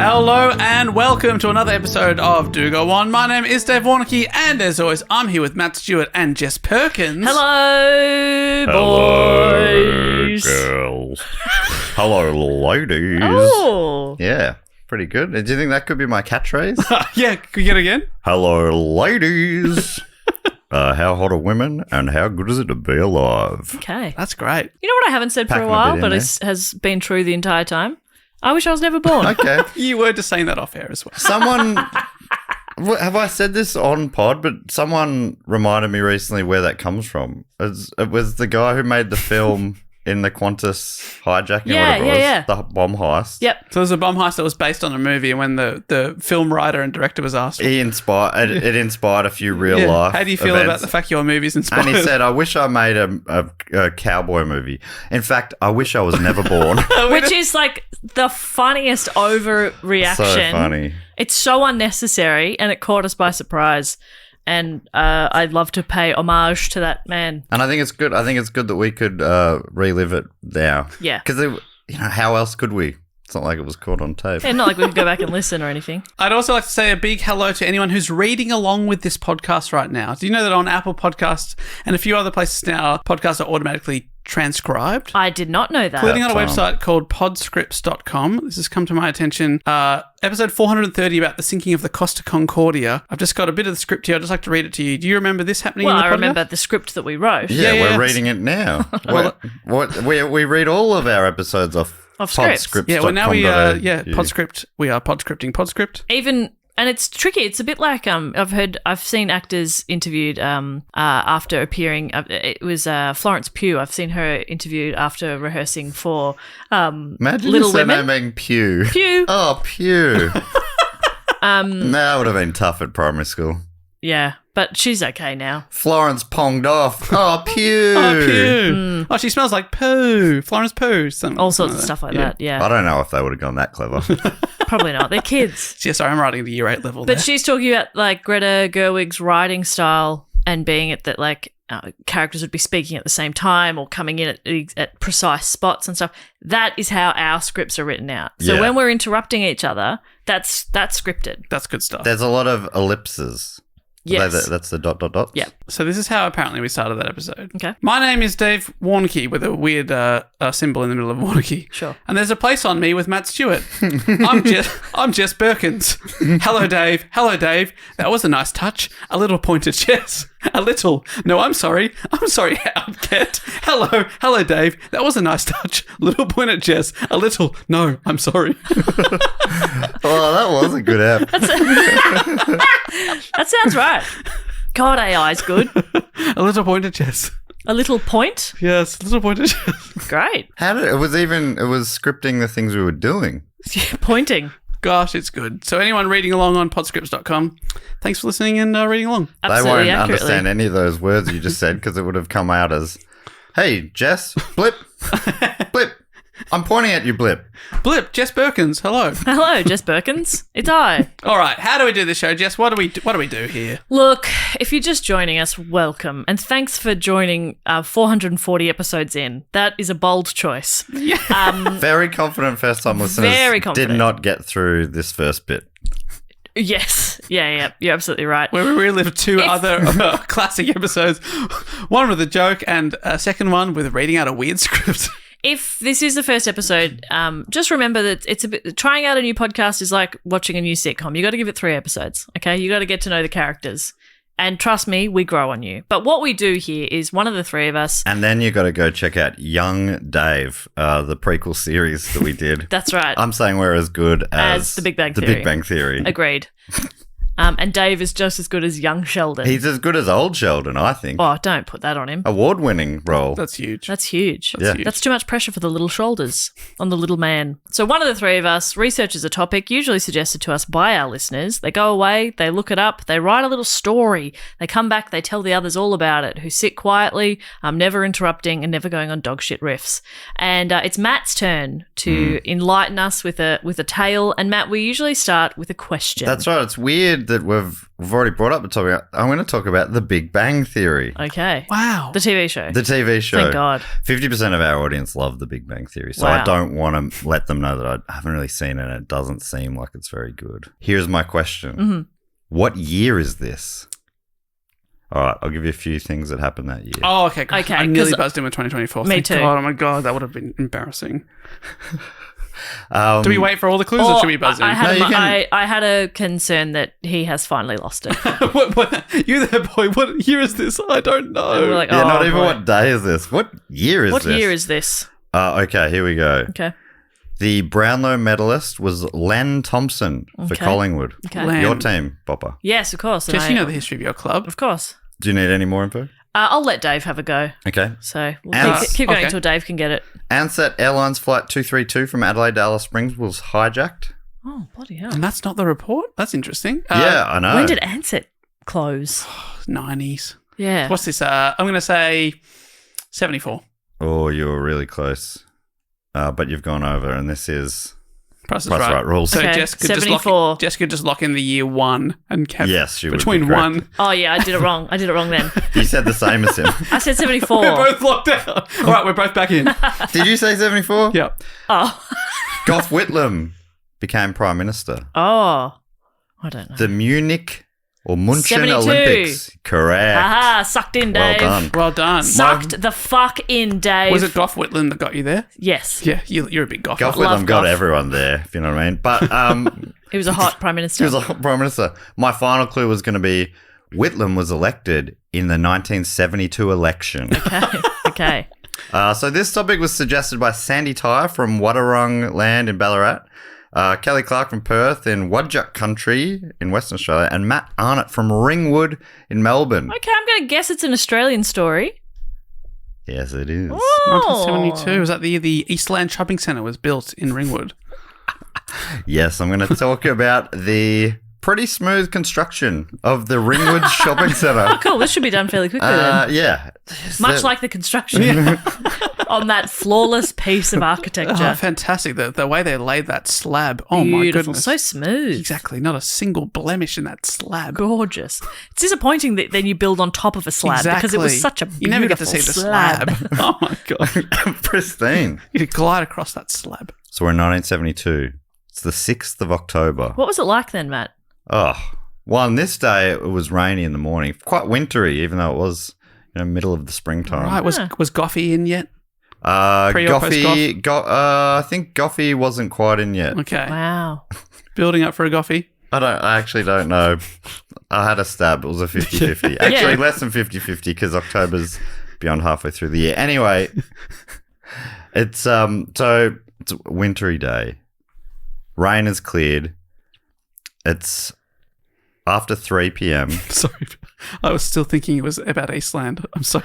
Hello and welcome to another episode of Do Go On. My name is Dave Warnocky, and as always, I'm here with Matt Stewart and Jess Perkins. Hello, boys. Girls. Hello, ladies. Oh. Yeah, pretty good. Do you think that could be my catchphrase? Yeah, can we get it again? Hello, ladies. How hot are women, and how good is it to be alive? Okay. That's great. You know what I haven't said for Packing a a while, bit in but there. has been true the entire time? I wish I was never born. Okay. You were just saying that off air as well. Someone... Have I said this on pod? But someone reminded me recently where that comes from. It was the guy who made the film in the Qantas hijacking, Yeah, or whatever it was, yeah. the bomb heist. Yep. So there's a bomb heist that was based on a movie, and when the film writer and director was asked, It inspired a few real life. how do you feel events. about the fact your movie's inspired? And he said, I wish I made a cowboy movie. In fact, I wish I was never born. Which is like the funniest overreaction. So funny. It's so unnecessary and it caught us by surprise. And I'd love to pay homage to that man. And I think it's good. I think it's good that we could relive it now. Yeah. Because, how else could we? It's not like it was caught on tape. And not like we could go back and listen or anything. I'd also like to say a big hello to anyone who's reading along with this podcast right now. Do you know that on Apple Podcasts and a few other places now, podcasts are automatically transcribed? I did not know that. Including on a website called podscripts.com. This has come to my attention. Episode 430 about the sinking of the Costa Concordia. I've just got a bit of the script here. I'd just like to read it to you. Do you remember this happening in the podcast? I remember the script that we wrote. Yeah, yeah. we're reading it now. We read all of our episodes off scripts. podscripts.com. Yeah, well, now Podscript. We are Podscripting Podscript. Even, and it's tricky. It's a bit like I've seen actors interviewed after appearing. It was Florence Pugh. I've seen her interviewed after rehearsing for Imagine Little your Women. surname being Pew. Pugh. Oh, Pew. That would have been tough at primary school. Yeah, but she's okay now. Florence ponged off. Oh, Pew. Oh, Pew. Oh, she smells like poo. Florence Poo. All sorts of stuff like that. Yeah, I don't know if they would have gone that clever. probably not. They're kids. Yeah, sorry, I'm writing the year 8 level But there. she's talking about like Greta Gerwig's writing style and being at that like characters would be speaking at the same time or coming in at precise spots and stuff. That is how our scripts are written out. So Yeah. when we're interrupting each other, that's scripted. That's good stuff. There's a lot of ellipses. Yes. That's the ... dots. Yeah. So this is how apparently we started that episode. Okay. My name is Dave Warnocky with a weird symbol in the middle of Warnocky. Sure. And there's a place on me with Matt Stewart. I'm Jess Perkins. Hello, Dave. Hello, Dave. That was a nice touch. A little pointed Jess. A little. No, I'm sorry. I'm sorry, Outcat. Hello, Dave. That was a nice touch. Little pointed Jess. A little. No, I'm sorry. Oh, that was a good app. That sounds right. God, AI's good. A little pointed Jess. A little point. Yes, a little pointed Jess. Great. It was scripting the things we were doing. Pointing. Gosh, it's good. So anyone reading along on podscripts.com, thanks for listening and reading along. Absolutely They won't accurately. understand any of those words you just said because it would have come out as, hey, Jess, blip, blip. I'm pointing at you, blip. Blip, Jess Perkins, hello. Hello, Jess Perkins. It's I. All right, how do we do this show, Jess? What do we do here? Look, if you're just joining us, welcome. And thanks for joining 440 episodes in. That is a bold choice. Very confident first-time listeners Very confident. did not get through this first bit. Yes. Yeah. You're absolutely right. Where we relived two other classic episodes. One with a joke and a second one with reading out a weird script. If this is the first episode, just remember that it's a bit trying out a new podcast is like watching a new sitcom. You got to give it 3 episodes, okay? You got to get to know the characters. And trust me, we grow on you. But what we do here is one of the 3 of us. And then you got to go check out Young Dave, the prequel series that we did. That's right. I'm saying we're as good as The Big Bang The Theory. Big Bang Theory. Agreed. And Dave is just as good as young Sheldon. He's as good as old Sheldon, I think. Oh, don't put that on him. Award-winning role. That's huge. That's huge. Yeah. huge. That's too much pressure for the little shoulders on the little man. So one of the 3 of us researches a topic usually suggested to us by our listeners. They go away, they look it up, they write a little story. They come back, they tell the others all about it, who sit quietly, never interrupting and never going on dog shit riffs. And it's Matt's turn to enlighten us with a tale. And Matt, we usually start with a question. That's right. It's weird that we've already brought up the topic. I'm going to talk about The Big Bang Theory. Okay. Wow. The TV show. The TV show. Thank God. 50% of our audience love The Big Bang Theory, so Wow. I don't want to let them know that I haven't really seen it and it doesn't seem like it's very good. Here's my question. Mm-hmm. What year is this? All right, I'll give you a few things that happened that year. Oh, okay. Good. Okay, I nearly 'cause- buzzed in with 2024. Me Thank too. God, oh my God, that would have been embarrassing. Um, Do we wait for all the clues or should we buzz in? I had, No, you can- I had a concern that he has finally lost it. what, you there, boy? What year is this? I don't know. And we're like, Yeah, oh, not even boy. what day is this. What year is What this? year is this? Okay, here we go. Okay. The Brownlow medalist was Len Thompson for Okay. Collingwood. Okay. Len. Your team, Popper. Yes, of course. and Jess, you know the history of your club. Of course. Do you need any more info? I'll let Dave have a go. Okay. So we'll And- keep going okay. until Dave can get it. Ansett Airlines Flight 232 from Adelaide to Alice Springs was hijacked. Oh, bloody hell. And that's not the report? That's interesting. Yeah, I know. When did Ansett close? 90s. Yeah. What's this? I'm going to say 74. Oh, you were really close. But you've gone over, and this is Price is Price right. Right rules. So Okay, Jess could 74. Jess could just lock in the year 1 and have Yes, she would be between correct. 1. Oh, yeah, I did it wrong. I did it wrong then. You said the same as him. I said 74. We're both locked out. All right, we're both back in. Did you say 74? Yep. Oh. Gough Whitlam became Prime Minister. Oh. I don't know. The Munich or Munchen 72. Olympics. Correct. Aha, sucked in, Well Dave. done. Well done. Sucked the fuck in, Dave. Was it Gough Whitlam that got you there? Yes. Yeah, you're a big Gough. Gough Love Whitlam got Gough. everyone there, if you know what I mean. But He was a hot Prime he Minister. was a Prime Minister. My final clue was going to be Whitlam was elected in the 1972 election. Okay. So this topic was suggested by Sandy Tyre from Wadawurrung Land in Ballarat, Kelly Clark from Perth in Wadjuk Country in Western Australia, and Matt Arnott from Ringwood in Melbourne. Okay, I'm going to guess it's an Australian story. Yes, it is. Oh. 1972. Was that the year the Eastland Shopping Centre was built in Ringwood? Yes, I'm going to talk about the pretty smooth construction of the Ringwood Shopping Centre. Cool, this should be done fairly quickly then. Yeah. Much like the construction on that flawless piece of architecture. Oh, fantastic. The way they laid that slab. Oh, my Beautiful. goodness. So smooth. Exactly. Not a single blemish in that slab. Gorgeous. It's disappointing that then you build on top of a slab because it was such a beautiful You never get to see the slab. Oh, my God. pristine. You could glide across that slab. So we're in 1972. It's the 6th of October. What was it like then, Matt? Oh, well, on this day it was rainy in the morning, quite wintry, even though it was middle of the springtime. Right. Was Goffy in yet? Pre or post Goffy, I think Goffy wasn't quite in yet. Okay. Wow. Building up for a Goffy. I actually don't know. I had a stab. It was a 50-50. Actually, less than 50-50 because October's beyond halfway through the year. Anyway, it's a wintry day. Rain has cleared. It's after 3 p.m. Sorry. I was still thinking it was about Eastland. I'm sorry.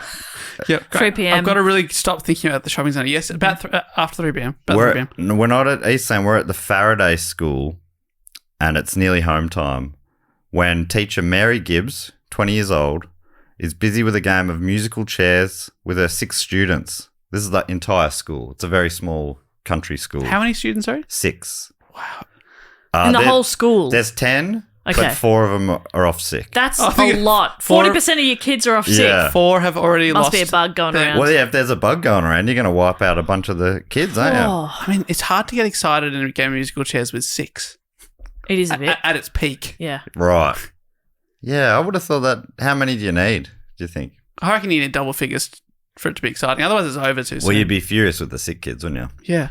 Yeah, 3 p.m. I've got to really stop thinking about the shopping centre. Yes, about after 3 p.m. About 3 p.m. We're not at Eastland. We're at the Faraday School, and it's nearly home time when teacher Mary Gibbs, 20 years old, is busy with a game of musical chairs with her 6 students. This is the entire school. It's a very small country school. How many students, sorry? 6. In the whole school. There's 10, Okay. but 4 of them are off sick. That's I think a lot. 40% of your kids are off Yeah. sick. 4 have already Must lost. be a bug going their- around. Well, yeah, if there's a bug going around, you're going to wipe out a bunch of the kids, aren't you? Oh, I mean, it's hard to get excited in a game of musical chairs with 6 it is a bit. at its peak. Yeah. Right. Yeah, I would have thought that. How many do you need, do you think? I reckon you need double figures for it to be exciting. Otherwise, it's over too soon. Well, you'd be furious with the sick kids, wouldn't you? Yeah.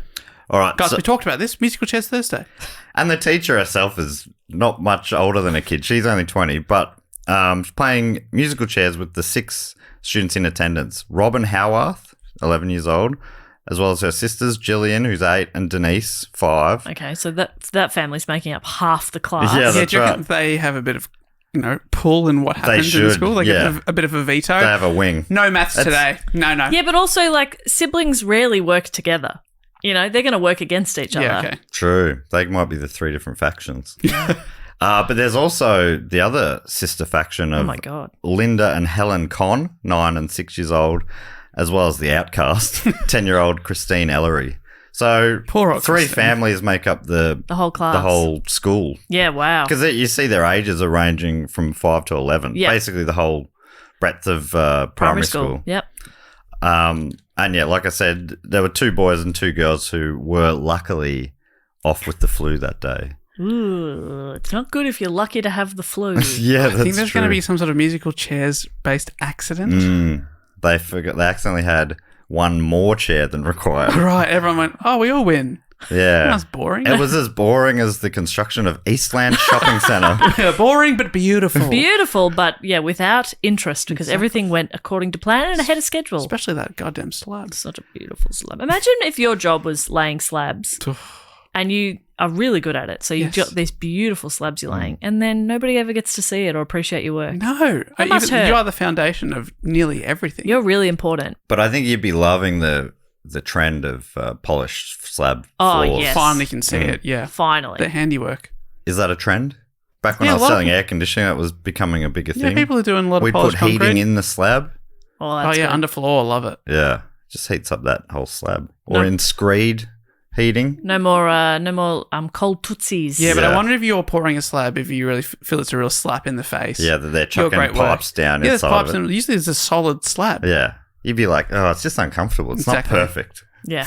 All right. Guys, so- we talked about this. Musical chairs Thursday. and the teacher herself is not much older than a kid. She's only 20, but she's playing musical chairs with the 6 students in attendance. Robin Howarth, 11 years old, as well as her sisters, Gillian, who's 8, and Denise, 5. Okay, so that family's making up half the class. Yeah, Yeah, that's do you reckon right. they have a bit of, pull in what happens in the should, school? They yeah. get a bit of a veto. They have a wing. No maths today. No. Yeah, but also, like, siblings rarely work together. They're going to work against each other. Yeah, okay. True. They might be the 3 different factions. But there's also the other sister faction Oh, of my God. Linda and Helen Conn, 9 and 6 years old, as well as the outcast, 10-year-old Christine Ellery. So Poor old 3 Christine. families make up the The whole class. whole school. Yeah, wow. Because you see their ages are ranging from 5 to 11. Yeah. Basically the whole breadth of primary school. Yep. And yeah, like I said, there were 2 boys and 2 girls who were luckily off with the flu that day. Ooh, it's not good if you're lucky to have the flu. Yeah, that's I think there's true. going to be some sort of musical chairs-based accident. They forgot. They accidentally had 1 more chair than required. Right, everyone went, oh, we all win. Yeah. That's boring. It was as boring as the construction of Eastland Shopping Centre. Yeah, boring but beautiful. Beautiful, but yeah, without interest because everything went according to plan and ahead of schedule. Especially that goddamn slab. Such a beautiful slab. Imagine if your job was laying slabs and you are really good at it. So you've Yes. got these beautiful slabs you're laying and then nobody ever gets to see it or appreciate your work. No. That must hurt. You are the foundation of nearly everything. You're really important. But I think you'd be loving the trend of polished slab Oh, floors. yes. Finally can see it, yeah. Finally. The handiwork. Is that a trend? Back when Yeah, I a was lot of selling people- air conditioning, it was becoming a bigger Yeah, thing. people are doing a lot We'd of put polished heating concrete. in the slab. Oh, Oh, that's yeah, good. underfloor, love it. Yeah. Just heats up that whole slab. Or No. in screed heating. No more cold tootsies. Yeah, but Yeah. I wonder if you're pouring a slab, if you really feel it's a real slap in the face. Yeah, that they're You're chucking great pipes work. down Yeah, there's inside pipes, of it. and usually there's a solid slab. Yeah. You'd be like, oh, it's just uncomfortable. It's Exactly. not perfect. Yeah.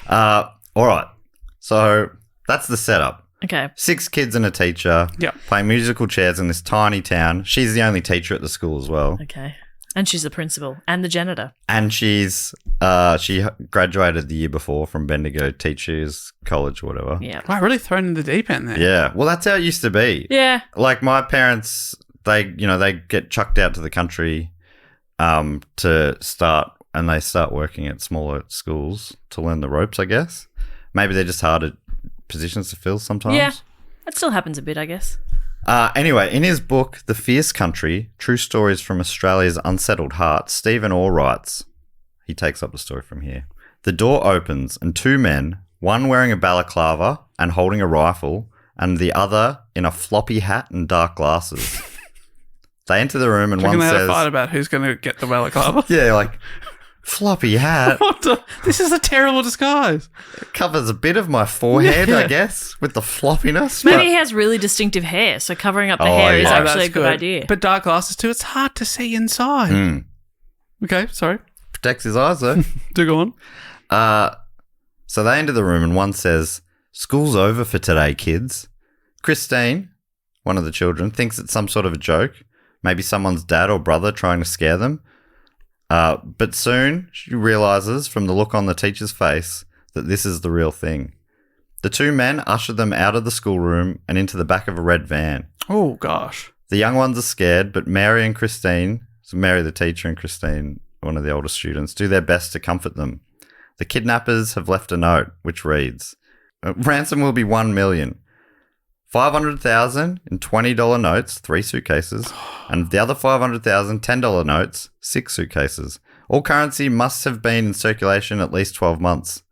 All right. So that's the setup. Okay. 6 kids and a teacher Yep. playing musical chairs in this tiny town. She's the only teacher at the school as well. Okay. And she's the principal and the janitor. And she graduated the year before from Bendigo Teachers College or whatever. Yeah. Wow, really thrown in the deep end there. Yeah. Well, that's how it used to be. Yeah. Like my parents, they get chucked out to the country to start, and they start working at smaller schools to learn the ropes, I guess. Maybe they're just harder positions to fill sometimes. Yeah. That still happens a bit, I guess. Anyway, in his book, The Fierce Country, True Stories from Australia's Unsettled Heart, Stephen Orr writes, he takes up the story from here. The door opens and 2 men, one wearing a balaclava and holding a rifle, and the other in a floppy hat and dark glasses. They enter the room and Do you one reckon they had a says, fight about who's going to get the balaclava? yeah, like, floppy hat. What the? This is a terrible disguise. Covers a bit of my forehead, Yeah. I guess, with the floppiness. Maybe but- he has really distinctive hair, so covering up the Oh, hair is yeah. actually a That's good idea. But dark glasses too, it's hard to see inside. Mm. Okay, sorry. Protects his eyes, though. Do go on. So they enter the room and one says, "School's over for today, kids." Christine, one of the children, thinks it's some sort of a joke, maybe someone's dad or brother trying to scare them. But soon she realizes from the look on the teacher's face that this is the real thing. The 2 men usher them out of the schoolroom and into the back of a red van. Oh, gosh. The young ones are scared, but Mary and Christine, so Mary the teacher and Christine, one of the older students, do their best to comfort them. The kidnappers have left a note, which reads, ransom will be $1 million. 500,000 in $20 notes, 3 suitcases, and the other 500,000 $10 notes, 6 suitcases. All currency must have been in circulation at least 12 months.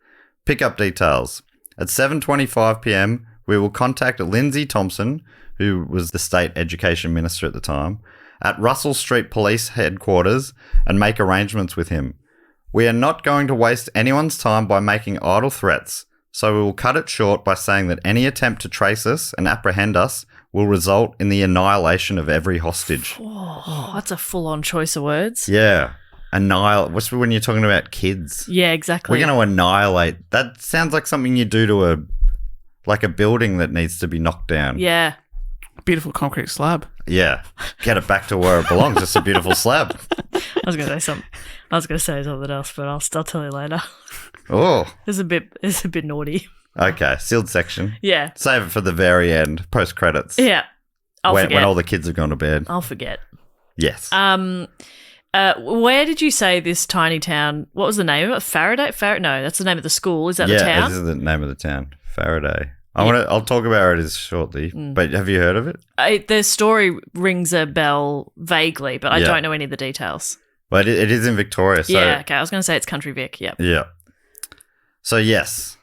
Pickup details. At 7:25 p.m., we will contact Lindsay Thompson, who was the state education minister at the time, at Russell Street Police Headquarters and make arrangements with him. We are not going to waste anyone's time by making idle threats, so we will cut it short by saying that any attempt to trace us and apprehend us will result in the annihilation of every hostage. Oh, that's a full-on choice of words. Yeah. Annihilate. What's when you're talking about kids? Yeah, exactly. We're going to annihilate. That sounds like something you do to a building that needs to be knocked down. Yeah. Beautiful concrete slab. Yeah. Get it back to where it belongs. It's a beautiful slab. I was going to say something. I was going to say something else, but I'll tell you later. Oh. It's a bit naughty. Okay. Sealed section. Yeah. Save it for the very end. Post credits. Yeah. I'll forget. When all the kids have gone to bed. I'll forget. Yes. Where did you say this tiny town? What was the name of it? Faraday? No, that's the name of the school. Is that the This town? is the name of the town. Faraday. I'll talk about where it is shortly. But have you heard of it? The story rings a bell vaguely, but I Yeah. don't know any of the details. Well, it is in Victoria. So Yeah, okay. I was going to say it's Country Vic. Yep. yeah. So yes,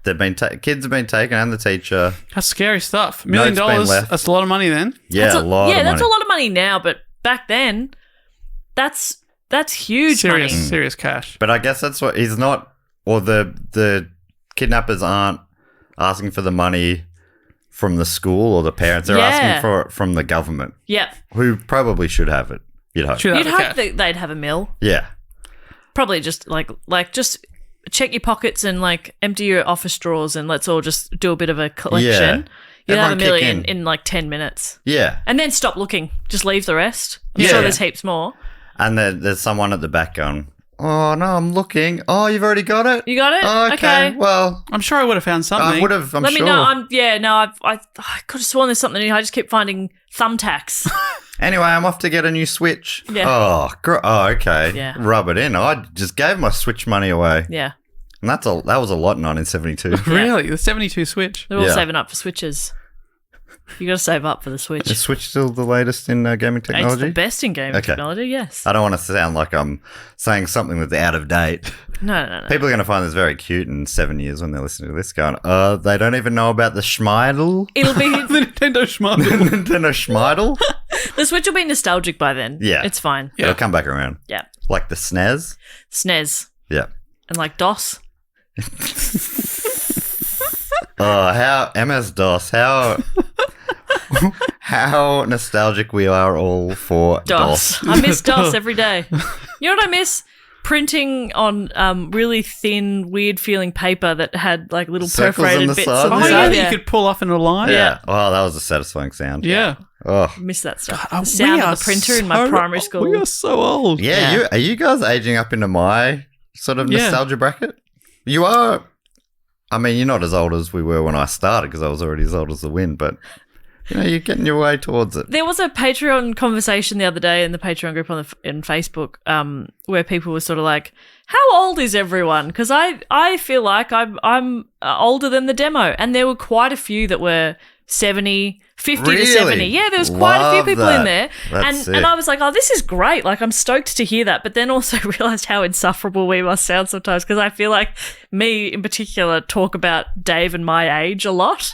they've been kids have been taken and the teacher. That's scary stuff. $1 million. Notes been left. That's a lot of money then. Yeah, That's a lot. Yeah, of that's money. a lot of money now, but back then, that's huge money. Serious cash. But I guess that's what he's not. or the kidnappers aren't asking for the money from the school or the parents. They're asking for it from the government, Yep. who probably should have it. You'd hope. Should You'd have a hope cat. that they'd have a mill. Yeah. Probably just like just check your pockets and like empty your office drawers and let's all just do a bit of a collection. You'd have Everyone a million kick in. in like 10 minutes. Yeah. And then stop looking. Just leave the rest. I'm Yeah. sure there's heaps more. And there's someone at the back going, oh, no, I'm looking. Oh, you've already got it? You got it? Oh, okay. Well, I'm sure I would have found something. I would have, I'm Let sure. me know. I could have sworn there's something new. I just keep finding thumbtacks. Anyway, I'm off to get a new Switch. Yeah. Oh, okay. Yeah. Rub it in. I just gave my Switch money away. Yeah. And that was a lot in 1972. Really? The 72 Switch? They're all Yeah. saving up for Switches. You got to save up for the Switch. Is Switch still the latest in gaming It's the technology? best in gaming Okay. technology, yes. I don't want to sound like I'm saying something that's out of date. No. People are going to find this very cute in 7 years when they're listening to this going, they don't even know about the Schmeidel? It'll be The Nintendo Smart. Nintendo Schmeidel? the Switch will be nostalgic by then. Yeah. It's fine. Yeah. It'll come back around. Yeah. Like the SNES? SNES Yeah. and like DOS. Oh, how MS-DOS, how nostalgic we are all for DOS. DOS. I miss DOS every day. You know what I miss? Printing on really thin, weird feeling paper that had like little Circles on perforated the bits. side. on Oh, the yeah, side. that you could pull off in a line. Yeah. Oh, that was a satisfying sound. Yeah. Oh. Miss that stuff. Oh, The sound we of are the printer in my so- primary school. We are so old. Yeah, Yeah. are you guys aging up into my sort of Yeah. nostalgia bracket? You are. I mean, you're not as old as we were when I started because I was already as old as the wind, but you know, you're getting your way towards it. There was a Patreon conversation the other day in the Patreon group in Facebook where people were sort of like, how old is everyone? Because I feel like I'm older than the demo. And there were quite a few that were 70, 50 to Really? 70. Yeah, there was quite a few Love people that. in there. That's And sick. I was like, oh, this is great. Like, I'm stoked to hear that. But then also realised how insufferable we must sound sometimes because I feel like me in particular talk about Dave and my age a lot.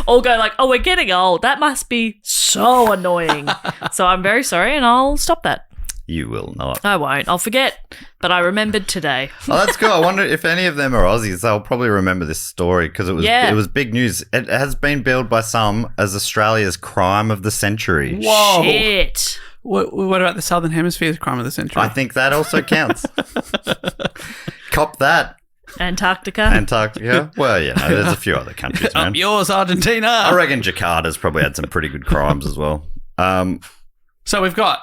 All go like, oh, we're getting old. That must be so annoying. So I'm very sorry and I'll stop that. You will not. I won't. I'll forget. But I remembered today. Oh, that's good. I wonder if any of them are Aussies. They'll probably remember this story because it was big news. It has been billed by some as Australia's crime of the century. Whoa. Shit. What about the Southern Hemisphere's crime of the century? I think that also counts. Cop that, Antarctica. Antarctica. Well, yeah, no, there's a few other countries, man. Up yours, Argentina. I reckon Jakarta's probably had some pretty good crimes as well. So we've got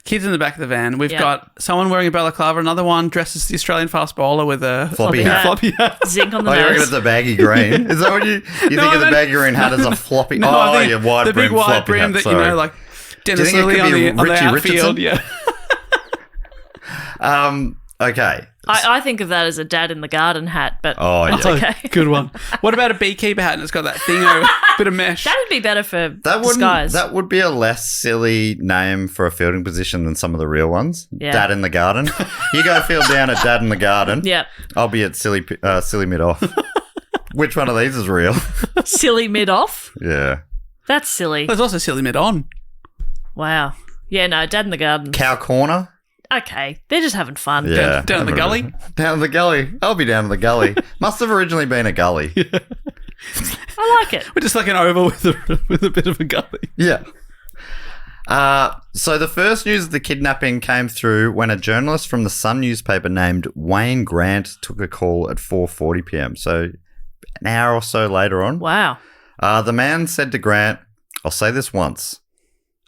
kids in the back of the van. We've Yeah. got someone wearing a balaclava, another one dressed as the Australian fast bowler with a Floppy hat. floppy hat. Zinc on the Oh, you reckon nose. it's a baggy green? Is that what you think No, of the I baggy green hat as a floppy? No, oh, I think yeah, wide the brim big wide floppy brim hat, that, sorry. you know, like Dennis think it Lilly could on be the Richie outfield. Richardson? Yeah. Okay. I think of that as a dad in the garden hat, but Oh, that's yeah. okay. Good one. What about a beekeeper hat and it's got that thing over, bit of mesh? That would be better for That disguise. that would be a less silly name for a fielding position than some of the real ones. Yeah. Dad in the garden. You go field down at Dad in the garden. Yeah. I'll be at silly mid off. Which one of these is real? Silly mid off. Yeah. That's silly. There's also silly mid on. Wow. Yeah, no, dad in the garden. Cow corner. Okay. They're just having fun. Yeah. Down in the gully. Down in the gully. I'll be down in the gully. Must have originally been a gully. I like it. We're just like an oval with a bit of a gully. Yeah. So the first news of the kidnapping came through when a journalist from the Sun newspaper named Wayne Grant took a call at 4:40 p.m. So an hour or so later on. Wow. The man said to Grant, "I'll say this once.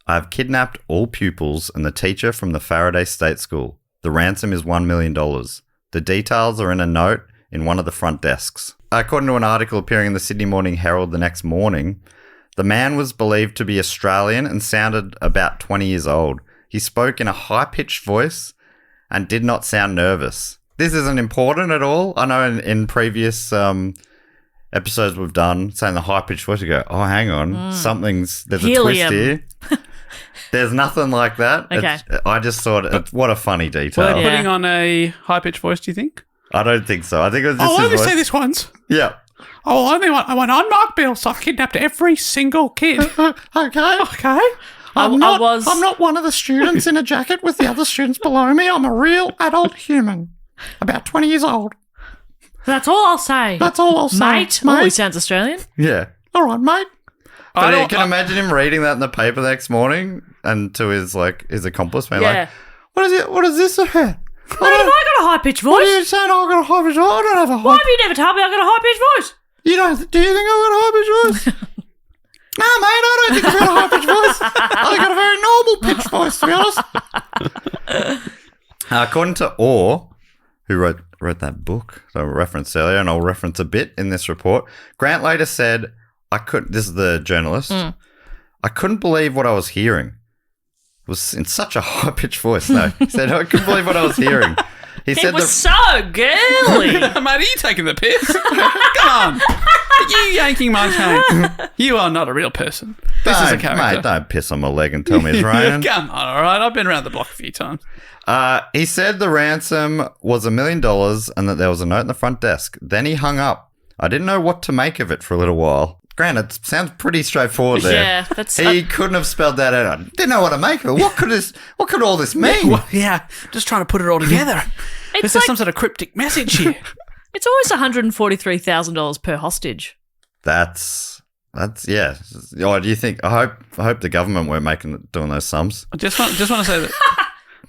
I have kidnapped all pupils and the teacher from the Faraday State School. The ransom is $1 million. The details are in a note in one of the front desks." According to an article appearing in the Sydney Morning Herald the next morning, the man was believed to be Australian and sounded about 20 years old. He spoke in a high-pitched voice and did not sound nervous. This isn't important at all. I know in previous episodes we've done, saying the high-pitched voice, you go, oh, hang on, there's a twist Helium. here. There's nothing like that. Okay. I just thought, what a funny detail. Were they Yeah. putting on a high-pitched voice, do you think? I don't think so. I think it was just Oh, let me his say voice. this once. Yeah. Oh, I went on Mark Bill, so I've kidnapped every single kid. Okay. Okay. I'm I was- not one of the students in a jacket with the other students below me. I'm a real adult human. About 20 years old. That's all I'll say. That's all I'll say. Mate. Oh, he sounds Australian. Yeah. All right, mate. I But don't- you can imagine him reading that in the paper the next morning and to his accomplice being Yeah. like, what is this about? Mate, have I got a high-pitched What are voice? you saying? I've got a high pitched voice. I don't have a Why high. have you never told me I've got a high-pitched voice? You don't? Do you think I've got a high pitched voice? No, mate, I don't think I've got a high pitched voice. I've got a very normal pitched voice, to be honest. According to Orr, who wrote that book that I referenced earlier, and I'll reference a bit in this report, Grant later said, this is the journalist, I couldn't believe what I was hearing. It was in such a high-pitched voice, no. He said, I couldn't believe what I was hearing. He It said was so girly. Mate, are you taking the piss? Come on. Are you yanking my chain? You are not a real person. This is a character. Mate, don't piss on my leg and tell me it's raining. Come on, all right. I've been around the block a few times. He said the ransom was $1 million and that there was a note in the front desk. Then he hung up. I didn't know what to make of it for a little while. Granted, it sounds pretty straightforward there. Yeah, that's... He couldn't have spelled that out. I didn't know what to make of it. What could all this mean? Well, yeah, just trying to put it all together. It's Is there like- some sort of cryptic message here? It's always $143,000 per hostage. That's yeah. Oh, do you think? I hope the government weren't doing those sums. I just want to say that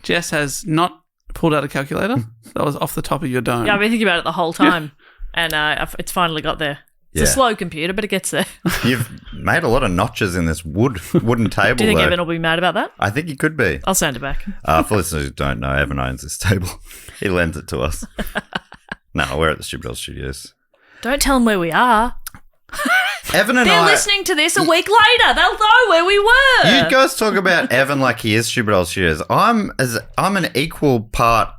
Jess has not pulled out a calculator. That was off the top of your dome. Yeah, I've been thinking about it the whole time, and it's finally got there. It's a Yeah. slow computer, but it gets there. You've made a lot of notches in this wooden table. Do you think though. Evan will be mad about that? I think he could be. I'll send it back. For listeners who don't know, Evan owns this table. He lends it to us. No, we're at the Stupid Old Studios. Don't tell them where we are. Evan and They're I. listening to this a week later. They'll know where we were. You guys talk about Evan like he is Stupid Old Studios. I'm an equal part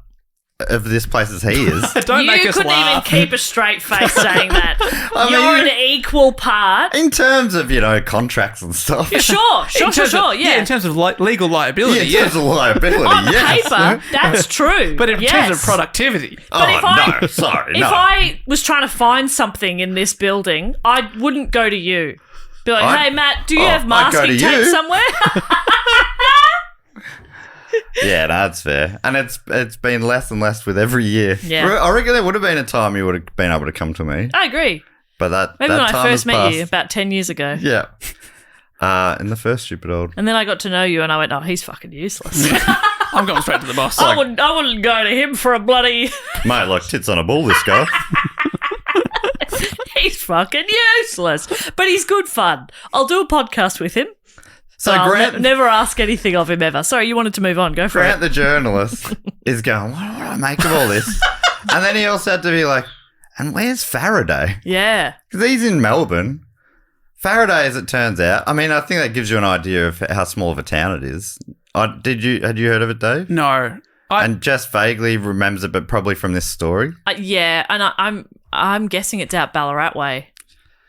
of this place as he is. Don't make You us couldn't laugh. even keep a straight face saying that. I mean, You're an equal part. In terms of, contracts and stuff. Sure, In terms of- yeah. in terms of legal liability, Yeah, in terms of liability, On yes. paper, that's true. But in yes. terms of productivity, But Oh, if I- no, sorry, If no. I was trying to find something in this building, I wouldn't go to you. Be like, I'd- hey, Matt, do you oh, have I'd go to masking tape you. somewhere? Yeah, no, that's fair. And it's been less and less with every year. Yeah. I reckon there would have been a time you would have been able to come to me. I agree. But that Maybe that when I time first has met you passed. about 10 years ago. Yeah. In the first Stupid Old. And then I got to know you and I went, oh, he's fucking useless. I'm going straight to the boss. I wouldn't go to him for a bloody... Mate, like tits on a bull, this guy. He's fucking useless. But he's good fun. I'll do a podcast with him. So I'll Grant, never ask anything of him ever. Sorry, you wanted to move on. Go for Grant it. the journalist is going, what do I make of all this? And then he also had to be like, and where's Faraday? Yeah. Because he's in Melbourne. Faraday, as it turns out, I mean, I think that gives you an idea of how small of a town it is. Had you heard of it, Dave? No. And just vaguely remembers it, but probably from this story. Yeah, and I'm guessing it's out Ballarat way.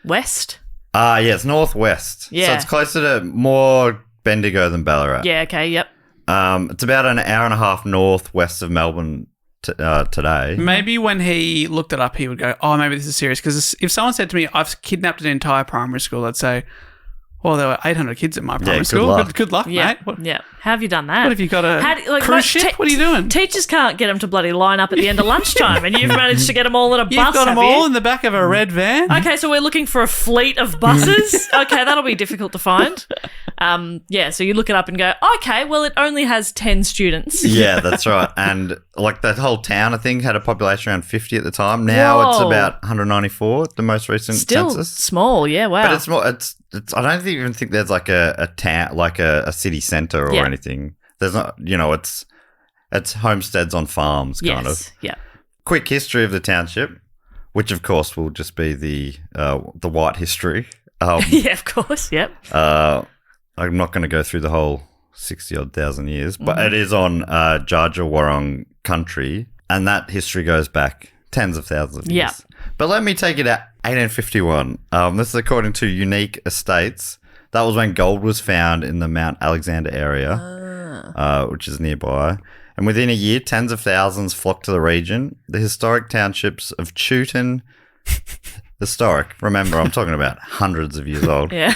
West? Yeah, it's northwest. Yeah. So it's closer to more Bendigo than Ballarat. Yeah, okay, yep. It's about an hour and a half northwest of Melbourne today. Maybe when he looked it up, he would go, oh, maybe this is serious. Because if someone said to me, I've kidnapped an entire primary school, I'd say, well, there were 800 kids at my primary good school. luck. Good luck, Yeah, mate. What yeah. How have you done that? have you got a cruise like, ship? What are you doing? Teachers can't get them to bloody line up at the end of lunchtime, and you've managed to get them all in a bus, You've got them have all you? in the back of a red van? Okay, so we're looking for a fleet of buses. Okay, that'll be difficult to find. Yeah, so you look it up and go, okay, well, it only has 10 students. Yeah, that's right. And like that whole town, I think, had a population around 50 at the time. Now it's Whoa. about 194, the most recent Still census. small, yeah, wow. But it's more. It's. I don't even think there's like a town, like a city centre or Yeah. anything. There's not. It's homesteads on farms, kind of. Yeah. Quick history of the township, which of course will just be the white history. Yeah, of course, yep. I'm not going to go through the whole 60-odd thousand years, but it is on Dja Wurrung country, and that history goes back tens of thousands of years. Yeah. But let me take it at 1851. This is according to Unique Estates. That was when gold was found in the Mount Alexander area, which is nearby. And within a year, tens of thousands flocked to the region. The historic townships of Chewton... Historic. Remember, I'm talking about hundreds of years old. Yeah.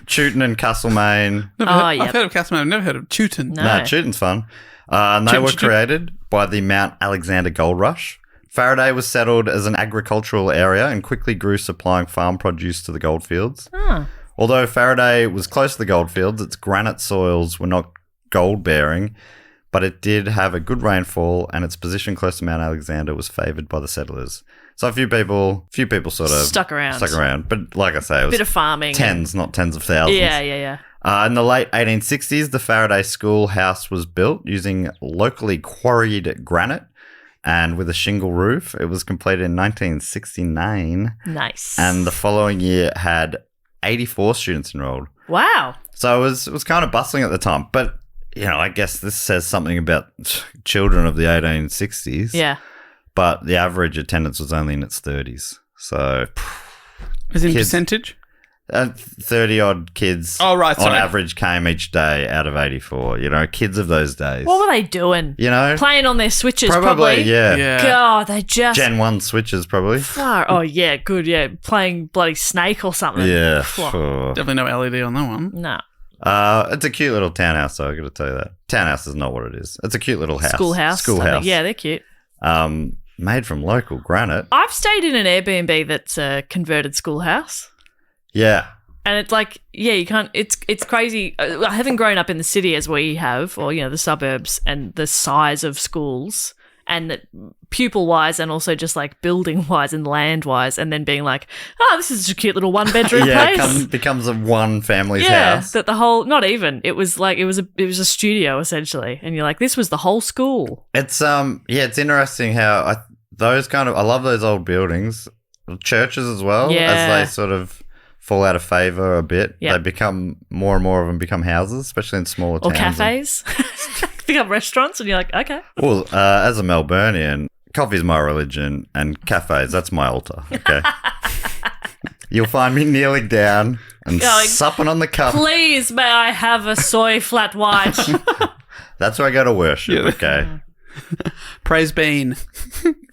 Chewton and Castlemaine. Never Oh, heard- yep. I've heard of Castlemaine. I've never heard of Chewton. No. No, Chewton's fun. And they were created by the Mount Alexander Gold Rush. Faraday was settled as an agricultural area and quickly grew, supplying farm produce to the goldfields. Although Faraday was close to the goldfields, its granite soils were not gold-bearing, but it did have a good rainfall, and its position close to Mount Alexander was favoured by the settlers. So a few people sort of Stuck around. But like I say, it was Bit of farming. tens, not tens of thousands. Yeah. In the late 1860s, the Faraday Schoolhouse was built using locally quarried granite and with a shingle roof. It was completed in 1969. Nice. And the following year had 84 students enrolled. Wow. So it was kind of bustling at the time. But, I guess this says something about children of the 1860s. Yeah. But the average attendance was only in its 30s. So, As in percentage? 30-odd kids on average came each day out of 84. Kids of those days. What were they doing? Playing on their Switches, probably. Yeah. God, they just... Gen 1 Switches, probably. Far. Oh, yeah, good, yeah. Playing bloody Snake or something. Yeah. Definitely no LED on that one. No. It's a cute little townhouse, though, I got to tell you that. Townhouse is not what it is. It's a cute little house. Schoolhouse. Yeah, they're cute. Made from local granite. I've stayed in an Airbnb that's a converted schoolhouse. Yeah. And it's like, you can't, it's crazy. I haven't grown up in the city as we have, or, the suburbs and the size of schools and that pupil-wise and also just like building-wise and land-wise, and then being like, this is a cute little one-bedroom place. Becomes a one family's house. Yeah, that the whole, not even, it was like, it was a studio essentially. And you're like, this was the whole school. It's, it's interesting how I love those old buildings, churches as well, as they sort of fall out of favour a bit. Yep. They become more and more of them become houses, especially in smaller towns. Or cafes. Become restaurants, and you're like, okay. Well, as a Melburnian, coffee's my religion and cafes, that's my altar, okay? You'll find me kneeling down and supping on the cup. Please, may I have a soy flat white? That's where I go to worship, okay? Praise Bean.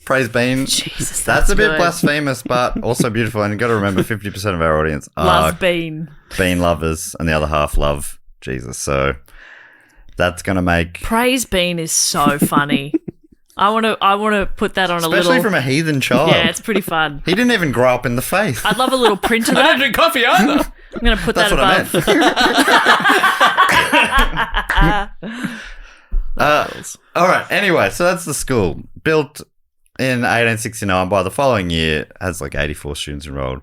Praise Bean. Jesus, that's a bit blasphemous, but also beautiful. And you've got to remember 50% of our audience are Bean lovers, and the other half love Jesus. So that's going to make... Praise Bean is so funny. I want to put that on especially from a heathen child. Yeah, it's pretty fun. He didn't even grow up in the faith. I'd love a little print of that. I don't drink coffee either. I'm going to put that above. All right. Anyway, so that's the school. Built in 1869. By the following year, has like 84 students enrolled.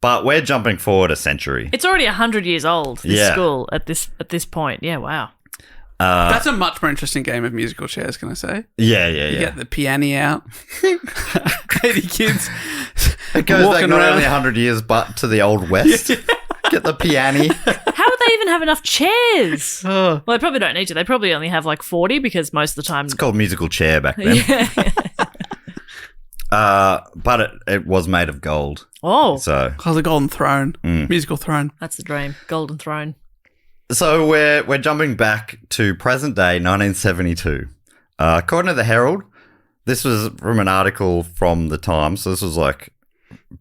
But we're jumping forward a century. It's already 100 years old, this school, at this point. Yeah, wow. That's a much more interesting game of musical chairs, can I say? Yeah. You get the piano out. 80 kids. It goes back not only 100 years, but to the Old West. Get the piano. How would they even have enough chairs? Well, they probably don't need to. They probably only have like 40 because most of the time... It's called musical chair back then. But it was made of gold. Oh. So called the Golden Throne. Musical throne. That's the dream. Golden Throne. So we're jumping back to present day 1972. According to the Herald, this was from an article from the Times. So this was like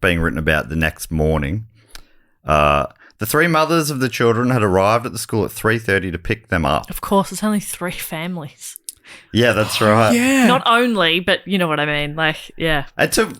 being written about the next morning. The three mothers of the children had arrived at the school at 3:30 to pick them up. Of course, it's only 3 families. Yeah, that's right. Yeah. Not only, but you know what I mean. Like, yeah. It took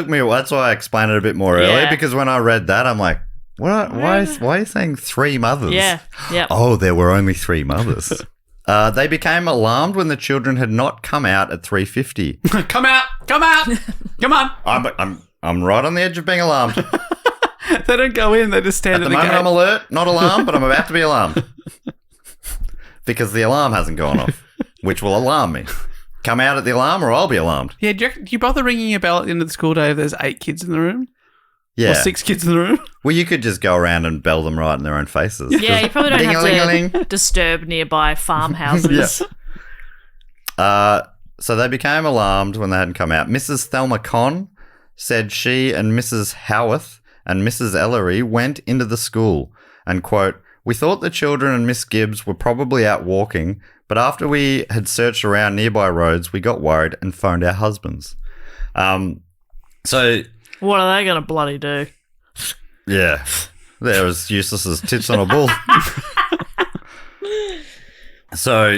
me. That's why I explained it a bit more earlier, because when I read that, I'm like, what? Why are you saying 3 mothers? Yeah. Yeah. Oh, there were only 3 mothers. They became alarmed when the children had not come out at 3:50. Come out! Come on! I'm right on the edge of being alarmed. They don't go in, they just stand at at the moment. gate. I'm alert, not alarmed, but I'm about to be alarmed. Because the alarm hasn't gone off, which will alarm me. Come out at the alarm or I'll be alarmed. Yeah, do you bother ringing a bell at the end of the school day if there's 8 kids in the room? Yeah. Or 6 kids in the room? Well, you could just go around and bell them right in their own faces. Yeah, you probably don't have to disturb nearby farmhouses. So they became alarmed when they hadn't come out. Mrs. Thelma Conn said she and Mrs. Howarth and Mrs. Ellery went into the school and, quote, "We thought the children and Miss Gibbs were probably out walking, but after we had searched around nearby roads, we got worried and phoned our husbands." So... What are they going to bloody do? Yeah. They're as useless as tits on a bull. So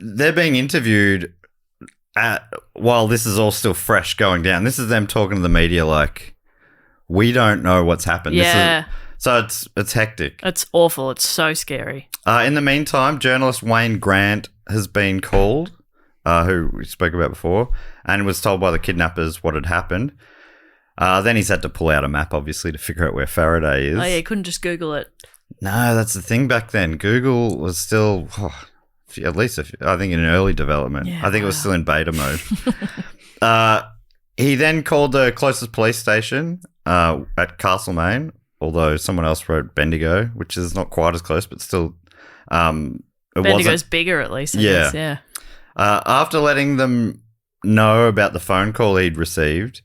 they're being interviewed while this is all still fresh going down. This is them talking to the media like, we don't know what's happened. Yeah. So it's hectic. It's awful. It's so scary. In the meantime, journalist Wayne Grant has been called, who we spoke about before, and was told by the kidnappers what had happened. Then he's had to pull out a map, obviously, to figure out where Faraday is. Oh, yeah, you couldn't just Google it. No, that's the thing back then. Google was still, at least I think in early development. Yeah, I think it was still in beta mode. He then called the closest police station at Castlemaine, although someone else wrote Bendigo, which is not quite as close, but still. Bendigo's bigger at least. I guess, yeah. After letting them know about the phone call he'd received,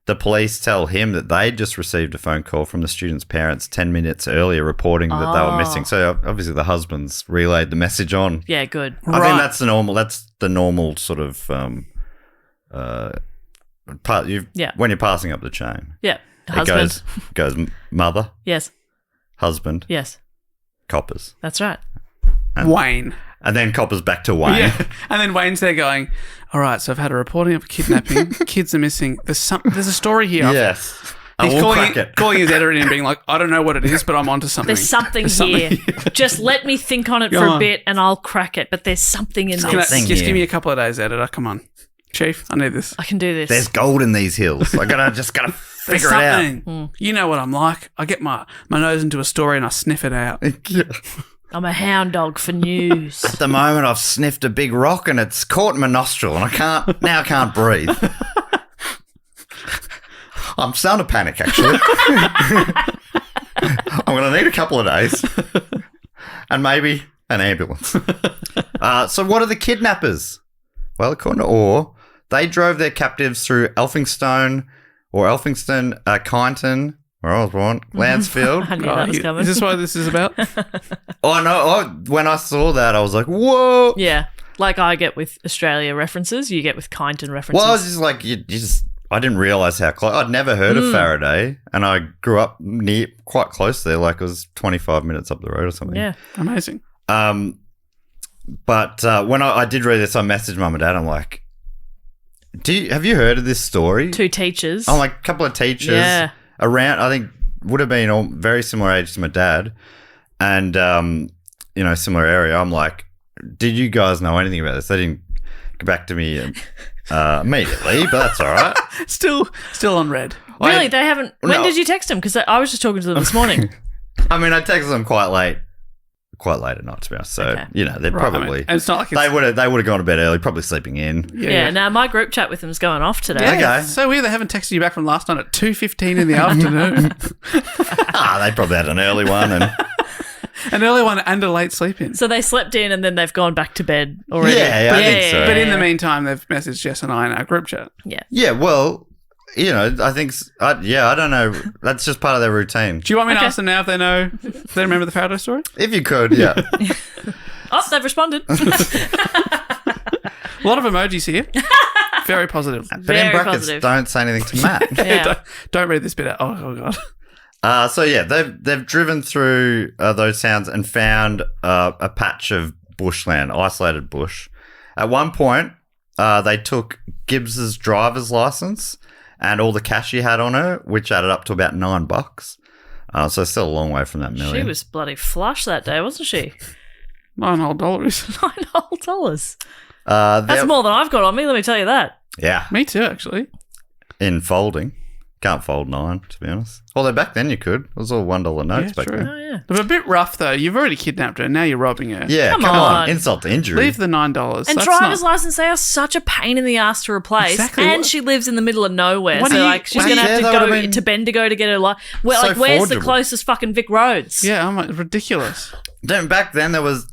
the police tell him that they'd just received a phone call from the students' parents 10 minutes earlier reporting that they were missing. So obviously the husbands relayed the message on. Yeah, good. I think that's the normal sort of part when you're passing up the chain. Yeah. Husband. It goes mother, Yes. husband, Yes. coppers. That's right. Wayne. And then coppers back to Wayne. Yeah. And then Wayne's there going, all right, so I've had a reporting of a kidnapping. Kids are missing. There's a story here. Yes. He's crack it. calling his editor in and being like, I don't know what it is, but I'm onto something. There's something here. Just let me think on it for a bit and I'll crack it. But there's something in Just this. give me a couple of days, editor. Come on. Chief, I need this. I can do this. There's gold in these hills. I gotta figure it out. You know what I'm like. I get my nose into a story and I sniff it out. I'm a hound dog for news. At the moment, I've sniffed a big rock and it's caught in my nostril, and I can't breathe. I'm starting to panic, actually. I'm going to need a couple of days, and maybe an ambulance. So, what are the kidnappers? Well, according to Orr, they drove their captives through Elphinstone, Kyneton, where I was born, Lansfield. I knew that was coming. Is this what this is about? Oh, no. When I saw that, I was like, whoa. Yeah. Like I get with Australia references, you get with Kyneton references. Well, I was just like, I didn't realise how close. I'd never heard of Faraday, and I grew up quite close there, like it was 25 minutes up the road or something. Yeah. Amazing. But when I did read this, I messaged Mum and Dad. I'm like, have you heard of this story? 2 teachers. I'm like, a couple of teachers around, I think, would have been all very similar age to my dad, and similar area. I'm like, did you guys know anything about this? They didn't get back to me immediately, but that's all right. Still on red. Really? They haven't. When did you text them? Because I was just talking to them this morning. I mean, I texted them quite late at night, to be honest. So they're probably. And it's not like they would have gone to bed early, probably sleeping in. Yeah. Now my group chat with them is going off today. Yeah, okay. So weird. They haven't texted you back from last night at 2:15 in the afternoon. They probably had an early one and. An early one and a late sleep in. So they slept in and then they've gone back to bed already. Yeah, I think so. But in the meantime, they've messaged Jess and I in our group chat. Yeah. Yeah, well, I think, I don't know. That's just part of their routine. Do you want me to ask them now if they know, if they remember the Faraday story? If you could, yeah. They've responded. A lot of emojis here. Very positive. But Very in brackets, positive. don't say anything to Matt. Yeah. Don't read this bit out. Oh God. They've driven through those towns and found a patch of bushland, isolated bush. At one point, they took Gibbs's driver's license and all the cash he had on her, which added up to about $9. So still a long way from that million. She was bloody flush that day, wasn't she? $9 whole. $9. That's That's more than I've got on me, let me tell you that. Yeah. Me too, actually. In folding. Can't fold 9, to be honest. Although back then you could. It was all $1 notes back true. then. Oh, yeah. They're a bit rough, though. You've already kidnapped her. Now you're robbing her. Yeah, Come come on. on. Insult to injury. Leave the $9. And That's driver's not... license, they are such a pain in the ass to replace. Exactly. And she lives in the middle of nowhere. What So, do you- like, she's what going do to you- have Yeah, to that go would've been to Bendigo to get her license. Well, so like, where's the forgeable. closest fucking Vic Roads? Yeah, I'm like, ridiculous. Back then there was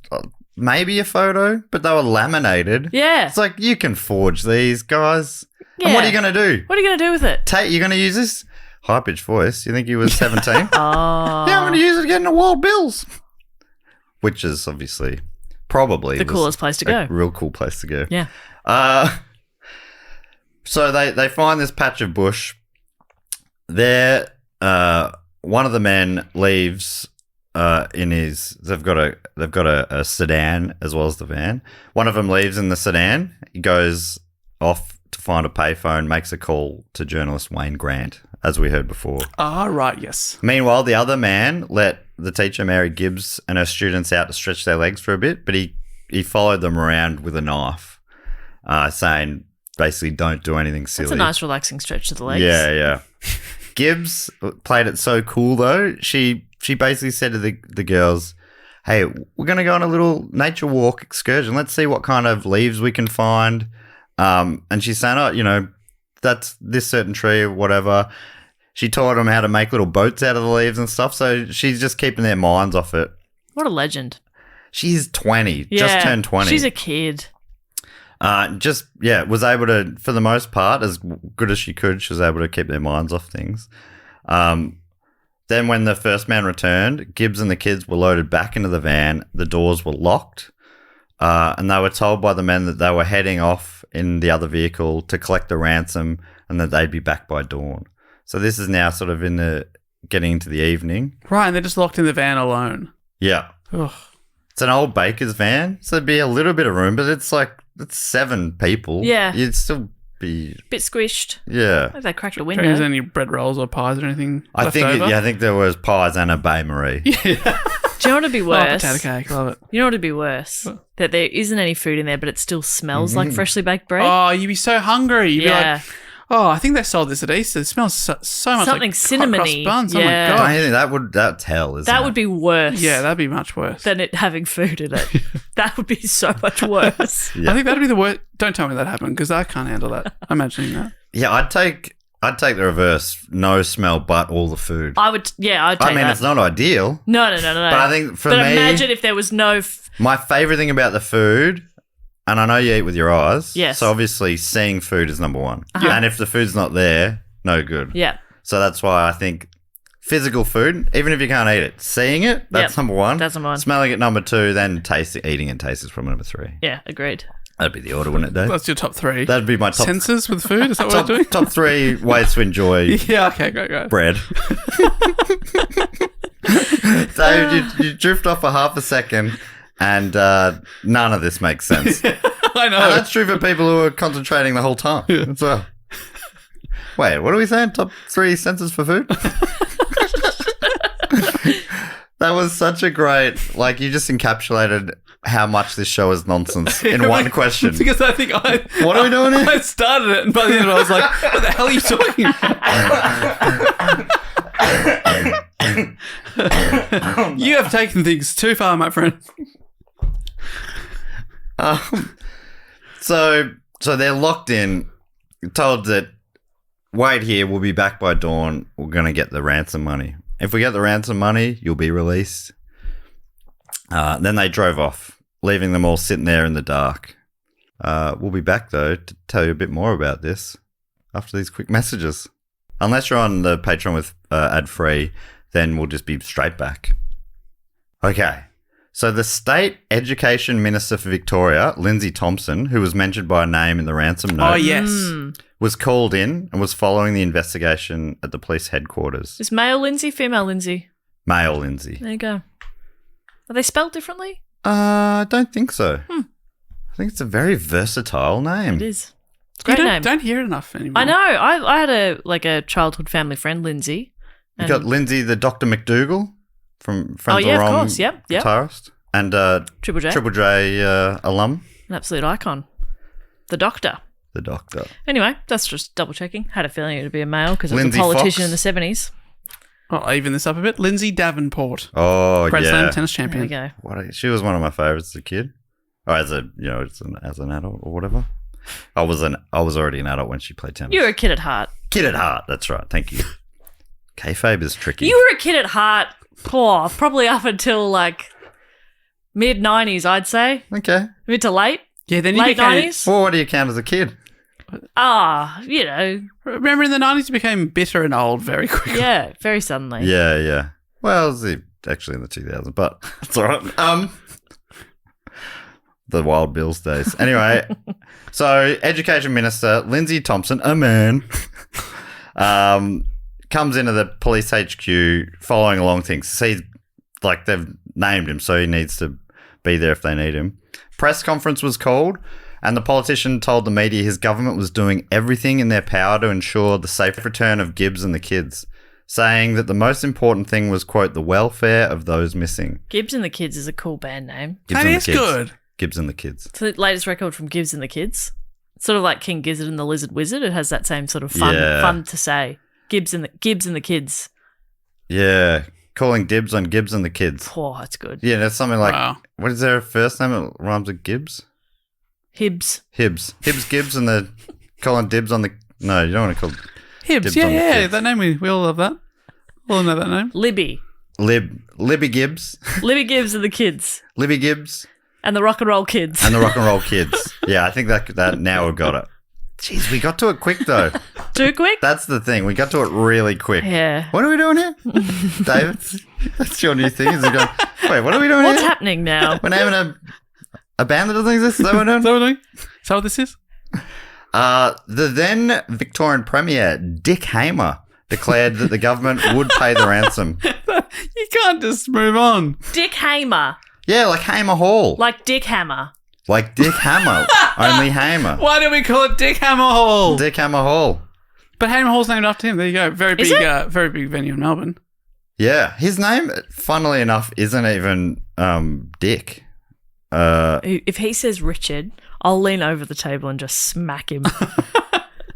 maybe a photo, but they were laminated. Yeah. It's like, you can forge these, guys. Yeah. And what are you going to do? What are you going to do with it? You're going to use this high-pitched voice? You think you was 17? Oh. Yeah, I'm going to use it again in the Wild Bills. Which is obviously probably The coolest place to go. A real cool place to go. Yeah. So they find this patch of bush. There, one of the men leaves they've got a sedan as well as the van. One of them leaves in the sedan. He goes off to find a payphone, makes a call to journalist Wayne Grant, as we heard before. Ah, right, yes. Meanwhile, the other man let the teacher Mary Gibbs and her students out to stretch their legs for a bit, but he followed them around with a knife, saying basically don't do anything silly. That's a nice relaxing stretch to the legs. Yeah. Gibbs played it so cool though. She basically said to the girls, "Hey, we're going to go on a little nature walk excursion. Let's see what kind of leaves we can find." And she's saying, "Oh, that's this certain tree or whatever." She taught them how to make little boats out of the leaves and stuff. So she's just keeping their minds off it. What a legend. She's 20, Yeah, just turned 20. She's a kid. Was able to, for the most part, as good as she could, she was able to keep their minds off things. Then when the first man returned, Gibbs and the kids were loaded back into the van. The doors were locked. And they were told by the men that they were heading off in the other vehicle to collect the ransom and that they'd be back by dawn. So this is now sort of getting into the evening. Right, and they're just locked in the van alone. Yeah. Ugh. It's an old baker's van, so there'd be a little bit of room, but it's 7 people. Yeah. You'd still be... Bit squished. Yeah. Maybe they cracked the Do you reckon there's window. any bread rolls or pies or anything I left think over? I think there was pies and a Baie Marie. Do you know what would be Oh, worse? potato cake, love it. You know what would be worse? That there isn't any food in there, but it still smells like freshly baked bread. Oh, you'd be so hungry. You'd be yeah. like, oh, I think they sold this at Easter. It smells so much Something like hot cross cinnamony. buns. Yeah. Oh my Don't god. you think that's hell, isn't it? That would be worse. Yeah, that'd be much worse. than it having food in it. That would be so much worse. Yeah. I think that'd be the worst. Don't tell me that happened because I can't handle that. I'm imagining that. Yeah, I'd take the reverse. No smell, but all the food. I'd take that. It's not ideal. No. But I think for me, imagine if there was no... my favourite thing about the food, and I know you eat with your eyes. Yes. So obviously seeing food is number one. Uh-huh. And if the food's not there, no good. Yeah. So that's why I think physical food, even if you can't eat it, seeing it, that's Yep. number one. That's number one. Smelling it, number 2, then eating and taste is probably number 3. Yeah, agreed. That'd be the order, wouldn't it, Dave? That's your top 3. That'd be my top Senses with food? Is that what we're doing? top 3 ways to enjoy Yeah, okay, go. bread. Dave, you drift off for half a second and none of this makes sense. I know. And that's true for people who are concentrating the whole time as well. Wait, what are we saying? Top 3 senses for food? That was such a great, you just encapsulated how much this show is nonsense in one question. Because I think What are we doing here? I started it, and by the end of it, I was like, what the hell are you talking? You have taken things too far, my friend. So they're locked in, told that, wait here, we'll be back by dawn. We're going to get the ransom money. If we get the ransom money, you'll be released. Then they drove off, leaving them all sitting there in the dark. We'll be back, though, to tell you a bit more about this after these quick messages. Unless you're on the Patreon with ad-free, then we'll just be straight back. Okay. So the State Education Minister for Victoria, Lindsay Thompson, who was mentioned by name in the ransom note, Oh, yes. was called in and was following the investigation at the police headquarters. Is male Lindsay, female Lindsay? Male Lindsay. There you go. Are they spelled differently? I don't think so. I think it's a very versatile name. It is. It's a great name. Don't hear it enough anymore. I know. I had a childhood family friend, Lindsay. You got Lindsay, the Dr. McDougal from Friends of Rom, course. Yep. guitarist, and Triple J. Triple J alum. An absolute icon. The Doctor. The Doctor. Anyway, that's just double checking. Had a feeling it would be a male because it was a Lindsay politician Fox. in the 70s. I'll even this up a bit. Lindsay Davenport. Oh, Grand yeah. Slam tennis There we champion. go. She was one of my favorites as a kid. Or as an adult or whatever. I was already an adult when she played tennis. You were a kid at heart. Kid at heart, that's right. Thank you. Kayfabe is tricky. You were a kid at heart. Oh, probably up until mid 90s, I'd say. Okay. Mid to late. Yeah, then you Late became... 90s. Well, what do you count as a kid? Remember in the 90s you became bitter and old very quickly. Yeah, very suddenly. Yeah. Well, it was actually in the 2000s, but it's all right. The Wild Bills days. Anyway, so Education Minister Lindsay Thompson, a man, comes into the police HQ following along things. Sees like they've named him, so he needs to be there if they need him. Press conference was called, and the politician told the media his government was doing everything in their power to ensure the safe return of Gibbs and the kids, saying that the most important thing was, quote, the welfare of those missing. Gibbs and the Kids is a cool band name. Gibbs That and the is Kids. good. Gibbs and the Kids. It's the latest record from Gibbs and the Kids. Sort of like King Gizzard and the Lizard Wizard. It has that same sort of fun to say. Gibbs and the Kids. Yeah. Calling dibs on Gibbs and the Kids. Oh, that's good. Yeah, that's something like, Wow. what is their first name? It rhymes with Gibbs? Hibbs. Hibbs Gibbs and the calling dibs on the... No, you don't want to call... Hibbs, Dibs yeah, on the yeah. kids. That name, we all love that. We all know that name. Libby. Libby Gibbs. Libby Gibbs and the Kids. Libby Gibbs. And the Rock and Roll Kids. And the Rock and Roll Kids. Yeah, I think that now we've got it. Jeez, we got to it quick though. Too quick? That's the thing. We got to it really quick. Yeah. What are we doing here? David? That's your new thing. Is it going, wait, what are we doing What's here? happening now? We're naming a band that doesn't exist? Is that what we're Is doing? that what we're doing? Is that what this is? The then Victorian Premier, Dick Hamer, declared that the government would pay the ransom. You can't just move on. Dick Hamer. Yeah, like Hamer Hall. Like Dick Hammer. Like Dick Hammer. Only Hamer. Why do we call it Dick Hammer Hall? Dick Hammer Hall. But Hammer Hall's named after him. There you go. Very Is big venue in Melbourne. Yeah. His name, funnily enough, isn't even Dick. If he says Richard, I'll lean over the table and just smack him.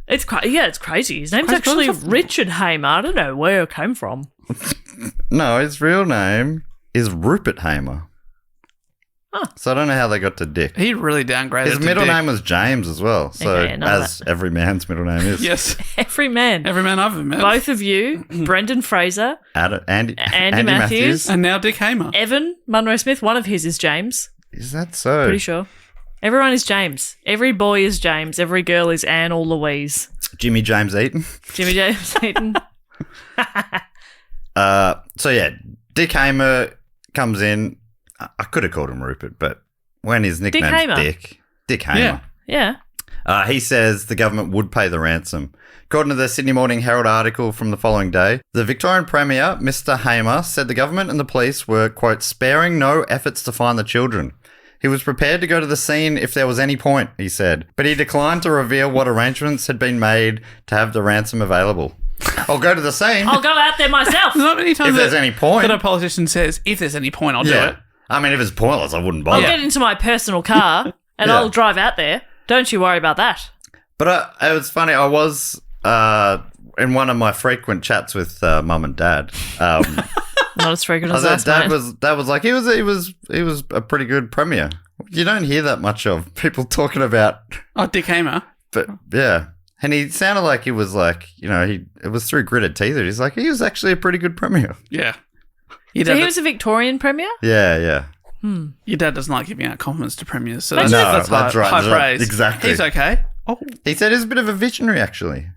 It's crazy. His name's Crazy. actually Richard Hamer. I don't know where it came from. No, his real name is Rupert Hamer. Huh. So I don't know how they got to Dick. He really downgraded His to middle Dick. name was James as well. So Okay, none of as every man's middle name is. Yes. Every man. Every man I've ever met. Both of you, Brendan Fraser, Andy Matthews. And now Dick Hamer. Evan Munro Smith. One of his is James. Is that so? Pretty sure. Everyone is James. Every boy is James. Every girl is Anne or Louise. Jimmy James Eaton. Jimmy James Eaton. So yeah, Dick Hamer comes in. I could have called him Rupert, but when his nickname's Hamer. Dick Hamer. Yeah. Yeah. He says the government would pay the ransom. According to the Sydney Morning Herald article from the following day, the Victorian Premier, Mr. Hamer, said the government and the police were, quote, sparing no efforts to find the children. He was prepared to go to the scene if there was any point, he said, but he declined to reveal what arrangements had been made to have the ransom available. I'll go to the scene I'll go out there myself. There's not many times if there's that, any point. that a politician says, if there's any point, I'll do Yeah. it. I mean, if it's pointless, I wouldn't I'll bother. get into my personal car and Yeah. I'll drive out there. Don't you worry about that. But it was funny. I was in one of my frequent chats with mum and dad. Not as frequent I as said, last dad night. was like he was a pretty good premier. You don't hear that much of people talking about, Oh, Dick Hamer. but yeah. And he sounded like he was like, it was through gritted teeth. He's like, he was actually a pretty good premier. Yeah. Your So dad, he was a Victorian premier? Yeah. your dad doesn't like giving out compliments to premiers, so No, that's that's right, high that's right. praise. Exactly. He's okay. Oh, He said he's a bit of a visionary, actually.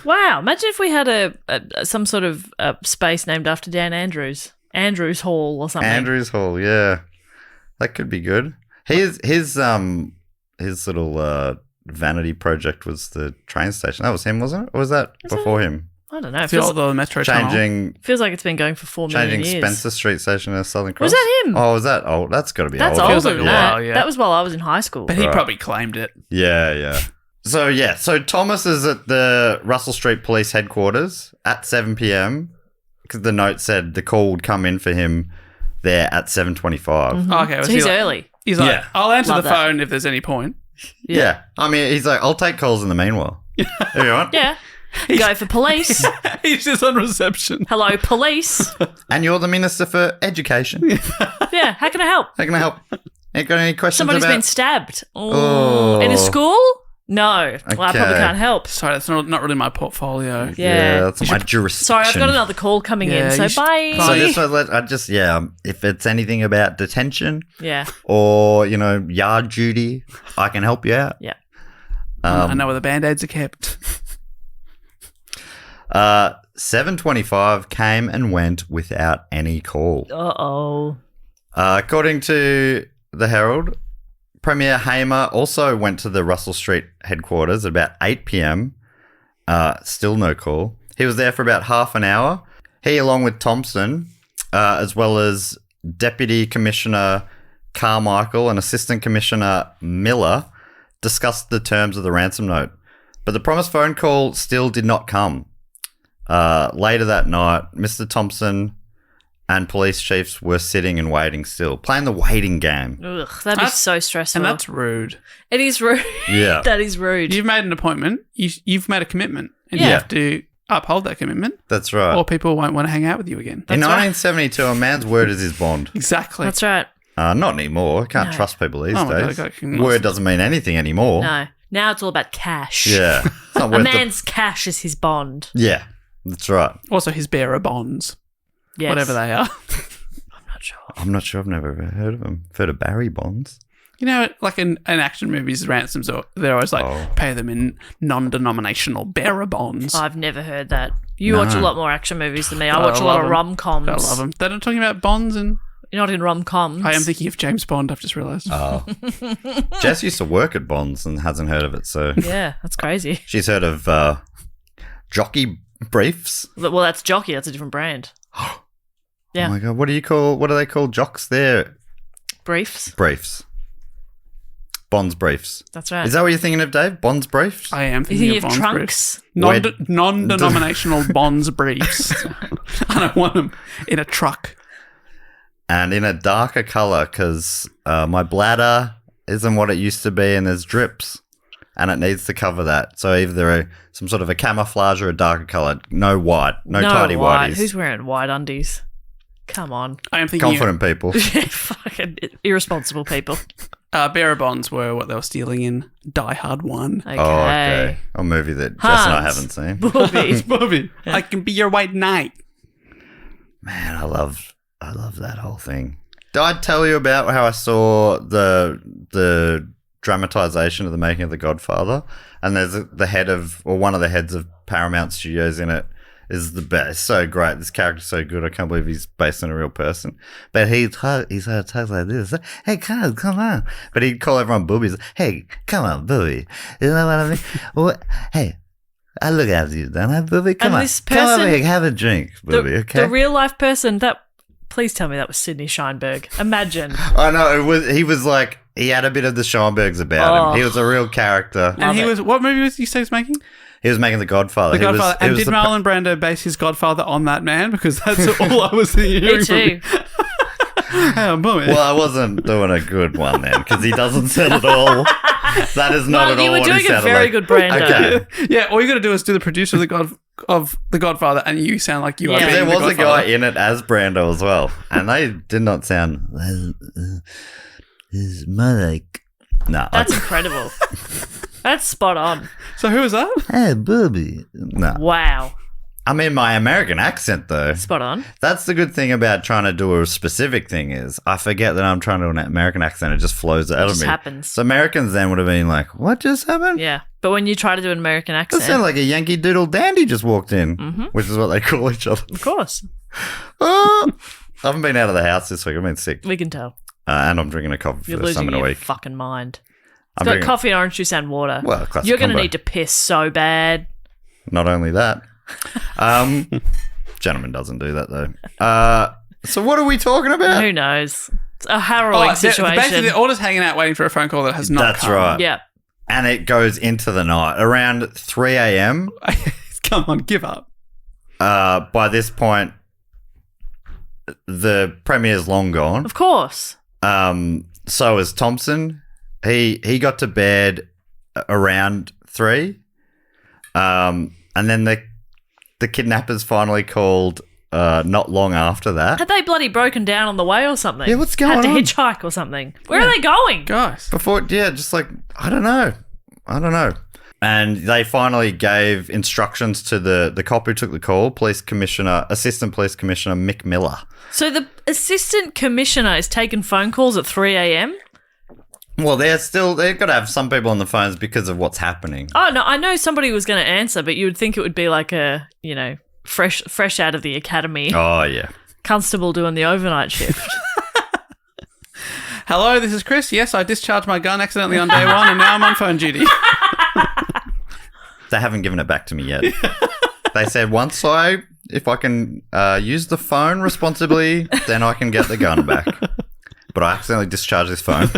Wow. Imagine if we had a some sort of space named after Dan Andrews. Andrews Hall or something. Andrews Hall, yeah. That could be good. His little vanity project was the train station. That was him, wasn't it? Or was that before him? I don't know. It the old metro tunnel. feels like it's been going for 4 million Changing years. Spencer Street Station to Southern Cross. Was that him? Oh, was that old? That's got to be That's old. Feels older like than a that. while, yeah. That was while I was in high school. But he Right. probably claimed it. Yeah. So Thomas is at the Russell Street Police Headquarters at 7 p.m. because the note said the call would come in for him there at 7:25. Oh, okay. So was he's he like, early. He's like, Yeah. I'll answer Love the that. phone if there's any point. Yeah. I mean, he's like, I'll take calls in the meanwhile. If you want. Yeah. Go for police. He's just on reception. Hello, police. And you're the Minister for Education. Yeah, how can I help? How can I help? Ain't got any questions Somebody's about? been stabbed. Oh. In a school? No. Well, I probably Okay. can't help. Sorry, that's not really my portfolio. Yeah. that's my jurisdiction. Sorry, I've got another call coming Yeah, in, so you should- bye. So this was, if it's anything about detention Yeah. or, yard duty, I can help you out. Yeah. I know where the band-aids are kept. 7:25 came and went without any call. Uh-oh. According to the Herald, Premier Hamer also went to the Russell Street headquarters at about 8 p.m. Still no call. He was there for about half an hour. He, along with Thompson, as well as Deputy Commissioner Carmichael and Assistant Commissioner Miller discussed the terms of the ransom note, but the promised phone call still did not come. Later that night, Mr. Thompson and police chiefs were sitting and waiting still, playing the waiting game. Ugh, that'd be so stressful. And that's rude. It is rude. Yeah. That is rude. You've made an appointment. You've made a commitment. And Yeah. you have to uphold that commitment. That's right. Or people won't want to hang out with you again. In That's right. 1972, a man's word is his bond. Exactly. That's right. Not anymore. Can't No. trust people these Oh my days. God, I can- Word doesn't mean anything anymore. No. Now it's all about cash. Yeah. It's not A worth man's cash is his bond. Yeah, that's right. Also, his bearer bonds. Yes. Whatever they are. I'm not sure. I'm not sure. I've never heard of them. I've heard of Barry Bonds. You know, like in action movies, ransoms, they're always like, pay them in non-denominational bearer bonds. I've never heard that. You watch a lot more action movies than me. I watch a love lot of them. rom-coms. I love them. They're not talking about bonds, and You're not in rom-coms. I am thinking of James Bond, I've just realised. Oh. Jess used to work at Bonds and hasn't heard of it, so Yeah, that's crazy. she's heard of jockey briefs. Well, that's Jockey. That's a different brand. Yeah. Oh my god, what do they call jocks there? Briefs. Briefs. Bonds briefs. That's right. Is that what you're thinking of, Dave? Bonds briefs? I am You thinking think of of bonds trunks? briefs. Non-denominational bonds briefs. I don't want them in a truck. And in a darker colour because my bladder isn't what it used to be and there's drips and it needs to cover that. So either some sort of a camouflage or a darker colour. No white. No tidy white. whities. Who's wearing white undies? Come on. I am thinking Confident people. Fucking irresponsible people. bearer bonds were what they were stealing in Die Hard 1. Okay. Oh, okay. A movie that Jess and I Hans. haven't seen. Bobby. Bobby, I can be your white knight. Man, I love that whole thing. Did I tell you about how I saw the dramatization of the making of The Godfather? And there's the head of, or one of the heads of Paramount Studios in it is the best. So great. This character's so good. I can't believe he's based on a real person. But he sort of talks like this. Hey, come on. But he'd call everyone boobies. Hey, come on, booby. You know what I mean? What? Hey, I look after you, don't I, booby? Come And on. this Come person- over here. Have a drink, booby, okay? The real life person that. Please tell me that was Sidney Sheinberg. Imagine. I know. He was like, he had a bit of the Schomburgs about him. He was a real charactor. And he was, what movie was you say he was making? He was making The Godfather. The Godfather. He And was did the- Marlon Brando base his Godfather on that man? Because that's all I was thinking. Me too. Oh, boy. Well, I wasn't doing a good one then because he doesn't sound at all. That is not Well, at all you were what he doing a sounded very like. good Brando. Okay. Yeah, all you got to do is do the producer of the Godfather, and you sound like you Yeah. are being There the was a guy Godfather. in it as Brando as well, and they did not sound. His mother. No. That's incredible. That's spot on. So who was that? Hey, booby. No. Wow. I mean, my American accent, though. Spot on. That's the good thing about trying to do a specific thing is I forget that I'm trying to do an American accent. It just flows out of just me. happens. So Americans then would have been like, what just happened? Yeah. But when you try to do an American That accent, sounded like a Yankee Doodle Dandy just walked in, which is what they call each other. of course, Oh, I haven't been out of the house this week. I've been sick. we can tell. And I'm drinking a coffee for You're the first losing time in a your week. fucking mind. I'm It's got drinking- coffee, orange juice, and water. Well, classic You're going to combo. need to piss so bad. Not only that. Gentleman doesn't do that, though. So what are we talking about? Who knows? It's a harrowing situation. Basically, they're all just hanging out waiting for a phone call that has not That's come. right. Yeah. And it goes into the night. Around 3 a.m., Come on, give up. by this point, the premier's long gone. Of course. So is Thompson. He got to bed around 3. And then the kidnappers finally called not long after that. Had they bloody broken down on the way or something? Yeah, what's going Had to on? hitchhike or something. Where are they going? Guys. Before, yeah, just like, I don't know. And they finally gave instructions to the cop who took the call, Assistant Police Commissioner Mick Miller. So the assistant commissioner is taking phone calls at 3 a.m.? Well, they've got to have some people on the phones because of what's happening. Oh, no, I know somebody was going to answer, but you would think it would be like a, fresh out of the academy Oh, yeah. constable doing the overnight shift. Hello, this is Chris. Yes, I discharged my gun accidentally on day one, and now I'm on phone duty. They haven't given it back to me yet. They said once I if I can use the phone responsibly, then I can get the gun back. But I accidentally discharged this phone.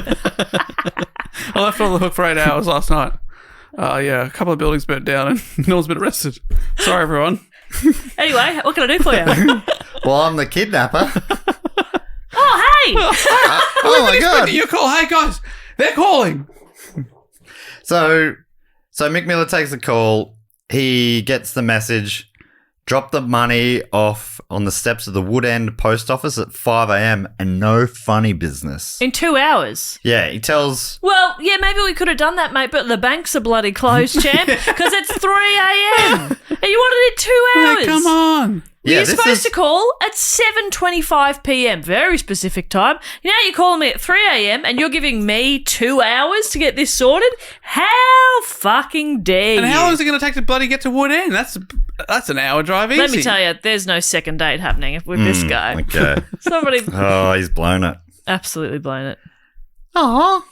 I left on the hook for 8 hours last night. Yeah, a couple of buildings burnt down and no one's been arrested. Sorry, everyone. Anyway, what can I do for you? Well, I'm the kidnapper. Oh, hey! Oh my god! You call. Hey, guys, they're calling. So Mick Miller takes the call. He gets the message. Drop the money off on the steps of the Wood End post office at 5 a.m. and no funny business. In 2 hours. Yeah, he tells... Well, yeah, maybe we could have done that, mate, but the banks are bloody closed, champ, because it's 3 a.m. and you wanted it 2 hours. Hey, come on. Yeah, You're this supposed is- to call at 7:25 p.m. Very specific time. Now you're calling me at 3 a.m. and you're giving me 2 hours to get this sorted? How fucking dare you? And how long is it going to take to bloody get to Wood End? That's an hour drive easy. Let me tell you, there's no second date happening with this guy. Okay. Somebody Oh, he's blown it. absolutely blown it. Oh,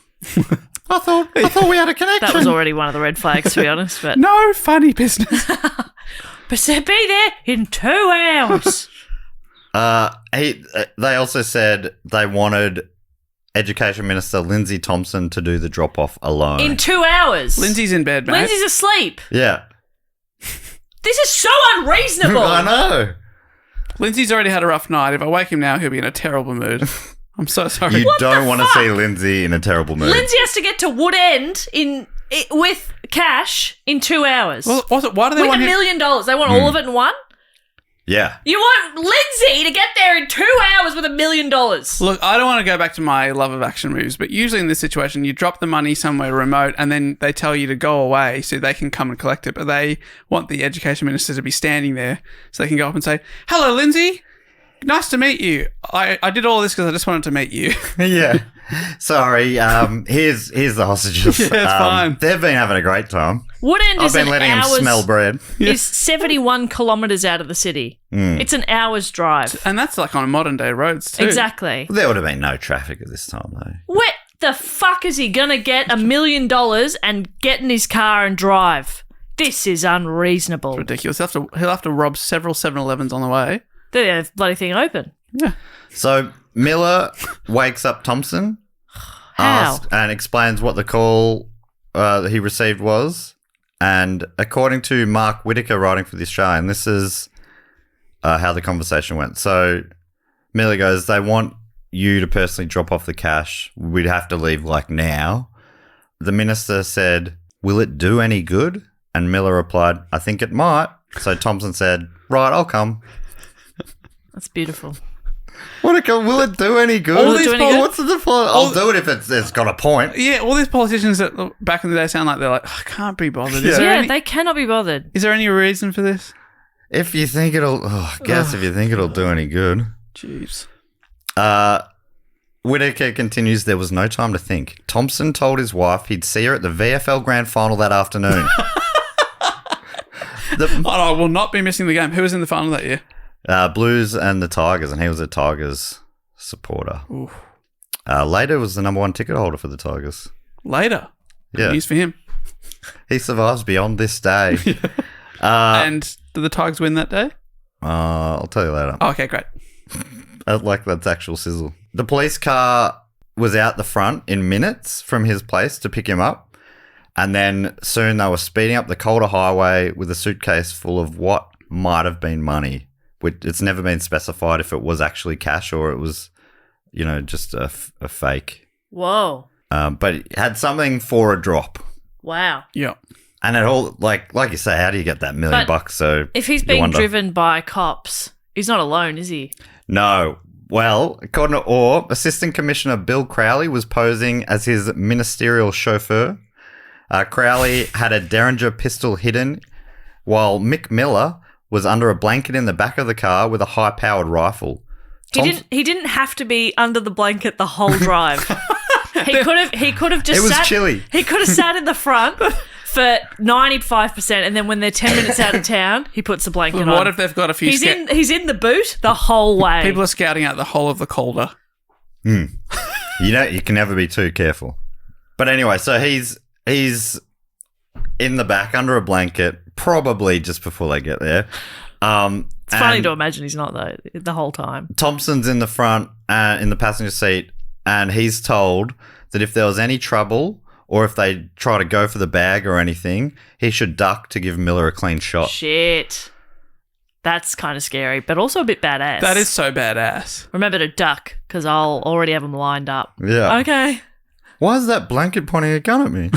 I thought we had a connection. That was already one of the red flags, to be honest. But No funny business. be there in 2 hours. They also said they wanted Education Minister Lindsay Thompson to do the drop-off alone. In 2 hours. Lindsay's in bed, mate. Lindsay's asleep. Yeah. This is so unreasonable. I know. Lindsay's already had a rough night. If I wake him now, he'll be in a terrible mood. I'm so sorry. You don't want to see Lindsay in a terrible mood. Lindsay has to get to Wood End with cash in 2 hours. Well, why do they with want $1 him? million. They want all of it in one? Yeah. You want Lindsay to get there in 2 hours with $1 million. Look, I don't want to go back to my love of action moves, but usually in this situation, you drop the money somewhere remote and then they tell you to go away so they can come and collect it. But they want the education minister to be standing there so they can go up and say, "Hello, Lindsay. Nice to meet you. I did all this because I just wanted to meet you." Yeah. Sorry. Here's the hostages. Yeah, it's fine. They've been having a great time. Wood End I've is been an letting them hour's, smell bread. is 71 kilometres out of the city. It's an hour's drive. And that's like on modern day roads too. Exactly. There would have been no traffic at this time, though. Where the fuck is he going to get $1 million and get in his car and drive? This is unreasonable. Ridiculous. He'll have to rob several 7-Elevens on the way. The bloody thing open. Yeah. So Miller wakes up Thompson and explains what the call that he received was. And according to Mark Whitaker writing for The Australian, this is how the conversation went. So Miller goes, "They want you to personally drop off the cash. We'd have to leave like now." The minister said, "Will it do any good?" And Miller replied, "I think it might." So Thompson said, "Right, I'll come." That's beautiful. Will it do any good? All these What's the default? I'll do it if it's got a point. Yeah, all these politicians that back in the day sound like they're like, "I can't be bothered." Is, Yeah. there Yeah, any, they cannot be bothered. is there any reason for this? If you think it'll, I guess if you think it'll do any good. Jeez. Whitaker continues, there was no time to think. Thompson told his wife he'd see her at the VFL Grand Final that afternoon. I will not be missing the game. Who was in the final that year? Blues and the Tigers, and he was a Tigers supporter. Later was the number one ticket holder for the Tigers. Later. Good Yeah. news for him. He survives beyond this day. And did the Tigers win that day? I'll tell you later. Oh, okay, great. That's actual sizzle. The police car was out the front in minutes from his place to pick him up. And then soon they were speeding up the Calder Highway with a suitcase full of what might have been money. It's never been specified if it was actually cash or it was, just a fake. Whoa. But it had something for a drop. Wow. Yeah. And it all, like you say, how do you get that $1 million bucks? So If he's you being wonder. driven by cops, he's not alone, is he? No. Well, according to Orr, Assistant Commissioner Bill Crowley was posing as his ministerial chauffeur. Crowley had a Derringer pistol hidden, while Mick Miller was under a blanket in the back of the car with a high-powered rifle. He didn't have to be under the blanket the whole drive. He could have just It was sat, chilly. He could have sat in the front for 95%, and then when they're 10 minutes out of town, he puts the blanket on. What if they've got a few... He's in the boot the whole way. People are scouting out the whole of the Calder. You can never be too careful. But anyway, so he's in the back under a blanket, probably just before they get there. It's funny to imagine he's not, though, the whole time. Thompson's in the front, in the passenger seat, and he's told that if there was any trouble or if they try to go for the bag or anything, he should duck to give Miller a clean shot. Shit. That's kind of scary, but also a bit badass. That is so badass. Remember to duck, because I'll already have them lined up. Yeah. Okay. Why is that blanket pointing a gun at me?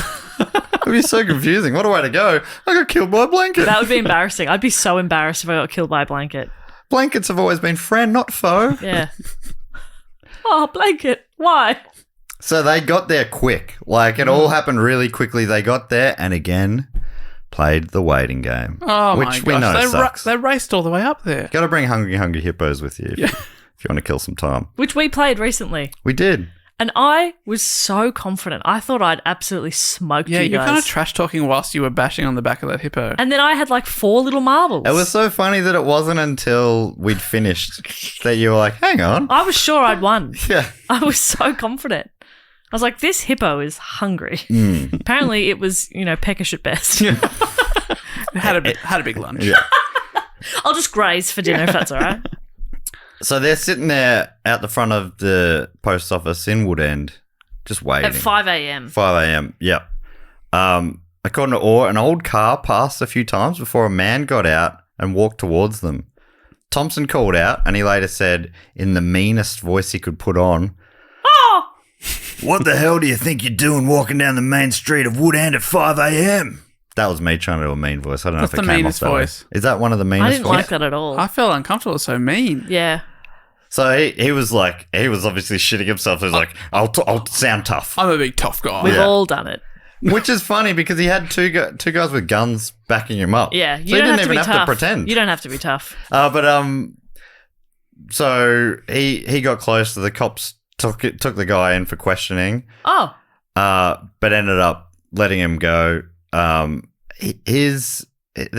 It'd be so confusing. What a way to go. I got killed by a blanket. That would be embarrassing. I'd be so embarrassed if I got killed by a blanket. Blankets have always been friend, not foe. Yeah. Oh, blanket. Why? So they got there quick. Like, it all happened really quickly. They got there and again played the waiting game. Oh, which my gosh. we know sucks. They raced all the way up there. Got to bring Hungry Hungry Hippos with you if you want to kill some time. Which we played recently. We did. And I was so confident. I thought I'd absolutely smoked you guys. Yeah, you're kind of trash talking whilst you were bashing on the back of that hippo. And then I had like 4 little marbles. It was so funny that it wasn't until we'd finished that you were like, hang on. I was sure I'd won. Yeah. I was so confident. I was like, this hippo is hungry. Apparently it was, peckish at best. It had a big lunch. Yeah. I'll just graze for dinner if that's all right. So they're sitting there out the front of the post office in Woodend, just waiting. At 5 a.m. 5 a.m., yep. According to Orr, an old car passed a few times before a man got out and walked towards them. Thompson called out, and he later said, in the meanest voice he could put on, Oh! "What the hell do you think you're doing walking down the main street of Woodend at 5 a.m.? That was me trying to do a mean voice. I don't know That's if it the came off meanest that way. voice. Is that one of the meanest I didn't voices? like that at all. I felt uncomfortable. It's so mean. Yeah. So he was obviously shitting himself. He was like, I'll sound tough. I'm a big tough guy. We've all done it. Which is funny because he had two guys with guns backing him up. Yeah. So You he don't didn't have to even be have tough. to pretend. You don't have to be tough. So he got close to the cops, took the guy in for questioning, Oh. but ended up letting him go. They're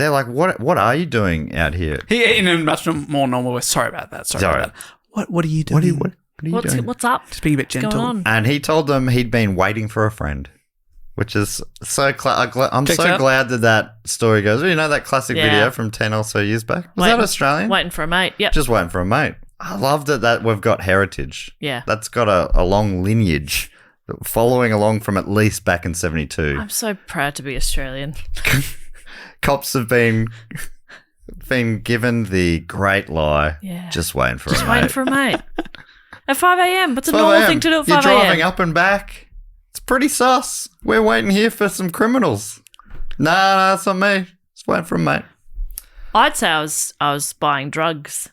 like, what are you doing out here? He in a much more normal way. Sorry about that. Sorry about that. What are you doing? What are you doing? What's up? Just being a bit What's gentle. going on? And he told them he'd been waiting for a friend, which is so. I'm Checks so out. glad that story goes. You know that classic Yeah. video from 10 or so years back. Was that Australian? Waiting for a mate. Yep. Just waiting for a mate. I love that we've got heritage. Yeah. That's got a long lineage following along from at least back in 72. I'm so proud to be Australian. Cops have been given the great lie. Yeah. Just waiting for Just a waiting mate. for a mate. At 5 a.m. What's a 5 normal a.m. thing to do at You're 5 a.m.? driving up and back. It's pretty sus. We're waiting here for some criminals. Nah, that's not me. Just waiting for a mate. I'd say I was buying drugs.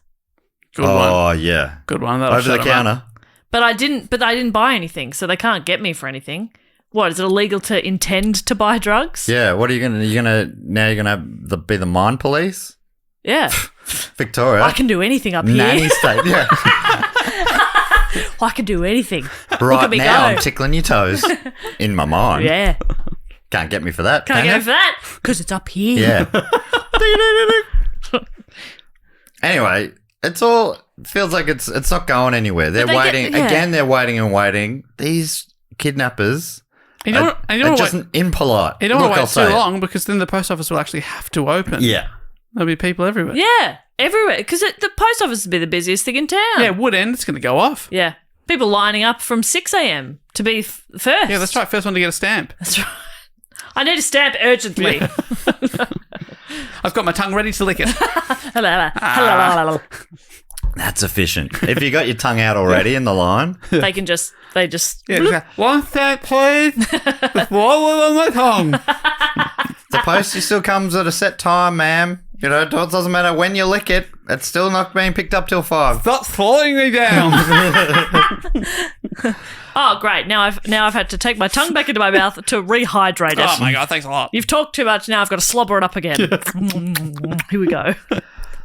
Good one. Oh, yeah. Good one. That'll Over the shut him up. counter. But I didn't buy anything, so they can't get me for anything. What, is it illegal to intend to buy drugs? Yeah, what are you going to... You're going to be the mine police? Yeah. Victoria. I can do anything up Nanny here. state, yeah. I can do anything. Look Right at me now, go. I'm tickling your toes. In my mind. Yeah. Can't get me for that. Can't can get you? over that because it's up here. Yeah. Anyway, feels like it's not going anywhere. They're they waiting. yeah. Again, they're waiting and waiting. These kidnappers You don't are want just to impolite. You don't Look, want I'll to wait say too it. long because then the post office will actually have to open. Yeah. There'll be people everywhere. Yeah. Everywhere. Because the post office would be the busiest thing in town. Yeah, Woodend, it's going to go off. Yeah. People lining up from 6 a.m. to be first. Yeah, that's right. First one to get a stamp. That's right. I need a stamp urgently. I've got my tongue ready to lick it. Hello. That's efficient. If you got your tongue out already in the line, They just Yeah, just go, one stamp, please. With water on my tongue. the postie still comes at a set time, ma'am. You know, it doesn't matter when you lick it. It's still not being picked up till 5. Stop slowing me down. Oh, great. Now I've had to take my tongue back into my mouth to rehydrate it. Oh my God, thanks a lot. You've talked too much. Now I've got to slobber it up again. Here we go.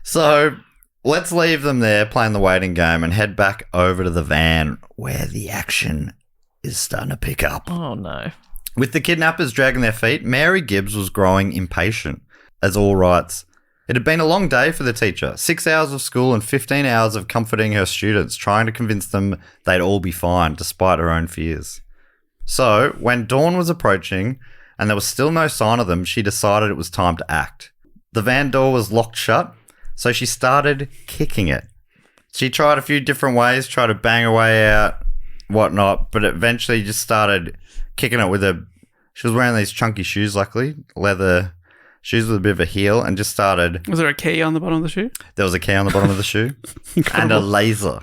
So let's leave them there playing the waiting game and head back over to the van where the action is starting to pick up. Oh, no. With the kidnappers dragging their feet, Mary Gibbs was growing impatient. As All writes, it had been a long day for the teacher, 6 hours of school and 15 hours of comforting her students, trying to convince them they'd all be fine despite her own fears. So, when dawn was approaching and there was still no sign of them, she decided it was time to act. The van door was locked shut, So she started kicking it. She tried a few different ways, tried to bang her way out, whatnot, but eventually just started kicking it with she was wearing these chunky shoes, luckily, leather shoes with a bit of a heel, and just started. Was there a key on the bottom of the shoe? There was a key on the bottom of the shoe and a laser.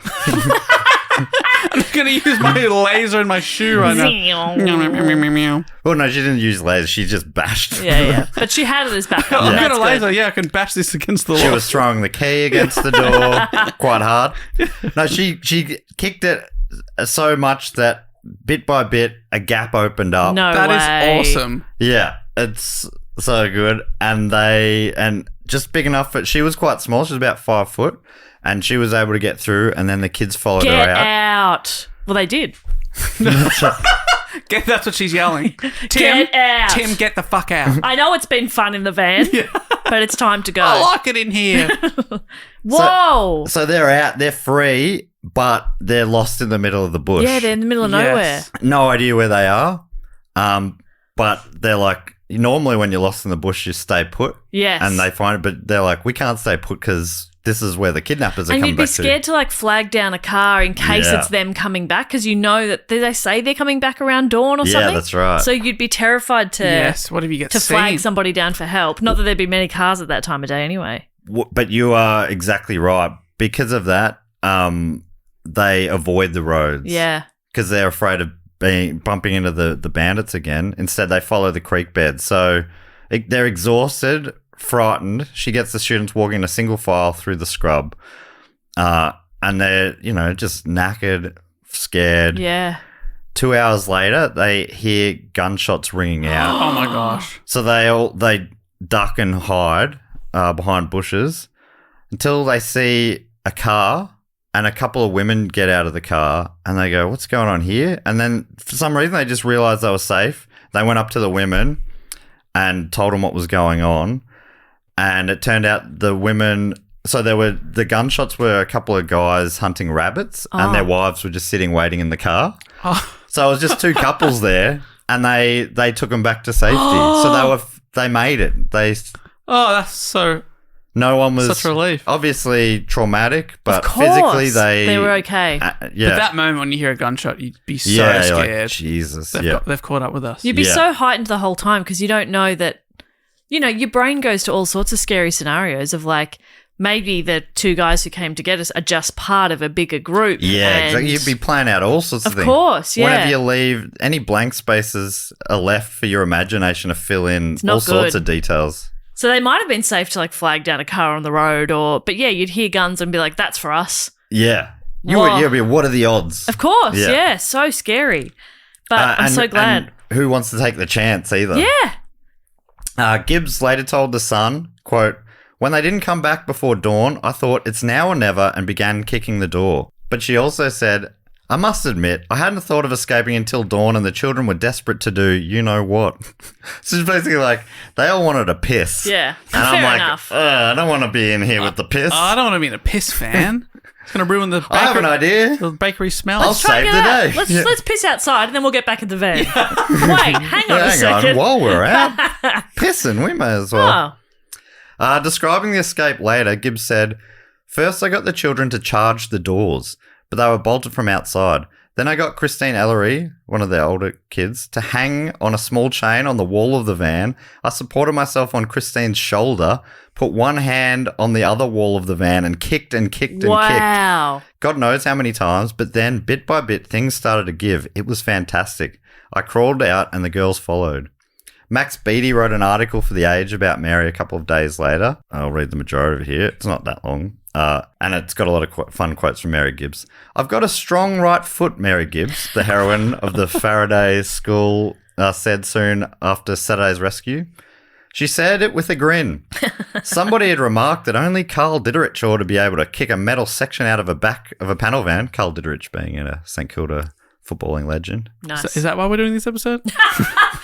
I'm going to use my laser in my shoe right now. Well, no, she didn't use laser. She just bashed. Yeah. But she had it as backup. I've got That's a laser. good. Yeah, I can bash this against the wall. She was throwing the key against the door quite hard. No, she kicked it so much that bit by bit a gap opened up. No That way. is awesome. Yeah, it's so good. And just big enough for, she was quite small. She was about 5 foot, and she was able to get through, and then the kids followed Get her out. out. Well, they did. That's what she's yelling. Get out. Tim, get the fuck out. I know it's been fun in the van, but it's time to go. I like it in here. Whoa. So they're out, they're free, but they're lost in the middle of the bush. Yeah, they're in the middle of nowhere. Yes. No idea where they are. But they're like, normally when you're lost in the bush, you stay put. Yes. And they find it, but they're like, we can't stay put because this is where the kidnappers are and coming you'd be back scared to like flag down a car in case Yeah. it's them coming back because you know that they say they're coming back around dawn or Yeah, something. that's right. So you'd be terrified to Yes, what if you get to seen? flag somebody down for help. Not that there'd be many cars at that time of day anyway. But you are exactly right. Because of that, they avoid the roads. Yeah. Because they're afraid of bumping into the bandits again. Instead, they follow the creek bed. So they're exhausted, frightened. She gets the students walking in a single file through the scrub. And they're, just knackered, scared. Yeah. 2 hours later, they hear gunshots ringing out. Oh my gosh. So they duck and hide behind bushes until they see a car, and a couple of women get out of the car and they go, what's going on here? And then for some reason they just realized they were safe. They went up to the women and told them what was going on. And it turned out the women, so the gunshots were a couple of guys hunting rabbits and their wives were just sitting waiting in the car. Oh. So it was just 2 couples there, and they took them back to safety. So they made it. Oh, that's so... No one was Such relief. Obviously traumatic, but Of course, physically they were okay. Yeah. But that moment when you hear a gunshot, you'd be so You're scared. like, Jesus. They've caught up with us. You'd be Yeah. so heightened the whole time because you don't know that, your brain goes to all sorts of scary scenarios of like, maybe the 2 guys who came to get us are just part of a bigger group. Yeah, and exactly. You'd be playing out all sorts of things. Of course, yeah. Whenever you leave, any blank spaces are left for your imagination to fill in not all sorts good. of details. So they might have been safe to like flag down a car on the road but yeah, you'd hear guns and be like, that's for us. Yeah. Whoa. You'd be, what are the odds? Of course, Yeah. yeah, so scary. But I'm so glad. And who wants to take the chance either? Yeah. Gibbs later told The Sun, quote, when they didn't come back before dawn, I thought it's now or never and began kicking the door. But she also said, I must admit, I hadn't thought of escaping until dawn and the children were desperate to do you-know-what. So it's basically like, they all wanted a piss. Yeah. And Fair I'm like, enough. I don't want to be in here with the piss. I don't want to be in a piss fan. It's going to ruin the I have an idea. the bakery smell. I'll Try save and the get out. day. Let's Yeah. let's piss outside and then we'll get back in the van. Wait, hang on a Hang second. on, while we're out pissing, we may as well. Oh. Describing the escape later, Gibbs said, first I got the children to charge the doors, but they were bolted from outside. Then I got Christine Ellery, one of the older kids, to hang on a small chain on the wall of the van. I supported myself on Christine's shoulder, put one hand on the other wall of the van and kicked and kicked and kicked. Wow. God knows how many times, but then bit by bit things started to give. It was fantastic. I crawled out and the girls followed. Max Beattie wrote an article for The Age about Mary a couple of days later. I'll read the majority of it here. It's not that long. And it's got a lot of fun quotes from Mary Gibbs. I've got a strong right foot, Mary Gibbs, the heroine of the Faraday school, said soon after Saturday's rescue. She said it with a grin. Somebody had remarked that only Carl Ditterich ought to be able to kick a metal section out of a back of a panel van, Carl Ditterich being a St Kilda footballing legend. Nice. Is that why we're doing this episode?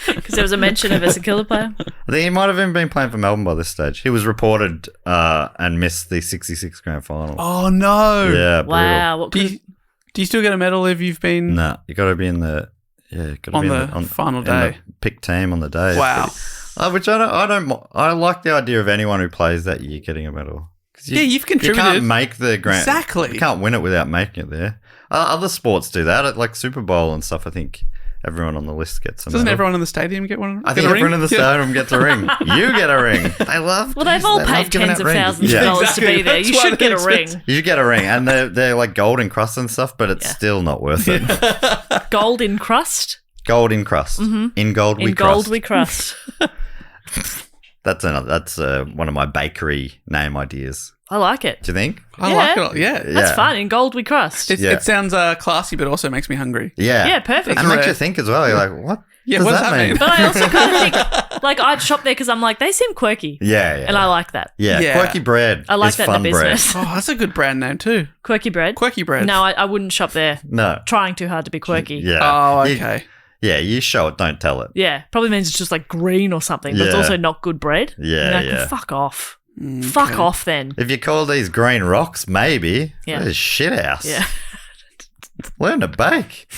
Because there was a mention of a St Kilda player. I think he might have even been playing for Melbourne by this stage. He was reported and missed the 66 grand final. Oh, no. Yeah, brutal. Wow. What Do could you still get a medal if you've been Nah, you got to be in the on the final in day? the pick team on the day. Wow. Which I like the idea of anyone who plays that year getting a medal Yeah, you've You contributed. can't make the grand. Exactly. You can't win it without making it there. Other sports do that, like Super Bowl and stuff. I think everyone on the list gets a Doesn't medal. everyone in the stadium get one? I think everyone in the stadium gets a ring. You get a ring. They love. Well, they've all paid tens of thousands of dollars to be there. That's You why should get a they're ring. expensive. You should get a ring, and they're like gold encrusted and stuff, but it's still not worth it. Gold in crust. Gold encrust. In gold we In crust. gold we crust. That's one of my bakery name ideas. I like it. Do you think? I like it. Yeah. That's fun. In gold we crust. It sounds classy, but also makes me hungry. Yeah. Yeah, perfect. And it makes rare. you think as well. You're like, what? Yeah, does what's that happening? mean? But I also kind of think, like, I'd shop there because I'm like, they seem quirky. Yeah. And I like that. Yeah. Quirky bread. I like is that in fun the bread. business. Oh, that's a good brand name too. Quirky bread? Quirky bread. No, I wouldn't shop there. No. Trying too hard to be quirky. Yeah. Oh, You- okay. you show it, don't tell it. Yeah, probably means it's just like green or something, but it's Yeah. also not good bread. Yeah, You're like, yeah. Fuck off. Fuck off then. If you call these green rocks, maybe. Yeah. That is shit house. Yeah. Learn to bake.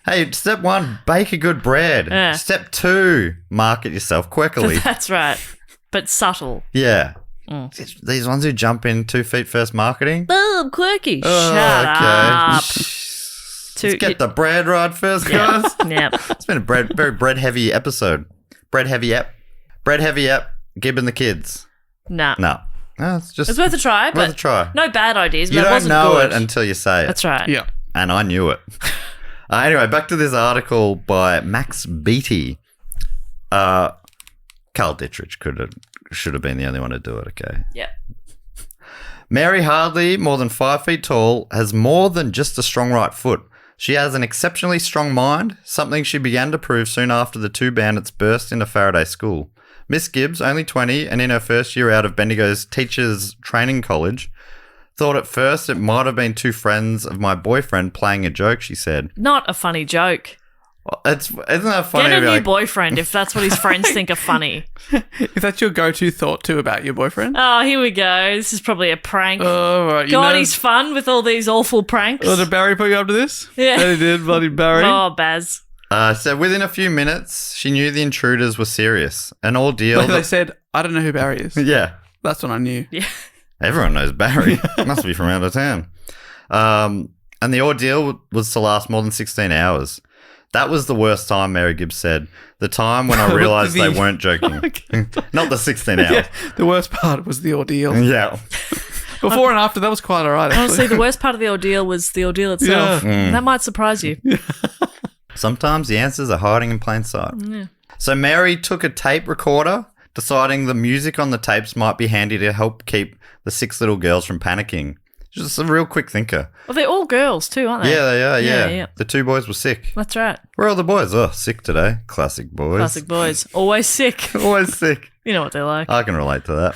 Hey, step 1, bake a good bread. Yeah. Step 2, market yourself quirkily. That's right. But subtle. Yeah. Mm. These ones who jump in 2 feet first marketing. Oh, I'm quirky. Oh, Shut up. Let's get the bread right first, guys. Yeah. It's been a very bread heavy episode. Bread heavy app. Gib and the kids. Nah. No. No, it's just It's worth a try, worth but a try. no bad ideas, but You it don't wasn't know good. it until you say it. That's right. Yeah. And I knew it. Anyway, back to this article by Max Beatty. Carl Dittrich should have been the only one to do it, okay? Yeah. Mary Hardley, more than 5 feet tall, has more than just a strong right foot. She has an exceptionally strong mind, something she began to prove soon after the 2 bandits burst into Faraday School. Miss Gibbs, only 20 and in her first year out of Bendigo's Teachers Training College, thought at first it might have been 2 friends of my boyfriend playing a joke, she said. Not a funny joke. Isn't that funny? Get a to be new like, boyfriend if that's what his friends think are funny. If that's your go-to thought too about your boyfriend. Oh, here we go. This is probably a prank. Oh, right. God, he's fun with all these awful pranks. Oh, did Barry put you up to this? Yeah. He did, bloody Barry. Oh, Baz. So within a few minutes, she knew the intruders were serious. An ordeal. Like they said, I don't know who Barry is. Yeah. That's what I knew. Yeah. Everyone knows Barry. Must be from out of town. And the ordeal was to last more than 16 hours. That was the worst time, Mary Gibbs said. The time when I realised they weren't joking. Not the 16 hours. Yeah, the worst part was the ordeal. Yeah. Before and after, that was quite all right, actually. Honestly, the worst part of the ordeal was the ordeal itself. Yeah. That might surprise you. Sometimes the answers are hiding in plain sight. So Mary took a tape recorder, deciding the music on the tapes might be handy to help keep the 6 little girls from panicking. Just a real quick thinker. Well, they're all girls too, aren't they? Yeah, they are, yeah. Yeah. The 2 boys were sick. That's right. Where are the boys? Oh, sick today. Classic boys. Classic boys. Always sick. Always sick. You know what they're like. I can relate to that.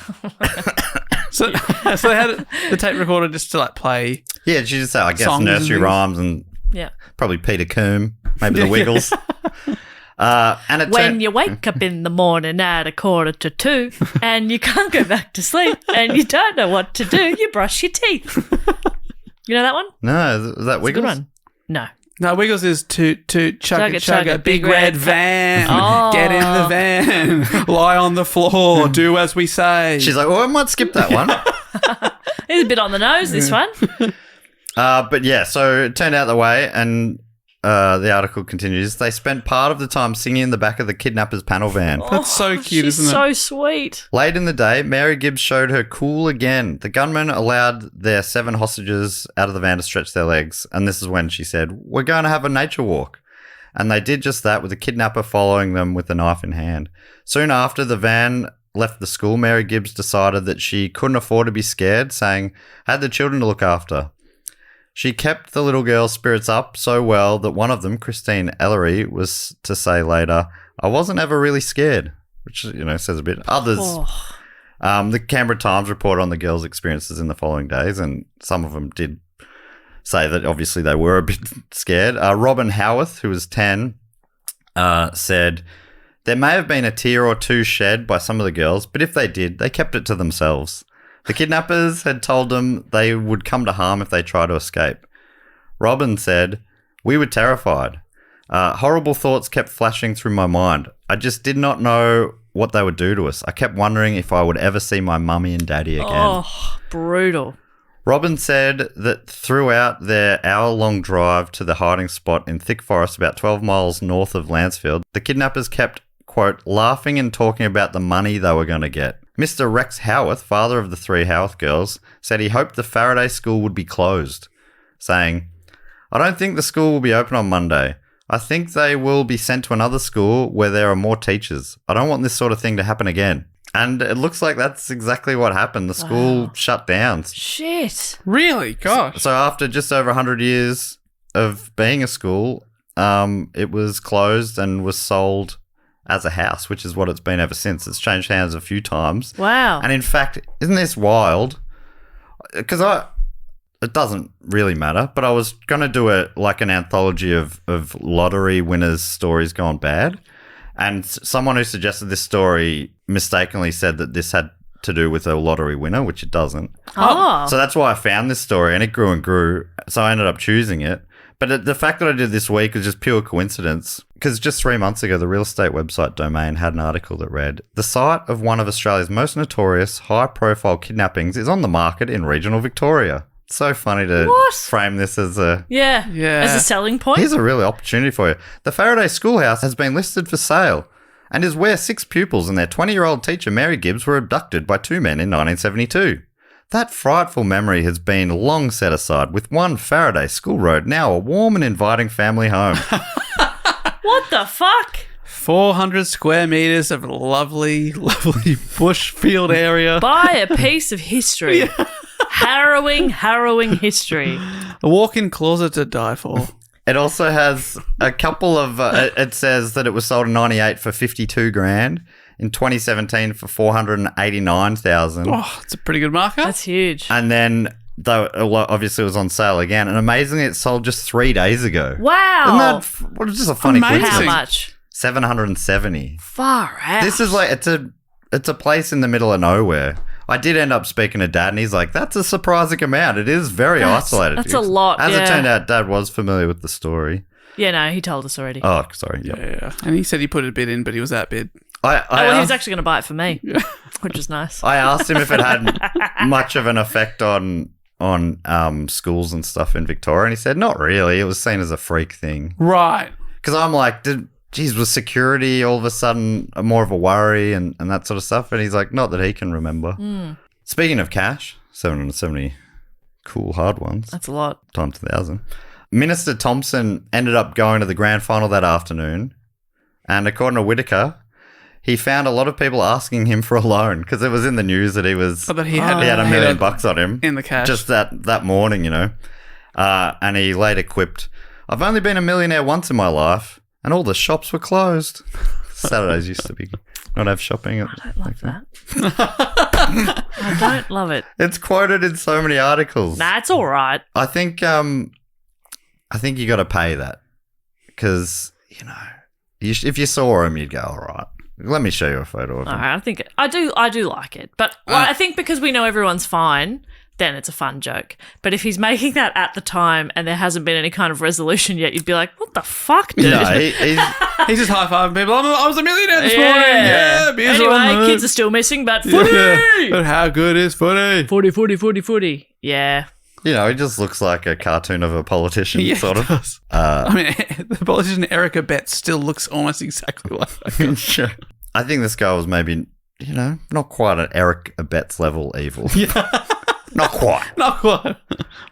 So they had the tape recorder just to like play. Yeah, she just said, I guess, Songs and nursery things. rhymes and Yeah. probably Peter Coombe, maybe the Wiggles. And it When you wake up in the morning at 1:45 and you can't go back to sleep and you don't know what to do, you brush your teeth. You know that one? No, is that Wiggles? Good one. No. No, Wiggles is toot toot chugga Chugga, chugga, big red van. Oh. Get in the van, lie on the floor, do as we say. She's like, oh, I might skip that one. It's a bit on the nose, this one. But yeah, so it turned out the way, and the article continues. They spent part of the time singing in the back of the kidnappers' panel van. That's so cute, She's isn't it? so sweet. Late in the day, Mary Gibbs showed her cool again. The gunmen allowed their 7 hostages out of the van to stretch their legs, and this is when she said, we're going to have a nature walk. And they did just that, with the kidnapper following them with a knife in hand. Soon after the van left the school, Mary Gibbs decided that she couldn't afford to be scared, saying, I had the children to look after. She kept the little girls' spirits up so well that one of them, Christine Ellery, was to say later, I wasn't ever really scared, which, says a bit. Others, the Canberra Times reported on the girls' experiences in the following days, and some of them did say that obviously they were a bit scared. Robin Howarth, who was 10, said, there may have been a tear or 2 shed by some of the girls, but if they did, they kept it to themselves. The kidnappers had told them they would come to harm if they tried to escape. Robin said, we were terrified. Horrible thoughts kept flashing through my mind. I just did not know what they would do to us. I kept wondering if I would ever see my mummy and daddy again. Oh, brutal. Robin said that throughout their hour-long drive to the hiding spot in thick forest about 12 miles north of Lansfield, the kidnappers kept, quote, laughing and talking about the money they were going to get. Mr. Rex Howarth, father of the 3 Howarth girls, said he hoped the Faraday school would be closed, saying, I don't think the school will be open on Monday. I think they will be sent to another school where there are more teachers. I don't want this sort of thing to happen again. And it looks like that's exactly what happened. The school shut down. Shit. Really? Gosh. So after just over 100 years of being a school, it was closed and was sold as a house, which is what it's been ever since. It's changed hands a few times. Wow. And in fact, isn't this wild? Because it doesn't really matter, but I was going to do an anthology of lottery winners' stories gone bad. And someone who suggested this story mistakenly said that this had to do with a lottery winner, which it doesn't. Oh. So that's why I found this story, and it grew and grew. So I ended up choosing it. But the fact that I did this week was just pure coincidence, because just 3 months ago, the real estate website Domain had an article that read, the site of one of Australia's most notorious high-profile kidnappings is on the market in regional Victoria. It's so funny to frame this as a... Yeah. Yeah. As a selling point. Here's a really opportunity for you. The Faraday Schoolhouse has been listed for sale and is where 6 pupils and their 20-year-old teacher, Mary Gibbs, were abducted by 2 men in 1972. That frightful memory has been long set aside, with one Faraday School Road now a warm and inviting family home. What the fuck? 400 square meters of lovely, lovely bush field area. Buy a piece of history. Harrowing history. A walk-in closet to die for. It also has a couple of... it says that it was sold in 98 for 52 grand, in 2017 for 489,000. Oh, it's a pretty good marker. That's huge. And then, though, obviously it was on sale again, and amazingly it sold just 3 days ago. Wow. Isn't that just a funny Amazing. coincidence? How much? 770. Far out. This is like, it's a place in the middle of nowhere. I did end up speaking to Dad, and he's like, that's a surprising amount. It is very isolated. That's a lot, As yeah. it turned out, Dad was familiar with the story. Yeah, no, he told us already. Oh, sorry. Yeah. Yeah. And he said he put a bid in, but he was outbid. He was I actually going to buy it for me, which was nice. I asked him if it had much of an effect on schools and stuff in Victoria, and he said, not really. It was seen as a freak thing. Right. Because I'm like, was security all of a sudden more of a worry and that sort of stuff? And he's like, not that he can remember. Speaking of cash, 770 cool hard ones. That's a lot. Times 1,000. Minister Thompson ended up going to the grand final that afternoon, and according to Whitaker, he found a lot of people asking him for a loan because it was in the news that he was... Oh, that he had $1 million bucks on him. in the cash. Just that morning, you know. And he later quipped, I've only been a millionaire once in my life, and all the shops were closed. Saturdays used to be not have shopping. I don't love that. I don't love it. It's quoted in so many articles. Nah, it's all right. I think you got to pay that because, you know, if you saw him, you'd go, all right. Let me show you a photo of him. All right, I think I do like it, but I think because we know everyone's fine, then it's a fun joke. But if he's making that at the time and there hasn't been any kind of resolution yet, you'd be like, what the fuck, dude? No, He's just high-fiving people. I was a millionaire this morning. Yeah, beers on Anyway, the- kids are still missing, but footy! Yeah. But how good is footy? Footy. Yeah. you know, he just looks like a cartoon of a politician, Yeah, sort it of. does. I mean, the politician Erica Betts still looks almost exactly like that. Sure. I think this guy was maybe, you know, not quite an Eric Betts level evil. Yeah. Not quite. Not quite.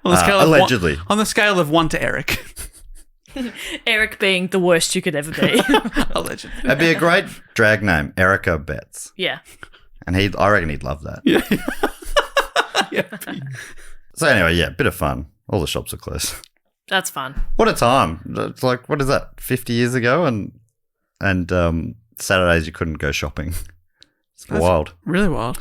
On the scale of allegedly. on the scale of 1 to Eric. Eric being the worst you could ever be. Allegedly. It'd be a great drag name, Erica Betts. Yeah. And I reckon he'd love that. Yeah. Yeah. So anyway, yeah, bit of fun. All the shops are closed. That's fun. What a time. It's like, what is that, 50 years ago? And Saturdays you couldn't go shopping. It's That's wild. Really wild.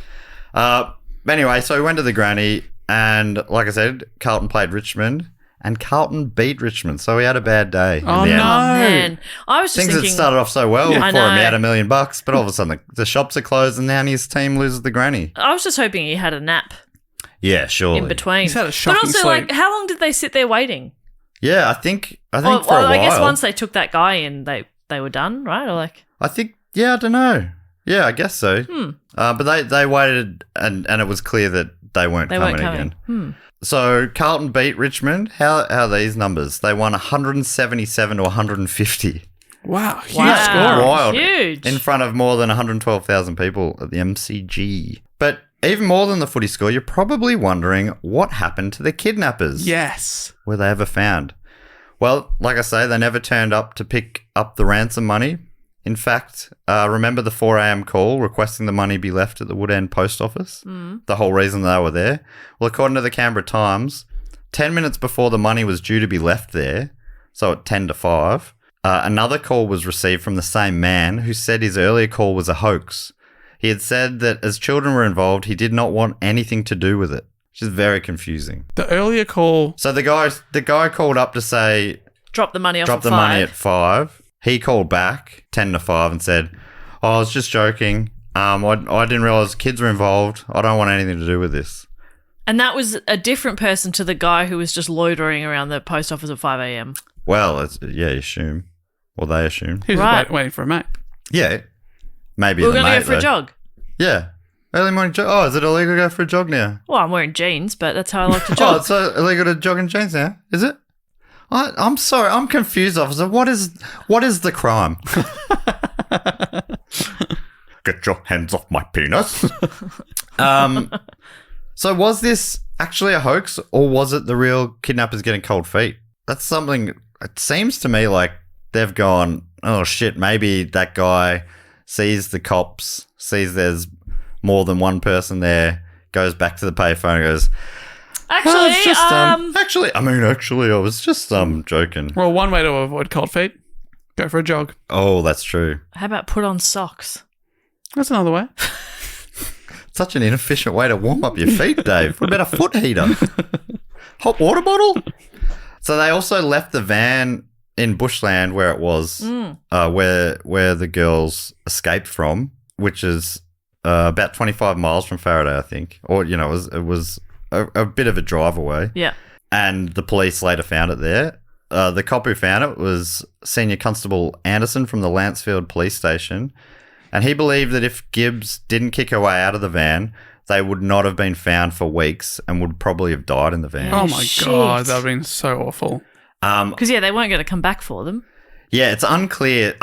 Anyway, so we went to the granny and like I said, Carlton played Richmond and Carlton beat Richmond. So we had a bad day. Oh, in the no. end. Man. I was just Things had thinking. started off so well Yeah. I for him. He know. had $1 million, but all of a sudden the shops are closed and now his team loses the granny. I was just hoping he had a nap Yeah, surely. in between. He's had a but shocking also, sleep. like, how long did they sit there waiting? Yeah, I think for a Well, while. I guess once they took that guy in, they were done, right? Or like, I think, yeah, I don't know. Yeah, I guess so. But they waited, and it was clear that they weren't coming again. So Carlton beat Richmond. How are these numbers? They won 177 to 150. Wow, huge Wow. score. Wild. Huge. In front of more than 112,000 people at the MCG. But even more than the footy score, you're probably wondering what happened to the kidnappers. Yes. Were they ever found? Well, like I say, they never turned up to pick up the ransom money. In fact, remember the 4 a.m. call requesting the money be left at the Woodend post office? The whole reason they were there? Well, according to the Canberra Times, 10 minutes before the money was due to be left there, so at 10 to 5, another call was received from the same man who said his earlier call was a hoax. He had said that as children were involved, he did not want anything to do with it, which is very confusing. The earlier call. So the guy called up to say, Drop the money off drop at the 5. money at 5. He called back 10 to 5 and said, I was just joking. I didn't realise kids were involved. I don't want anything to do with this. And that was a different person to the guy who was just loitering around the post office at 5 a.m. Well, you assume. Or they assume. He was Right. waiting for a mate. Yeah. Maybe We're the going to mate, go for a though. jog. Yeah. Early morning jog. Oh, is it illegal to go for a jog now? Well, I'm wearing jeans, but that's how I like to Oh, jog. it's illegal to jog in jeans now? Is it? I'm sorry. I'm confused, officer. What is the crime? Get your hands off my penis. So was this actually a hoax, or was it the real kidnappers getting cold feet? That's something, it seems to me like they've gone, oh shit, maybe that guy sees the cops, sees there's more than one person there, goes back to the payphone and goes, Actually, "Oh, it's just, actually, I was just joking." Well, one way to avoid cold feet, go for a jog. Oh, that's true. how about put on socks? That's another way. Such an inefficient way to warm up your feet, Dave. What about a foot heater? Hot water bottle? So they also left the van in bushland where it was, where the girls escaped from, which is about 25 miles from Faraday, I think. Or, it was a bit of a drive away. Yeah. And the police later found it there. The cop who found it was Senior Constable Anderson from the Lancefield Police Station. And he believed that if Gibbs didn't kick her way out of the van, they would not have been found for weeks and would probably have died in the van. Oh my shit. God, that would have been so awful. Because, they weren't going to come back for them. Yeah, it's unclear.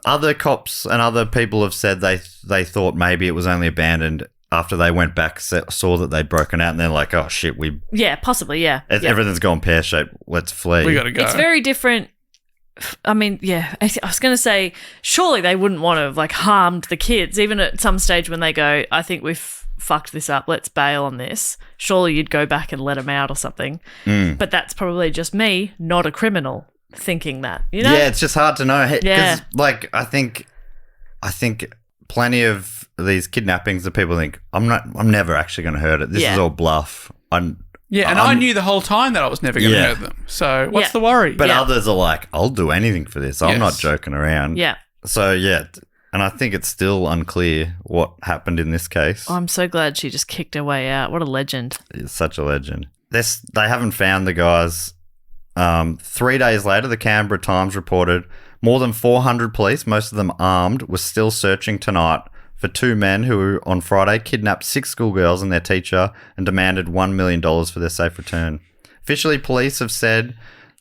Other cops and other people have said they thought maybe it was only abandoned after they went back, saw that they'd broken out, and they're like, oh shit, Yeah, possibly, yeah. everything's gone pear-shaped, let's flee. We got to go. It's very different. I mean, yeah, I was going to say, surely they wouldn't want to have, harmed the kids, even at some stage when they go, I think we've fucked this up, let's bail on this. Surely you'd go back and let them out or something. But that's probably just me, not a criminal, thinking that, Yeah, it's just hard to know. 'Cause, Yeah. I think plenty of these kidnappings that people think, I'm never actually going to hurt it. This is all bluff. I knew the whole time that I was never going to hurt them. So what's Yeah. the worry? But Yeah. others are like, I'll do anything for this. I'm not Yes. joking around. Yeah. So, yeah. And I think it's still unclear what happened in this case. I'm so glad she just kicked her way out. What a legend. It's such a legend. They haven't found the guys. 3 days later, the Canberra Times reported more than 400 police, most of them armed, were still searching tonight for 2 men who, on Friday, kidnapped 6 schoolgirls and their teacher and demanded $1 million for their safe return. Officially, police have said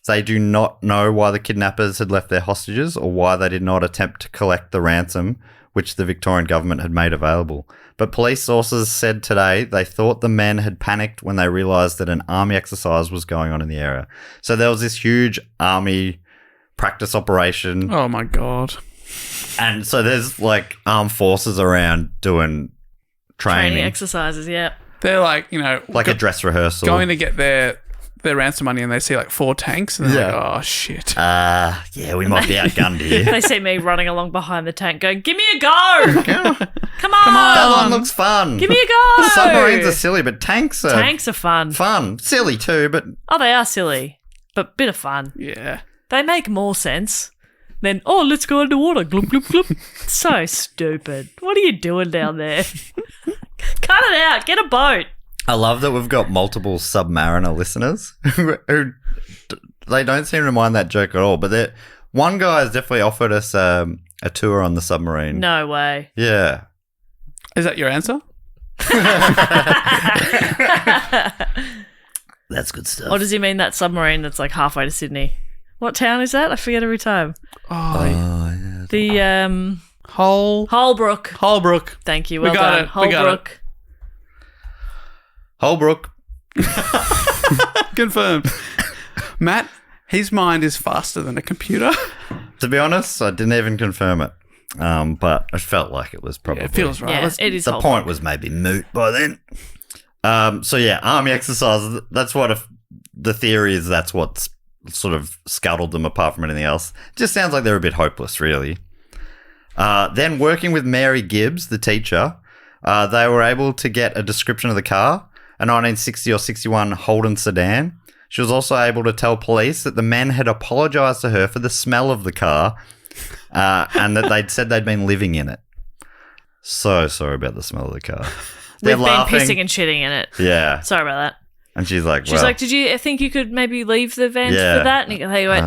they do not know why the kidnappers had left their hostages or why they did not attempt to collect the ransom which the Victorian government had made available. But police sources said today they thought the men had panicked when they realised that an army exercise was going on in the area. So there was this huge army practice operation. Oh my God. And so there's armed forces around doing training exercises, yeah. They're like, a dress rehearsal. going to get their ransom money and they see 4 tanks and they're like, oh shit. Yeah, we might be outgunned here. They see me running along behind the tank going, give me a go! Come on! That one looks fun. Give me a go! Submarines are silly, but tanks are Tanks are fun. fun. Silly too, but Oh, they are silly, but bit of fun. Yeah. They make more sense than, let's go underwater. Gloop, gloop, gloop. So stupid. What are you doing down there? Cut it out. Get a boat. I love that we've got multiple Submariner listeners who they don't seem to mind that joke at all. But one guy has definitely offered us a a tour on the submarine. No way. Yeah. Is that your answer? That's good stuff. Or does he mean that submarine that's like halfway to Sydney? What town is that? I forget every time. Oh, yeah. The Holbrook. Holbrook. Thank you. Well We got done. it. We got Holbrook. Holbrook. Confirmed. Matt, his mind is faster than a computer. To be honest, I didn't even confirm it. But I felt like it was probably. Yeah, it feels right. Yeah, Let's- it is The Holbrook. point was maybe moot by then. So yeah, army exercises. That's what the theory is. That's what's sort of scuttled them apart from anything else. Just sounds like they're a bit hopeless, really. Then working with Mary Gibbs, the teacher, they were able to get a description of the car, a 1960 or 61 Holden sedan. She was also able to tell police that the men had apologised to her for the smell of the car and that they'd said they'd been living in it. So sorry about the smell of the car. They're We've laughing. been pissing and shitting in it. Yeah. Sorry about that. And she's like, She's like, did you think you could maybe leave the vent Yeah. for that? And they went,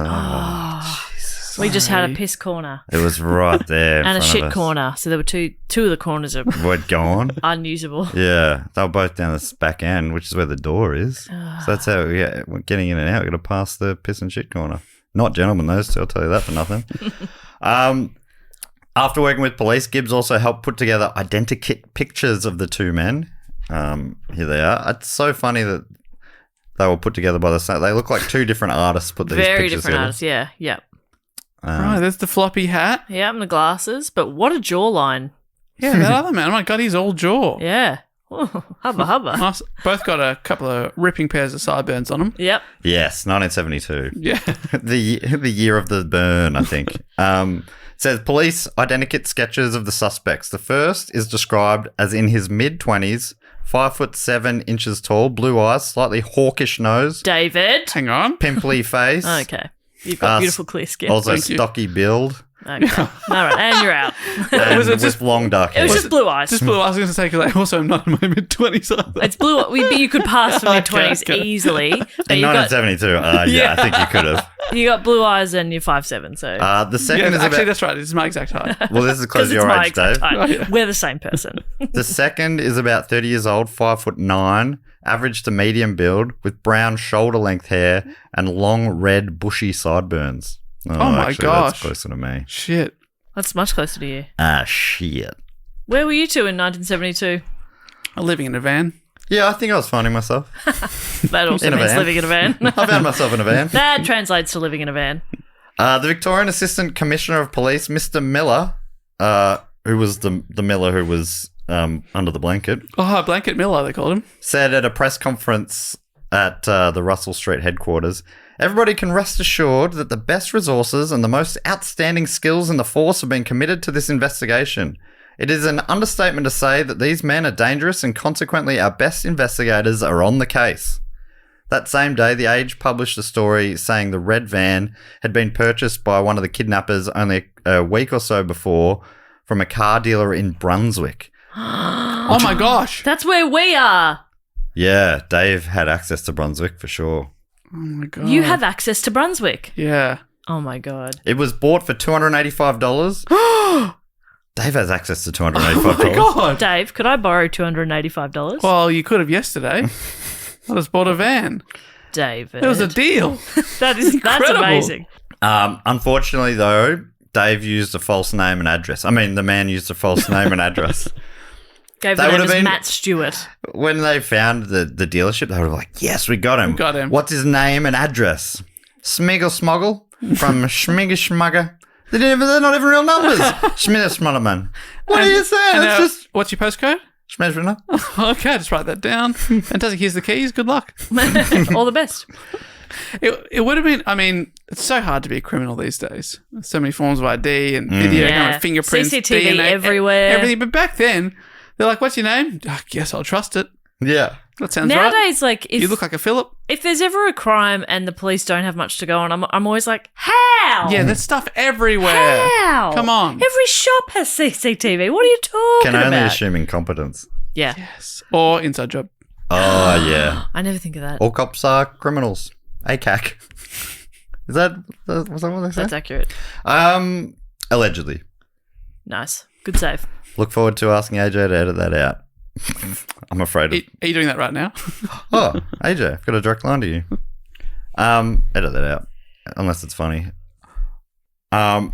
we just had a piss corner it was right there. in and a front shit of us. corner. So there were two of the corners are We're gone. unusable. Yeah. They were both down this back end, which is where the door is. So that's how we're getting in and out. We've got to pass the piss and shit corner. Not gentlemen, those two. I'll tell you that for nothing. After working with police, Gibbs also helped put together identikit pictures of the two men. Here they are. It's so funny that they were put together by the same. They look like two different artists put these Very pictures different together. artists. Yeah. Yep. right, there's the floppy hat. Yeah, and the glasses. But what a jawline. Yeah, that other man. Oh my God, he's all jaw. Yeah. Ooh, hubba hubba. Nice. Both got a couple of ripping pairs of sideburns on them. Yep. Yes, 1972. Yeah. the year of the burn, I think. Says police identikit sketches of the suspects. The first is described as in his mid-20s, 5'7" tall, blue eyes, slightly hawkish nose, David. Hang on. pimply face, Okay. You've got beautiful clear skin. also Thank you. stocky build, Okay. All right. And you're out. and Was it with just- long dark hair. It was just blue eyes. Just blue. I was going to say, because I also am not in my mid-20s either. It's blue. You could pass for mid-20s Okay. easily. But in you got 1972, yeah, I think you could have. you got blue eyes and you're 5'7", so The second Yeah, is actually, about, that's right. This is my exact height. well, this is close because to it's your my age, exact Dave. height. Oh, yeah. We're the same person. The second is about 30 years old, 5'9", average to medium build, with brown shoulder-length hair and long red bushy sideburns. Oh my actually, gosh. that's closer to me. Shit. That's much closer to you. Ah, shit. Where were you two in 1972? I'm living in a van. Yeah, I think I was finding myself. That also In a means van. living in a van. I found myself in a van. That translates to living in a van. The Victorian Assistant Commissioner of Police, Mr. Miller, who was the Miller who was under the blanket, Oh, Blanket Miller, they called him. said at a press conference at the Russell Street headquarters, everybody can rest assured that the best resources and the most outstanding skills in the force have been committed to this investigation. It is an understatement to say that these men are dangerous and consequently our best investigators are on the case. That same day, The Age published a story saying the red van had been purchased by one of the kidnappers only a week or so before from a car dealer in Brunswick. Oh my gosh. That's where we are. Yeah, Dave had access to Brunswick for sure. Oh my God. You have access to Brunswick. Yeah. Oh my God. It was bought for $285. Dave has access to $285. Oh my God. Dave, could I borrow $285? Well, you could have yesterday. I just bought a van. David. It was a deal. That's incredible. amazing. Unfortunately, though, Dave used a false name and address. I mean, the man used a false name and address. Gave That the name would have as been- Matt Stewart. When they found the dealership, they were like, yes, we got him. Got him. What's his name and address? Smiggle Smoggle from Schmigger Schmugger. They're not even real numbers. Schmigger Schmullerman. What are you saying? And, It's just what's your postcode? Schmezrina. Okay, just write that down. Fantastic. Here's the keys. Good luck. All the best. It would have been, I mean, it's so hard to be a criminal these days. There's so many forms of ID and video, Yeah. kind of fingerprints, CCTV DNA, everywhere. everything. But back then, they're like, what's your name? I guess I'll trust it. Yeah. That sounds right. Nowadays, like, if, You look like a Philip. if there's ever a crime and the police don't have much to go on, I'm always like, how? Yeah, there's stuff everywhere. How? Come on. Every shop has CCTV. What are you talking Can only about? assume incompetence. Yeah. Yes. Or inside job. Oh, yeah. I never think of that. All cops are criminals. ACAC. Was that what they say? That's accurate. Allegedly. Nice. Good save. Look forward to asking AJ to edit that out. I'm afraid of... Are you doing that right now? Oh, AJ, I've got a direct line to you. Edit that out, unless it's funny.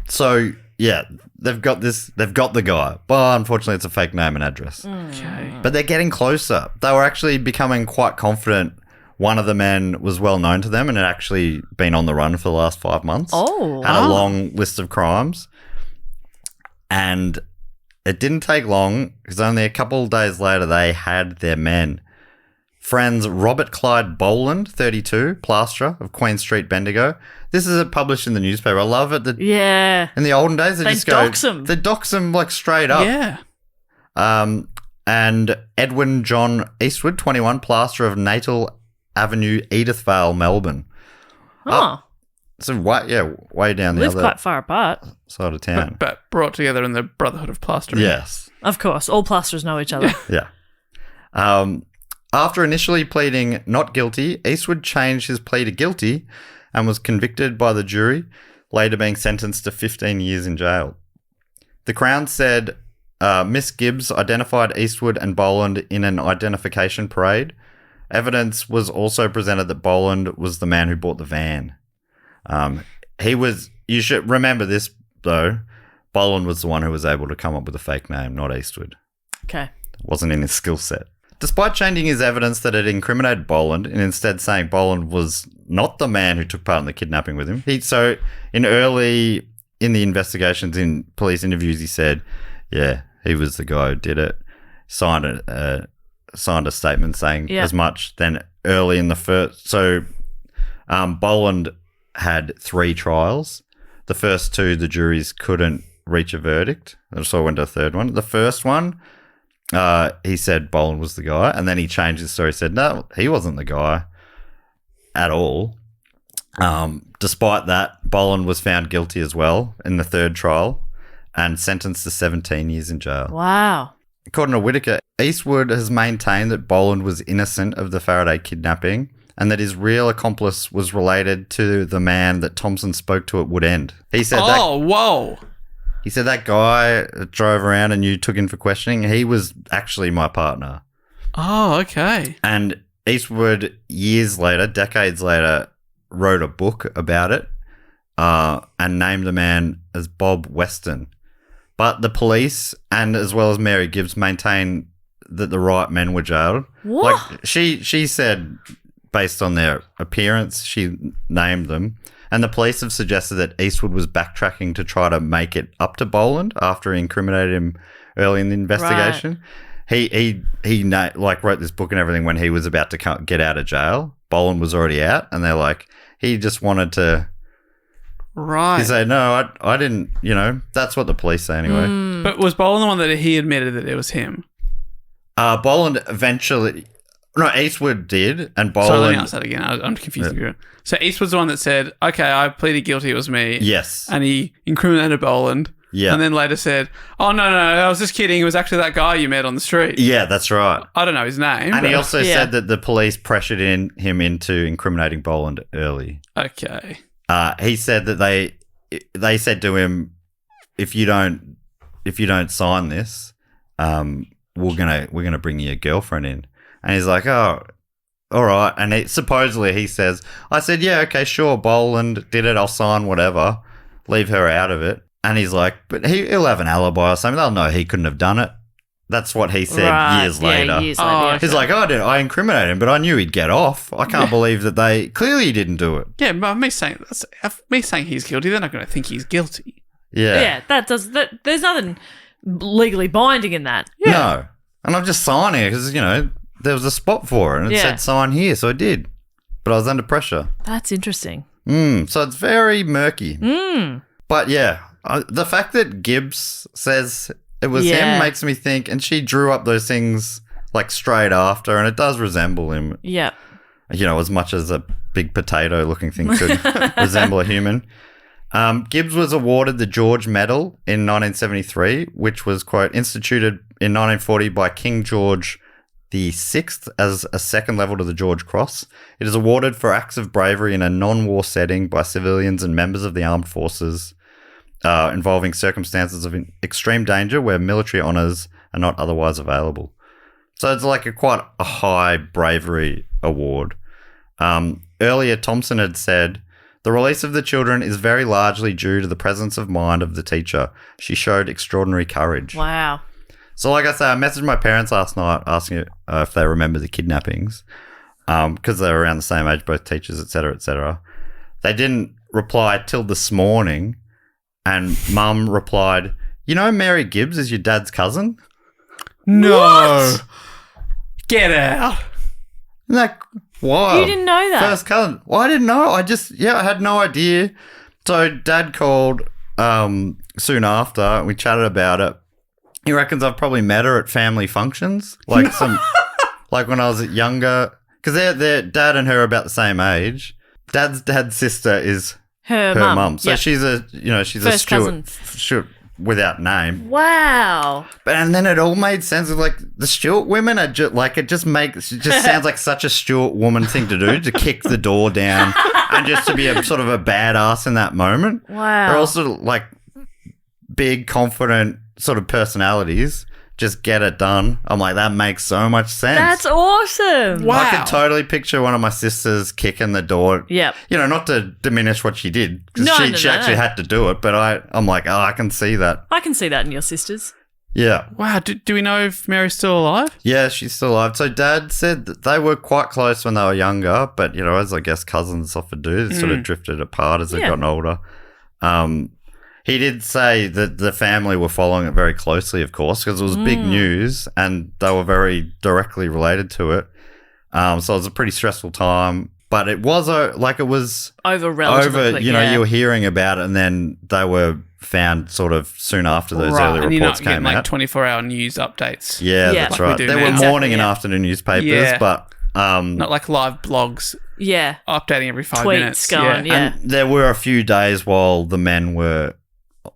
So, yeah, they've got the guy, but unfortunately it's a fake name and address. Okay. But they're getting closer. They were actually becoming quite confident. One of the men was well known to them and had actually been on the run for the last 5 months. Oh. Had a long list of crimes. And it didn't take long because only a couple of days later they had their men. Friends Robert Clyde Boland, 32, plasterer of Queen Street, Bendigo. This is published in the newspaper. I love it. Yeah. In the olden days, they just dox them. They dox them like straight up. Yeah. And Edwin John Eastwood, 21, plasterer of Natal Avenue, Edithvale, Melbourne. Oh. So way down the Live other quite far apart. side of town. But brought together in the Brotherhood of Plastering. Yes. Of course. All plasterers know each other. Yeah. After initially pleading not guilty, Eastwood changed his plea to guilty and was convicted by the jury, later being sentenced to 15 years in jail. The Crown said Miss Gibbs identified Eastwood and Boland in an identification parade. Evidence was also presented that Boland was the man who bought the van. You should remember this, though. Boland was the one who was able to come up with a fake name, not Eastwood. Okay. It wasn't in his skill set. Despite changing his evidence that it incriminated Boland and instead saying Boland was not the man who took part in the kidnapping with him, in the investigations, in police interviews, he said, yeah, he was the guy who did it. Signed a statement saying as much. Then early in the first, Boland had 3 trials. The first 2, the juries couldn't reach a verdict, so I went to a third one. The first one, he said Boland was the guy, and then he changed his story. He said, no, he wasn't the guy at all. Despite that, Boland was found guilty as well in the third trial and sentenced to 17 years in jail. Wow. According to Whitaker, Eastwood has maintained that Boland was innocent of the Faraday kidnapping and that his real accomplice was related to the man that Thompson spoke to at Woodend. He said whoa. He said that guy that drove around and you took in for questioning, he was actually my partner. Oh, okay. And Eastwood, decades later, wrote a book about it and named the man as Bob Weston. But the police, and as well as Mary Gibbs, maintain that the right men were jailed. What? Like she said, based on their appearance, she named them. And the police have suggested that Eastwood was backtracking to try to make it up to Boland after he incriminated him early in the investigation. Right. He wrote this book and everything when he was about to get out of jail. Boland was already out, and they're like, he just wanted to. Right. He said, no, I didn't. That's what the police say anyway. But was Boland the one that he admitted that it was him? Boland eventually. No, Eastwood did, and Boland. So let me ask that again. I'm confused. Yeah. So Eastwood's the one that said, okay, I pleaded guilty, it was me. Yes. And he incriminated Boland. Yeah. And then later said, oh, no, I was just kidding. It was actually that guy you met on the street. Yeah, that's right. I don't know his name. And he also said that the police pressured him into incriminating Boland early. Okay. He said that they said to him, if you don't sign this, we're gonna bring your girlfriend in. And he's like, oh, all right. And supposedly he says, I said, yeah, okay, sure, Boland did it. I'll sign whatever. Leave her out of it. And he's like, but he'll have an alibi or something. They'll know he couldn't have done it. That's what he said years later. Years later. He's like, I incriminated him, but I knew he'd get off. I can't believe that they clearly didn't do it. Yeah, but me saying he's guilty, they're not going to think he's guilty. Yeah. Yeah, there's nothing legally binding in that. Yeah. No. And I'm just signing it because, there was a spot for it and it said sign here, so I did. But I was under pressure. That's interesting. So it's very murky. But yeah, the fact that Gibbs says it was him makes me think, and she drew up those things like straight after, and it does resemble him. Yeah. As much as a big potato looking thing could resemble a human. Gibbs was awarded the George Medal in 1973, which was, quote, instituted in 1940 by King George the 6th as a second level to the George Cross. It is awarded for acts of bravery in a non-war setting by civilians and members of the armed forces. involving circumstances of extreme danger where military honours are not otherwise available. So it's like quite a high bravery award. Earlier, Thompson had said, the release of the children is very largely due to the presence of mind of the teacher. She showed extraordinary courage. Wow. So like I say, I messaged my parents last night asking if they remember the kidnappings because they were around the same age, both teachers, et cetera, et cetera. They didn't reply till this morning, and Mum replied, you know Mary Gibbs is your dad's cousin? No. What? Get out. Isn't that wild? You didn't know that? First cousin. Well, I didn't know. I had no idea. So Dad called soon after, and we chatted about it. He reckons I've probably met her at family functions, like like when I was younger, because their dad and her are about the same age. Dad's sister is Her mum. mum. So Yep. she's a First Stuart without name. Wow. And then it all made sense of like the Stuart women are just like it just sounds like such a Stuart woman thing to do, to kick the door down and just to be a sort of a badass in that moment. Wow. They're also like big, confident sort of personalities. Just get it done. I'm like, that makes so much sense. That's awesome. Wow. I could totally picture one of my sisters kicking the door. Yep. You know, not to diminish what she did, because No, she actually no. had to do it. But I'm like, oh, I can see that. I can see that in your sisters. Yeah. Wow. Do we know if Mary's still alive? Yeah, she's still alive. So Dad said that they were quite close when they were younger, but, you know, as I guess cousins often do, they sort of drifted apart as they've Yeah. gotten older. He did say that the family were following it very closely, of course, because it was big news and they were very directly related to it. So it was a pretty stressful time, but it was Over relatively quick, you know, you were hearing about it and then they were found sort of soon after those early and you're reports not getting came like out. 24-hour news updates. Yeah, Yeah. that's Like we right. do There now. were Exactly, morning and yeah. afternoon newspapers, Yeah. but Not like live blogs Yeah. updating every 5 Tweets minutes. going, yeah. and there were a few days while the men were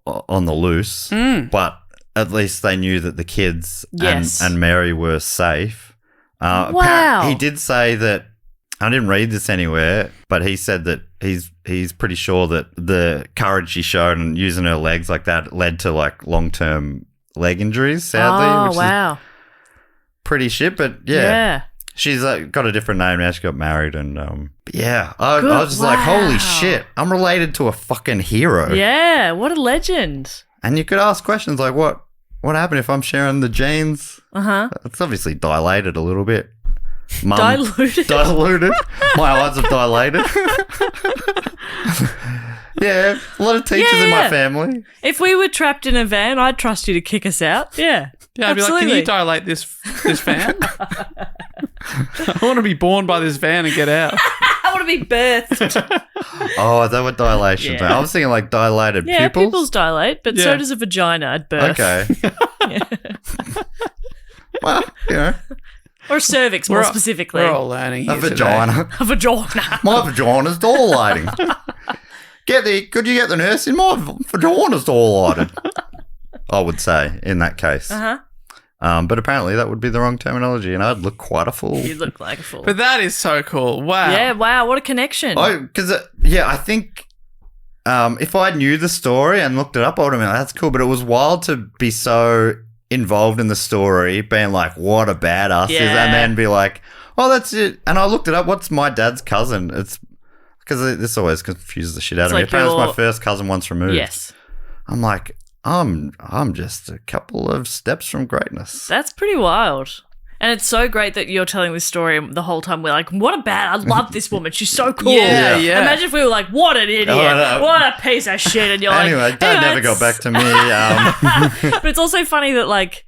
on the loose, but at least they knew that the kids Yes. and Mary were safe. Wow. He did say that, I didn't read this anywhere, but he said that he's pretty sure that the courage she showed and using her legs like that led to like long-term leg injuries, sadly, Oh, which is wow. pretty shit, but yeah. She's got a different name now. She got married and, but yeah, I was just like, holy Wow. shit, I'm related to a fucking hero. Yeah. What a legend. And you could ask questions like, what happened if I'm sharing the genes? Uh-huh. It's obviously dilated a little bit. Mum, Diluted. Diluted. My eyes have dilated. Yeah, a lot of teachers in my Yeah. family. If we were trapped in a van, I'd trust you to kick us out. Yeah. Yeah, I'd be like, Absolutely. can you dilate this van? I want to be born by this van and get out. I want to be birthed. Oh, is that what dilation? Yeah. I was thinking like dilated Yeah, pupils. pupils dilate, but so Yeah. does a vagina at birth. Okay. Well, you know, Or a cervix, more specifically. We're all learning a here today. vagina. A vagina. My vagina's dilating. Could you get the nurse in? My vagina's dilated. I would say in that case. Uh-huh. But apparently that would be the wrong terminology, and I'd look quite a fool. You look like a fool. But that is so cool. Wow. Yeah, wow, what a connection. Because I think if I knew the story and looked it up, I would have been like, that's cool. But it was wild to be so involved in the story, being like, what a badass is, Yeah. and then be like, oh, that's it. And I looked it up. What's my dad's cousin? It's because this always confuses the shit out of me. like Apparently, it's your- my first cousin once removed. Yes. I'm like, I'm just a couple of steps from greatness. That's pretty wild. And it's so great that you're telling this story the whole time. We're like, what a bad, I love this woman. She's so cool. Yeah, yeah. Imagine if we were like, what an idiot. Oh, I know. What a piece of shit. And you're Anyway, like, Dad never it's- got back to me. But it's also funny that, like,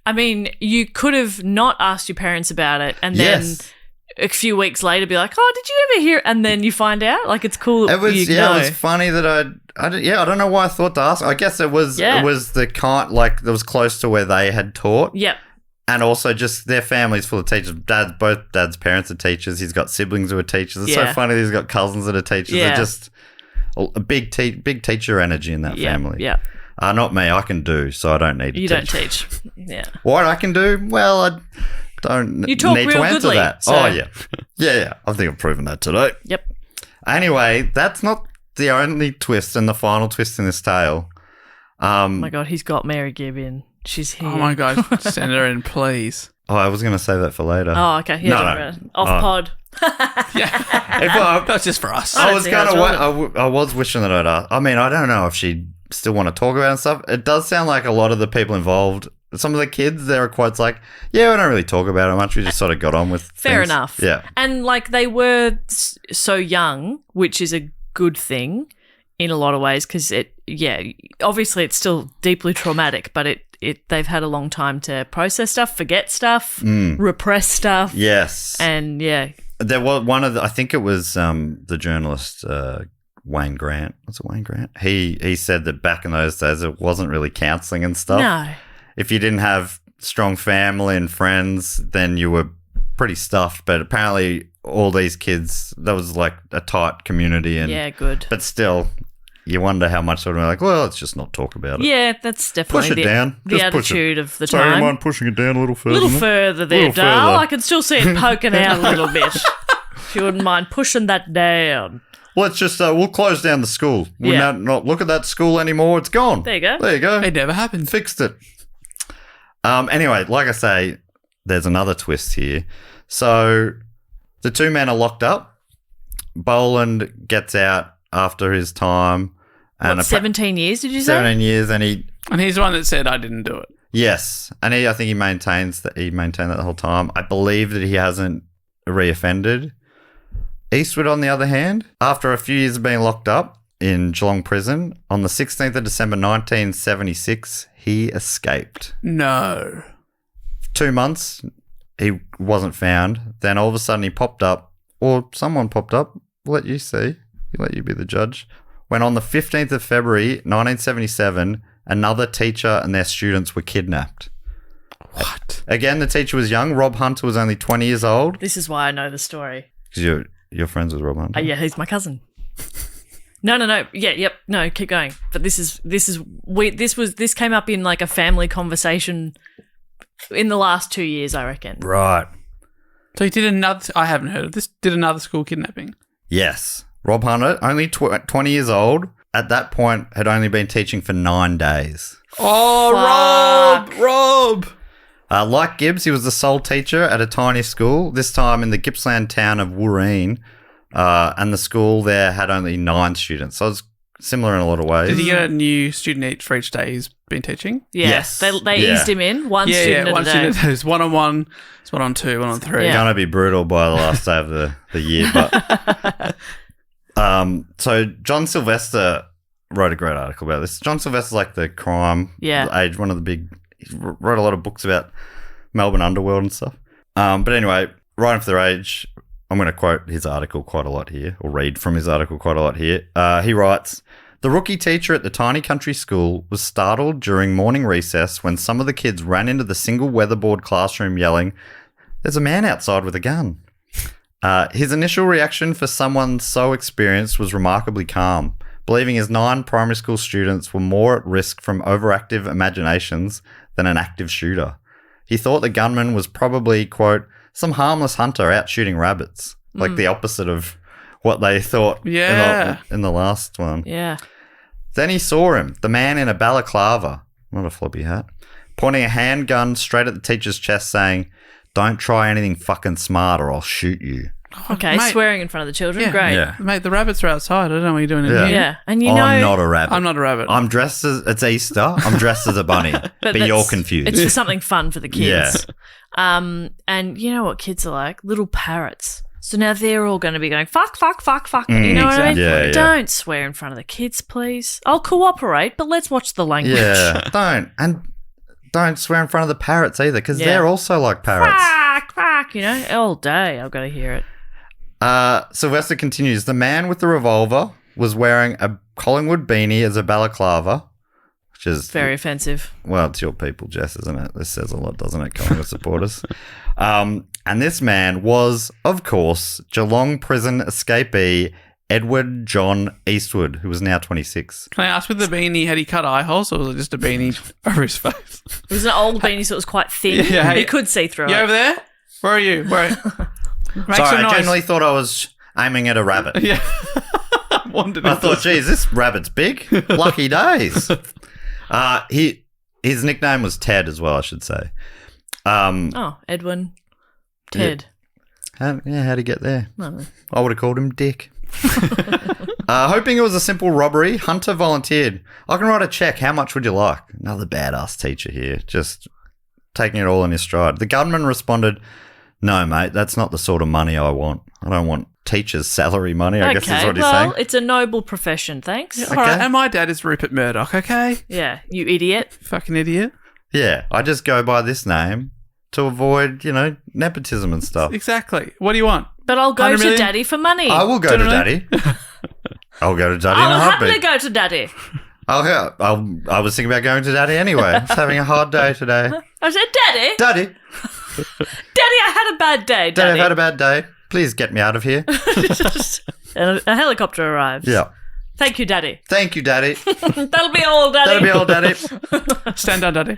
I mean, you could have not asked your parents about it and then Yes. a few weeks later be like, oh, did you ever hear? And then you find out. Like, it's cool that It was you know. it was funny that I don't know why I thought to ask. I guess it was Yeah. the kind like that was close to where they had taught, Yep. and also just their family's full of teachers. Both Dad's parents are teachers. He's got siblings who are teachers. It's Yeah. so funny that he's got cousins that are teachers. Yeah. They're just a big teacher energy in that Yeah. family. Yeah. Not me. I can do, so I don't need to You teach. don't teach. Yeah. What I can do? Well, I don't You talk need real to answer goodly, that. so- Oh, yeah. Yeah. I think I've proven that today. Yep. Anyway, that's not the only twist and the final twist in this tale. Oh my God, he's got Mary Gibb in. She's here. Oh my God, send her in, please. Oh, I was going to save that for later. Oh, okay. Yeah, No. off pod. That's just for us. I don't was see how kind it's of. I was wishing that I'd ask. I mean, I don't know if she'd still want to talk about it and stuff. It does sound like a lot of the people involved. Some of the kids, there are quotes like, "Yeah, we don't really talk about it much. We just sort of got on with." Fair things." enough. Yeah. And like they were so young, which is a good thing in a lot of ways because obviously it's still deeply traumatic, but they've had a long time to process stuff, forget stuff, repress stuff. Yes. And yeah. There was one of the, I think it was the journalist Wayne Grant. Was it Wayne Grant? He said that back in those days it wasn't really counselling and stuff. No. If you didn't have strong family and friends, then you were pretty stuffed. But apparently all these kids, that was like a tight community. And Yeah, good. But still, you wonder how much sort of like, well, let's just not talk about it. Yeah, that's definitely Push it down. the Just push it. attitude of the Sorry, time. mind pushing it down a little A further. little further there, Little Dale. further. I can still see it poking out a little bit. If you wouldn't mind pushing that down. Let's just, we'll close down the school. We'll Yeah. not look at that school anymore. It's gone. There you go. There you go. It never happened. Fixed it. Anyway, like I say, there's another twist here. So the two men are locked up. Boland gets out after his time. What, 17 years, did you say? 17 years, and he... And he's the one that said, I didn't do it. Yes, and I think he maintained that the whole time. I believe that he hasn't reoffended. Eastwood, on the other hand, after a few years of being locked up in Geelong prison, on the 16th of December 1976, he escaped. No. 2 months, he wasn't found. Then all of a sudden he popped up, or someone popped up. Let you see. Let you be the judge. When on the 15th of February 1977, another teacher and their students were kidnapped. What? Again, the teacher was young. Rob Hunter was only 20 years old. This is why I know the story. Because you're friends with Rob Hunter. Yeah, he's my cousin. No. Yeah, yep. No, keep going. But this came up in like a family conversation in the last 2 years, I reckon. Right. So he did another, I haven't heard of this, did another school kidnapping. Yes. Rob Hunter, only 20 years old, at that point had only been teaching for 9 days. Oh, Rob! Like Gibbs, he was the sole teacher at a tiny school, this time in the Gippsland town of Wurundjeri, and the school there had only 9 students. So it's similar in a lot of ways. Did he get a new student each for each day he's been teaching? Yeah. Yes. They Yeah. eased him in. One student one at a day. student. It's 1-on-1, it's 1-on-2, 1-on-3. Yeah. Going to be brutal by the last day of the year. But so John Sylvester wrote a great article about this. John Sylvester's like the crime age, one of the big, he wrote a lot of books about Melbourne underworld and stuff. But anyway, writing for their age, I'm going to quote his article quite a lot here, or read from his article quite a lot here. He writes, "The rookie teacher at the tiny country school was startled during morning recess when some of the kids ran into the single weatherboard classroom yelling, 'There's a man outside with a gun.' His initial reaction for someone so experienced was remarkably calm, believing his 9 primary school students were more at risk from overactive imaginations than an active shooter. He thought the gunman was probably, quote, some harmless hunter out shooting rabbits, like the opposite of what they thought in the last one. Yeah. Then he saw him, the man in a balaclava, not a floppy hat, pointing a handgun straight at the teacher's chest saying, 'Don't try anything fucking smart or I'll shoot you.'" Okay, mate. swering in front of the children. Yeah. Great. Yeah. Mate, the rabbits are outside. I don't know what you're doing in Yeah. here. Yeah. And you know, I'm not a rabbit. I'm not a rabbit. I'm dressed as, it's Easter, I'm dressed as a bunny, but you're that's- confused. It's for something fun for the kids. Yeah. And you know what kids are like? Little parrots. So now they're all going to be going, fuck, fuck, fuck, fuck. You know what I mean? exactly. Yeah, yeah. Don't swear in front of the kids, please. I'll cooperate, but let's watch the language. Yeah, don't swear in front of the parrots either, because Yeah. they're also like parrots. Quack, quack, you know, all day I've got to hear it. Sylvester continues, the man with the revolver was wearing a Collingwood beanie as a balaclava, which is Very offensive. well, it's your people, Jess, isn't it? This says a lot, doesn't it? Collingwood supporters. And this man was, of course, Geelong prison escapee Edward John Eastwood, who was now 26. Can I ask, with the beanie, had he cut eye holes or was it just a beanie over his face? It was an old beanie, so it was quite thin. Yeah, You could see through You it. over there? Where are you? Where? Make Sorry, some I noise. genuinely thought I was aiming at a rabbit. Yeah. I wondered I if thought, geez, this rabbit's big. Lucky days. His nickname was Ted as well, I should say. Edwin. Ted. How'd he get there? No. I would have called him Dick. Hoping it was a simple robbery, Hunter volunteered. I can write a check. How much would you like? Another badass teacher here, just taking it all in his stride. The gunman responded, no, mate, that's not the sort of money I want. I don't want teachers' salary money, I guess is what he's saying. It's a noble profession, thanks. All right, and my dad is Rupert Murdoch, okay? Yeah, you idiot. Fucking idiot. Yeah, I just go by this name to avoid, nepotism and stuff. Exactly. What do you want? But I'll go 100 to million? Daddy for money. I will go to Daddy. I'll go to Daddy in a I'll heartbeat. happily go to Daddy. I was thinking about going to Daddy anyway. I was having a hard day today. I said, Daddy. Daddy, Daddy, I had a bad day, Daddy, Daddy. I've had a bad day. Please get me out of here. And a helicopter arrives. Yeah. Thank you, Daddy. Thank you, Daddy. That'll be all, Daddy. That'll be all, Daddy. Stand down, Daddy.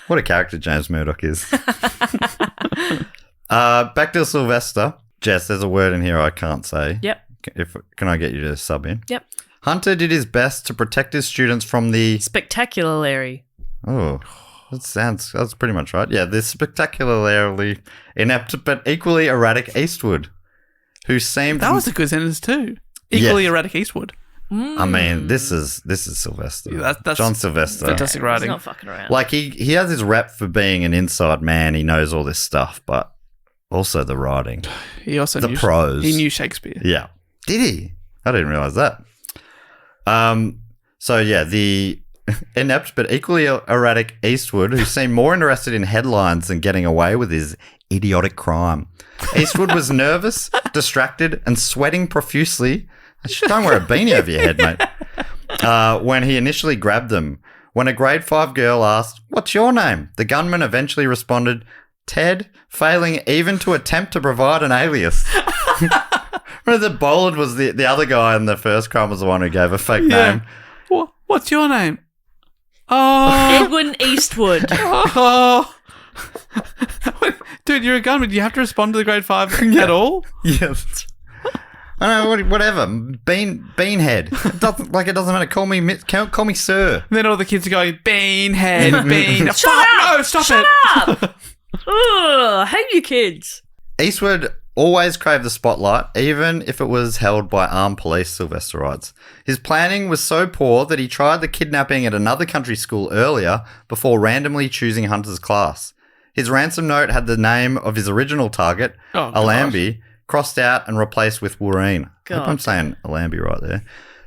What a character James Murdoch is. Back to Sylvester. Jess, there's a word in here I can't say. Yep. Can I get you to sub in? Yep. Hunter did his best to protect his students from the... Spectacularly. Oh, that's pretty much right. Yeah, the spectacularly inept but equally erratic Eastwood, who seemed... That was a good sentence too. Equally erratic Eastwood. I mean, this is Sylvester. Yeah, that's John Sylvester. fantastic He's writing. not fucking around. Like, he has his rep for being an inside man. He knows all this stuff, but also the writing. He also The knew prose. He knew Shakespeare. Yeah. Did he? I didn't realize that. So, yeah, the inept but equally erratic Eastwood, who seemed more interested in headlines than getting away with his idiotic crime. Eastwood was nervous, distracted, and sweating profusely. Don't wear a beanie over your head, mate. When he initially grabbed them. When a grade 5 girl asked, "What's your name?" the gunman eventually responded, "Ted," failing even to attempt to provide an alias. The Bollard was the other guy, and the first crime was the one who gave a fake name. What's your name? Oh. Edwin Eastwood. Oh. Dude, you're a gunman. Do you have to respond to the grade 5 at all? Yes. I know, whatever. Beanhead. It doesn't matter. Call me sir. And then all the kids are going, beanhead, bean. Shut up! No, stop Shut it. up! Ugh, I hate you kids. Eastwood always craved the spotlight, even if it was held by armed police, Sylvester writes. His planning was so poor that he tried the kidnapping at another country school earlier before randomly choosing Hunter's class. His ransom note had the name of his original target, Alambie, crossed out and replaced with Wurundjeri. I hope I'm saying Alambie right there.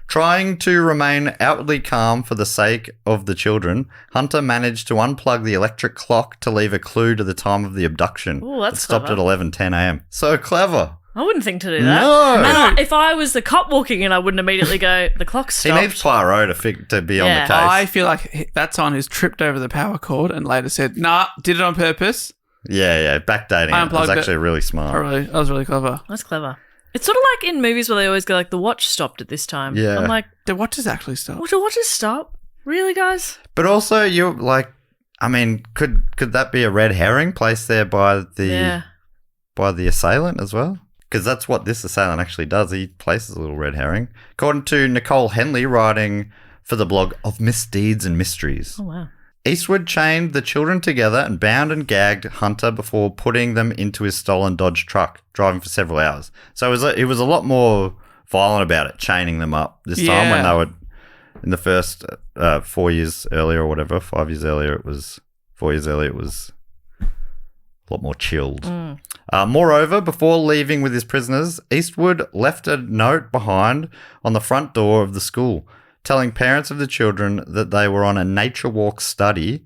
Trying to remain outwardly calm for the sake of the children, Hunter managed to unplug the electric clock to leave a clue to the time of the abduction. Ooh, that's it stopped clever. at 11:10 a.m. So clever. I wouldn't think to do that. No. And if I was the cop walking in, I wouldn't immediately go, the clock stopped. He needs Poirot to be on the Yeah. case. I feel like that's on who's tripped over the power cord and later said, nah, did it on purpose. Yeah, backdating I it was unplugged actually really smart. That was really clever. That's clever. It's sort of like in movies where they always go like, the watch stopped at this time. Yeah. I'm like, The watches actually stopped. what, the watches stop? Really, guys? But also, you're like, I mean, could that be a red herring placed there by the assailant as well? Because that's what this assailant actually does. He places a little red herring. According to Nicole Henley, writing for the blog of Misdeeds and Mysteries. Oh, wow. Eastwood chained the children together and bound and gagged Hunter before putting them into his stolen Dodge truck, driving for several hours. So it was a lot more violent about it, chaining them up this time when they were in the first 4 years earlier or whatever, 5 years earlier. It was 4 years earlier. It was a lot more chilled. Moreover, before leaving with his prisoners, Eastwood left a note behind on the front door of the school, telling parents of the children that they were on a nature walk study,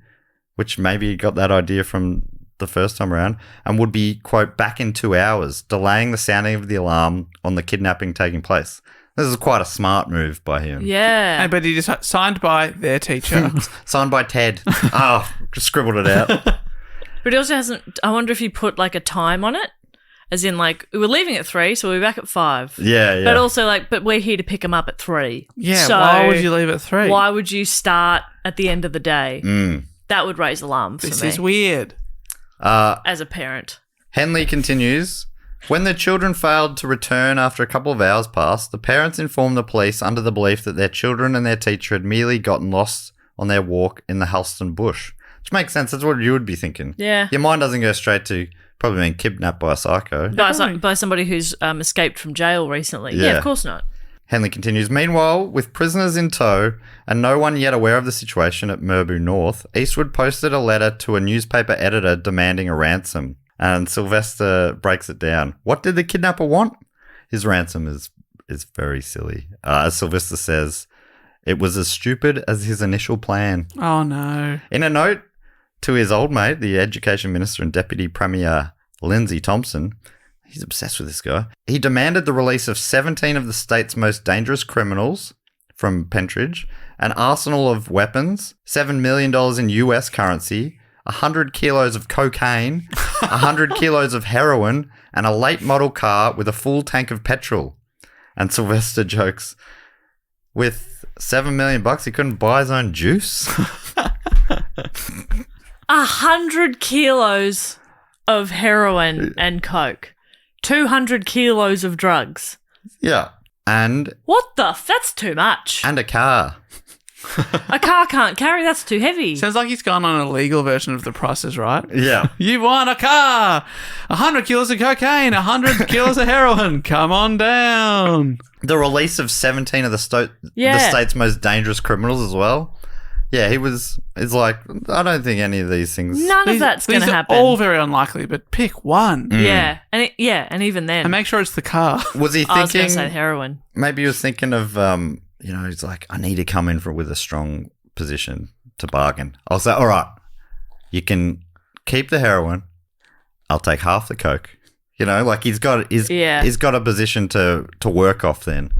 which maybe he got that idea from the first time around, and would be, quote, back in 2 hours, delaying the sounding of the alarm on the kidnapping taking place. This is quite a smart move by him. Yeah. But he just signed by their teacher. Signed by Ted. Just scribbled it out. But he also hasn't, I wonder if he put like a time on it. As in, like, we were leaving at 3, so we'll be back at 5. Yeah. But also, like, but we're here to pick him up at 3. Yeah, So why would you leave at 3? Why would you start at the end of the day? That would raise alarms for This me is weird. as a parent. Henley continues. When the children failed to return after a couple of hours passed, the parents informed the police under the belief that their children and their teacher had merely gotten lost on their walk in the Halston bush. Which makes sense. That's what you would be thinking. Yeah. Your mind doesn't go straight to probably being kidnapped by a psycho. By somebody who's escaped from jail recently. Yeah, Yeah. of course not. Henley continues, meanwhile, with prisoners in tow and no one yet aware of the situation at Merbau North, Eastwood posted a letter to a newspaper editor demanding a ransom. And Sylvester breaks it down. What did the kidnapper want? His ransom is very silly. As Sylvester says, it was as stupid as his initial plan. Oh, no. In a note to his old mate, the Education Minister and Deputy Premier Lindsay Thompson, he's obsessed with this guy, he demanded the release of 17 of the state's most dangerous criminals from Pentridge, an arsenal of weapons, $7 million in US currency, 100 kilos of cocaine, 100 kilos of heroin, and a late model car with a full tank of petrol. And Sylvester jokes, with $7 million, he couldn't buy his own juice? 100 kilos of heroin and coke. 200 kilos of drugs. Yeah. And What the that's too much. a car. A car can't carry, that's too heavy. Sounds like he's gone on a legal version of The Price is Right. Yeah. You want a car, 100 kilos of cocaine, 100 kilos of heroin. Come on down. The release of 17 of the Yeah. state's most dangerous criminals as well. Yeah, it's like, I don't think any of these things. None of that's going to These are happen. all very unlikely, but pick one. Yeah, and even then. And make sure it's the car. Was he I was going thinking, to say heroin. maybe he was thinking of, he's like, I need to come in with a strong position to bargain. I'll say, all right, you can keep the heroin. I'll take half the coke. Like he's got a position to work off then.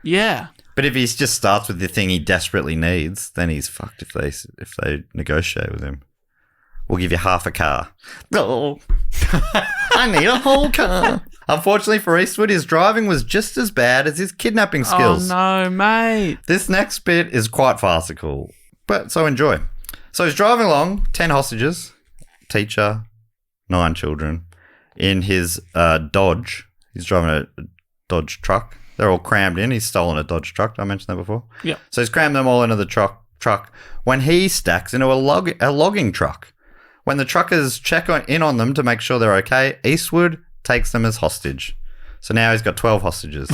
Yeah. But if he just starts with the thing he desperately needs, then he's fucked if they negotiate with him. We'll give you half a car. Oh, I need a whole car. Unfortunately for Eastwood, his driving was just as bad as his kidnapping skills. Oh, no, mate. This next bit is quite farcical, so enjoy. So he's driving along, 10 hostages, teacher, 9 children, in his Dodge. He's driving a Dodge truck. They're all crammed in. He's stolen a Dodge truck. Did I mention that before? Yeah. So he's crammed them all into the truck when he stacks into a logging truck. When the truckers check in on them to make sure they're okay, Eastwood takes them as hostage. So now he's got 12 hostages.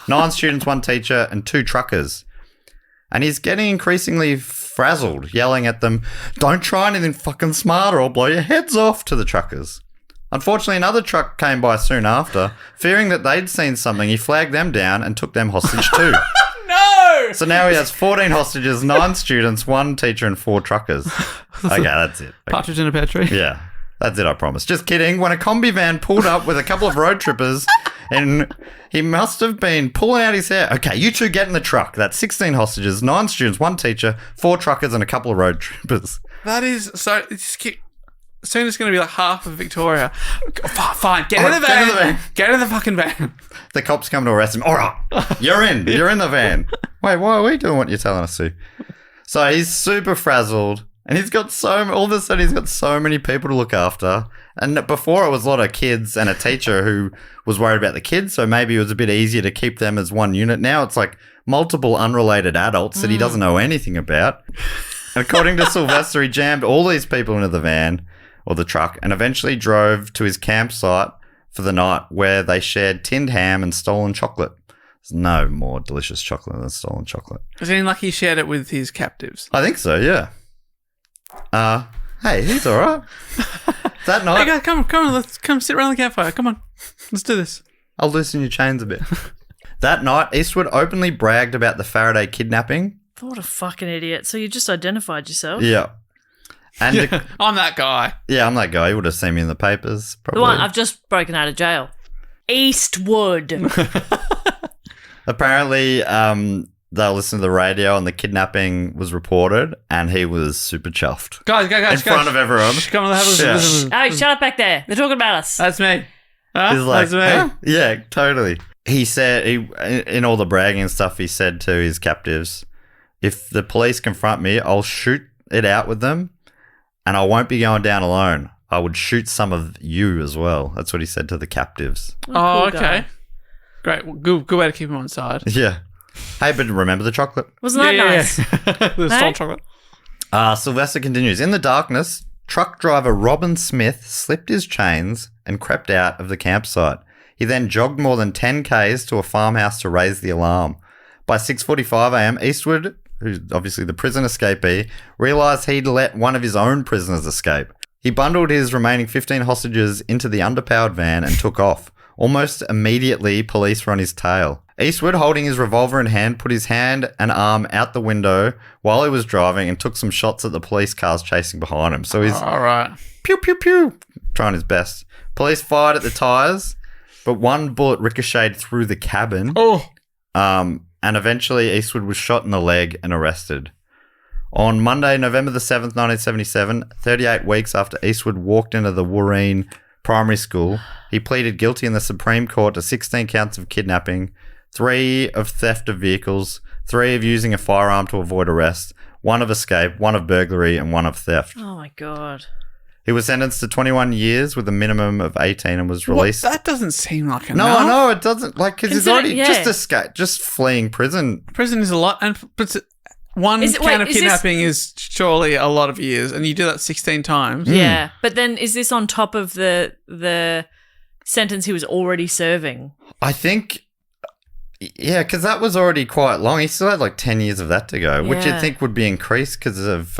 9 students, 1 teacher, and 2 truckers. And he's getting increasingly frazzled, yelling at them, "Don't try anything fucking smart or I'll blow your heads off," to the truckers. Unfortunately, another truck came by soon after. Fearing that they'd seen something, he flagged them down and took them hostage too. No! So now he has 14 hostages, 9 students, 1 teacher, and 4 truckers. Okay, that's it. Okay. Partridge in a pear tree. Yeah, that's it, I promise. Just kidding. When a combi van pulled up with a couple of road trippers, and he must have been pulling out his hair. Okay, you 2 get in the truck. That's 16 hostages, 9 students, 1 teacher, 4 truckers, and a couple of road trippers. That is so. Soon it's going to be like half of Victoria. Fine, get in the van. Get in the fucking van. The cops come to arrest him. All right, you're in. You're in the van. Wait, why are we doing what you're telling us to? So he's super frazzled, and all of a sudden he's got so many people to look after. And before it was a lot of kids and a teacher who was worried about the kids, so maybe it was a bit easier to keep them as one unit. Now it's like multiple unrelated adults that he doesn't know anything about. According to Sylvester, he jammed all these people into the van or the truck and eventually drove to his campsite for the night, where they shared tinned ham and stolen chocolate. There's no more delicious chocolate than stolen chocolate. Is it like he shared it with his captives? I think so, yeah. Hey, he's all right. That night, Hey guys, come on, let's come sit around the campfire. Come on, let's do this. I'll loosen your chains a bit. That night, Eastwood openly bragged about the Faraday kidnapping. What a fucking idiot. So you just identified yourself? Yeah. And I'm that guy. yeah, I'm that guy. You would have seen me in the papers, probably. The one I've just broken out of jail. Eastwood. Apparently, they listened to the radio and the kidnapping was reported, and he was super chuffed. Guys. In front of everyone. Come on, have a listen. Alex, shut up back there. They're talking about us. That's me. Huh? He's like, That's me. "Huh?" Yeah, totally. He said, in all the bragging and stuff, he said to his captives, "If the police confront me, I'll shoot it out with them, and I won't be going down alone. I would shoot some of you as well. That's what he said to the captives. Oh, Cool okay. guy. Great. Well, good way to keep him on side. Yeah. Hey, but remember the chocolate. Wasn't that nice? The Hey? salt chocolate. Sylvester continues. In the darkness, truck driver Robin Smith slipped his chains and crept out of the campsite. He then jogged more than 10 Ks to a farmhouse to raise the alarm. By 6:45 a.m., Eastwood, who's obviously the prison escapee, realised he'd let one of his own prisoners escape. He bundled his remaining 15 hostages into the underpowered van and took off. Almost immediately, police were on his tail. Eastwood, holding his revolver in hand, put his hand and arm out the window while he was driving and took some shots at the police cars chasing behind him. So he's All right. pew, pew, pew, trying his best. Police fired at the tyres, but one bullet ricocheted through the cabin. Oh. And eventually Eastwood was shot in the leg and arrested. On Monday, November the 7th, 1977, 38 weeks after Eastwood walked into the Wurundjeri primary school, he pleaded guilty in the Supreme Court to 16 counts of kidnapping, 3 of theft of vehicles, 3 of using a firearm to avoid arrest, 1 of escape, 1 of burglary, and 1 of theft. Oh my God. He was sentenced to 21 years with a minimum of 18 and was released. That doesn't seem like enough. No, I know it doesn't. Like, because he's Consider- already yeah. just fleeing prison. Prison is a lot, and but one Is it- count wait, of is this- kidnapping is surely a lot of years, and you do that 16 times. Yeah. But then is this on top of the sentence he was already serving? I think, yeah, because that was already quite long. He still had like 10 years of that to go, which you'd Yeah. think would be increased because of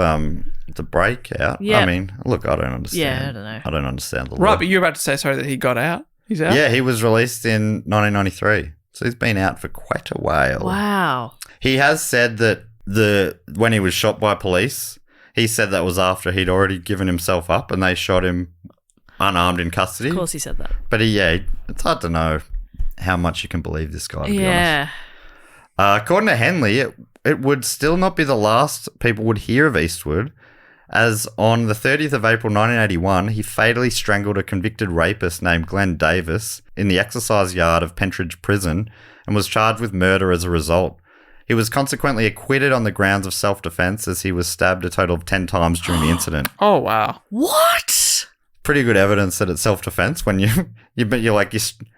the breakout. Yeah. I mean, look, I don't understand. Yeah, I don't know. I don't understand the law. Right, but you're about to say, sorry, that he got out? He's out? Yeah, he was released in 1993. So he's been out for quite a while. Wow. He has said that when he was shot by police, he said that was after he'd already given himself up and they shot him unarmed in custody. Of course he said that. But it's hard to know how much you can believe this guy, to be honest. Yeah. According to Henley, it would still not be the last people would hear of Eastwood, as on the 30th of April 1981, he fatally strangled a convicted rapist named Glenn Davis in the exercise yard of Pentridge Prison and was charged with murder as a result. He was consequently acquitted on the grounds of self-defense as he was stabbed a total of 10 times during the incident. Oh, wow. What? Pretty good evidence that it's self-defense when you're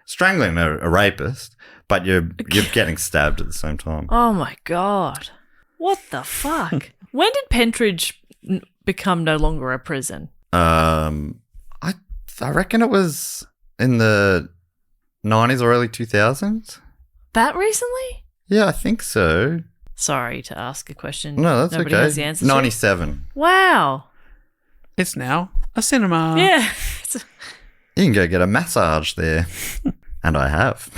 strangling a rapist, but you're getting stabbed at the same time. Oh my God. What the fuck? When did Pentridge become no longer a prison? I reckon it was in the 90s or early 2000s. That recently? Yeah, I think so. Sorry to ask a question. No, that's Nobody okay. has the answer to. 97. Wow. It's now a cinema. Yeah. You can go get a massage there. And I have.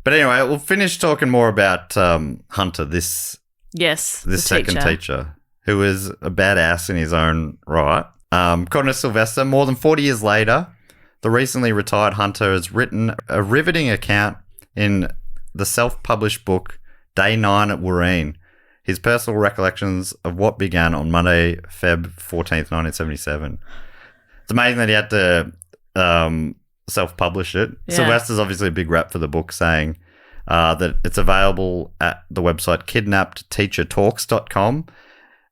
But anyway, we'll finish talking more about Hunter, this Yes. the second teacher, who is a badass in his own right. According to Sylvester, more than 40 years later, the recently retired Hunter has written a riveting account in the self-published book Day 9 at Wurundjeri, his personal recollections of what began on Monday, Feb 14th, 1977. It's amazing that he had to self-publish it. Yeah. Sylvester's obviously a big rap for the book, saying that it's available at the website kidnappedteachertalks.com.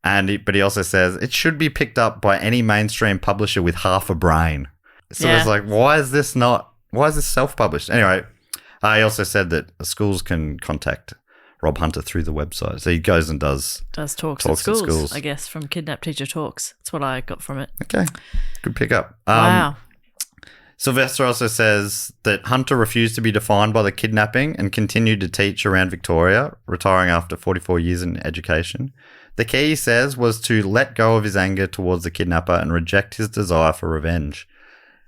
But he also says it should be picked up by any mainstream publisher with half a brain. So Yeah. it's like, why is this self-published? Anyway, he also said that schools can contact Rob Hunter through the website. So he goes and does talks at at schools, schools. I guess, from Kidnap Teacher Talks. That's what I got from it. Okay, good pickup. Wow. Sylvester also says that Hunter refused to be defined by the kidnapping and continued to teach around Victoria, retiring after 44 years in education. The key, he says, was to let go of his anger towards the kidnapper and reject his desire for revenge,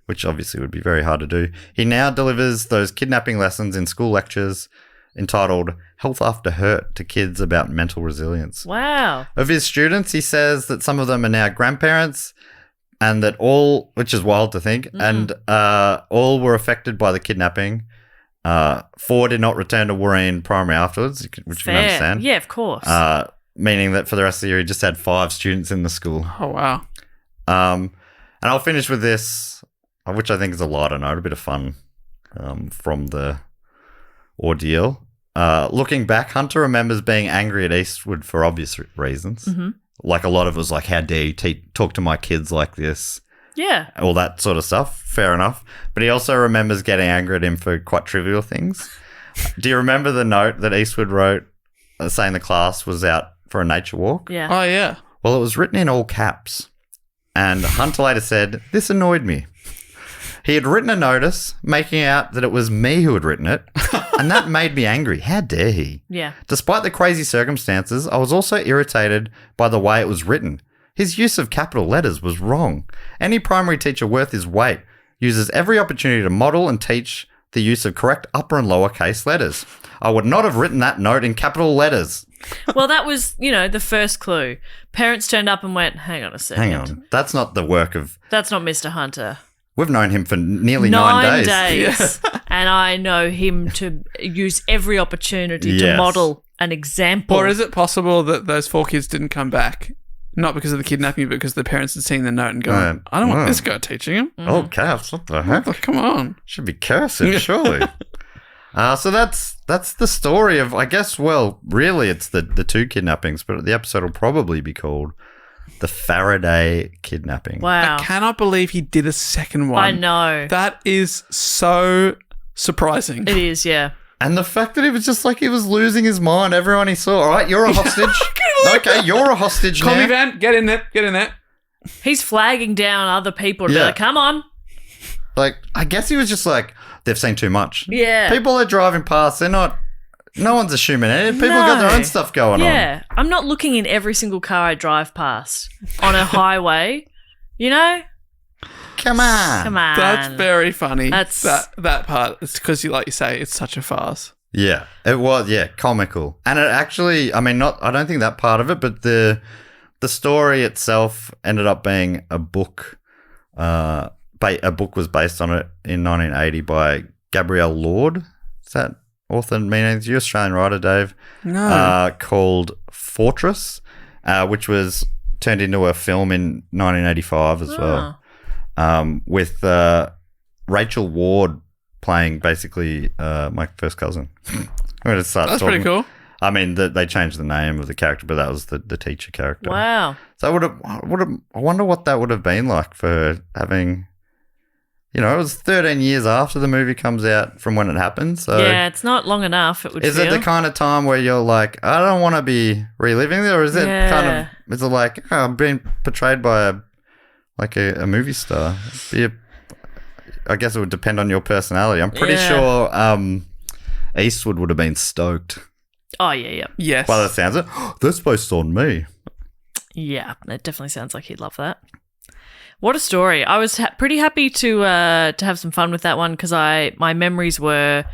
which obviously would be very hard to do. He now delivers those kidnapping lessons in school lectures entitled Health After Hurt to kids about mental resilience. Wow. Of his students, he says that some of them are now grandparents and that all, which is wild to think, and all were affected by the kidnapping. 4 did not return to Wurundjeri primary afterwards, which you can understand. Yeah, of course. Meaning that for the rest of the year, he just had 5 students in the school. Oh, wow. And I'll finish with this, which I think is a lighter note, a bit of fun from the ordeal. Looking back, Hunter remembers being angry at Eastwood for obvious reasons. like a lot of it was like, how dare you talk to my kids like this? Yeah. All that sort of stuff. Fair enough. But he also remembers getting angry at him for quite trivial things. Do you remember the note that Eastwood wrote saying the class was out for a nature walk? Yeah. Oh, yeah. Well, it was written in all caps. And Hunter later said, this annoyed me. He had written a notice making out that it was me who had written it, and that made me angry. How dare he? Yeah. Despite the crazy circumstances, I was also irritated by the way it was written. His use of capital letters was wrong. Any primary teacher worth his weight uses every opportunity to model and teach the use of correct upper and lower case letters. I would not have written that note in capital letters. Well, that was, the first clue. Parents turned up and went, hang on a second. Hang on. That's not the work of... That's not Mr. Hunter. We've known him for nearly 9 days. And I know him to use every opportunity to model an example. Or is it possible that those 4 kids didn't come back? Not because of the kidnapping, but because the parents had seen the note and gone, I don't want this guy teaching him. Oh, calves. What the heck? Oh, come on. Should be cursing, surely. So that's the story of, I guess, well, really it's the 2 kidnappings, but the episode will probably be called The Faraday Kidnapping. Wow. I cannot believe he did a second one. I know. That is so surprising. It is, yeah. And the fact that he was just like, he was losing his mind. Everyone he saw, all right, you're a hostage. Okay, you're a hostage Call now. me, Van. Get in there. Get in there. He's flagging down other people to be like, come on. Like, I guess he was just like, they've seen too much. Yeah. People are driving past. They're not, no one's assuming anything. People got their own stuff going on. Yeah. I'm not looking in every single car I drive past on a highway, Come on. Come on. That's very funny. That's- that part. It's because, like you say, it's such a farce. Yeah, it was, comical. And it actually, I don't think that part of it, but the story itself ended up being a book. A book was based on it in 1980 by Gabrielle Lord. Does that author mean anything to you? Australian writer, Dave? No. Called Fortress, which was turned into a film in 1985 as well. With Rachel Ward playing basically my first cousin. I'm going to start That's talking. pretty cool. I mean, they changed the name of the character, but that was the teacher character. Wow. So I wonder what that would have been like for having, it was 13 years after the movie comes out from when it happened. So Yeah, it's not long enough, it would is feel. it the kind of time where you're like, I don't want to be reliving it, or is it is it like, I'm being portrayed by a movie star? I guess it would depend on your personality. I'm pretty sure Eastwood would have been stoked. Oh, yeah. Yes. By the sounds of it, that's based on me. Yeah, it definitely sounds like he'd love that. What a story. I was pretty happy to have some fun with that one because my memories were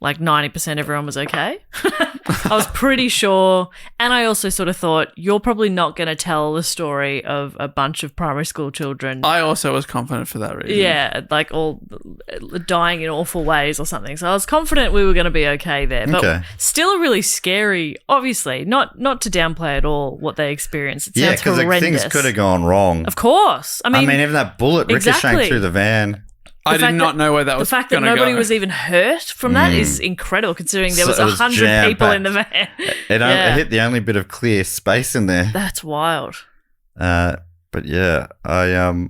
like 90% everyone was okay. I was pretty sure. And I also sort of thought, you're probably not going to tell the story of a bunch of primary school children. I also was confident for that reason. Yeah, like all dying in awful ways or something. So I was confident we were going to be okay there. But still a really scary, obviously, not to downplay at all what they experienced. It sounds because horrendous. things could have gone wrong. Of course. I mean even that bullet ricocheting through the van. I did not know where that was going to go. The fact that nobody was even hurt from that is incredible, considering there was 100 people in the van. It hit the only bit of clear space in there. That's wild. But yeah, I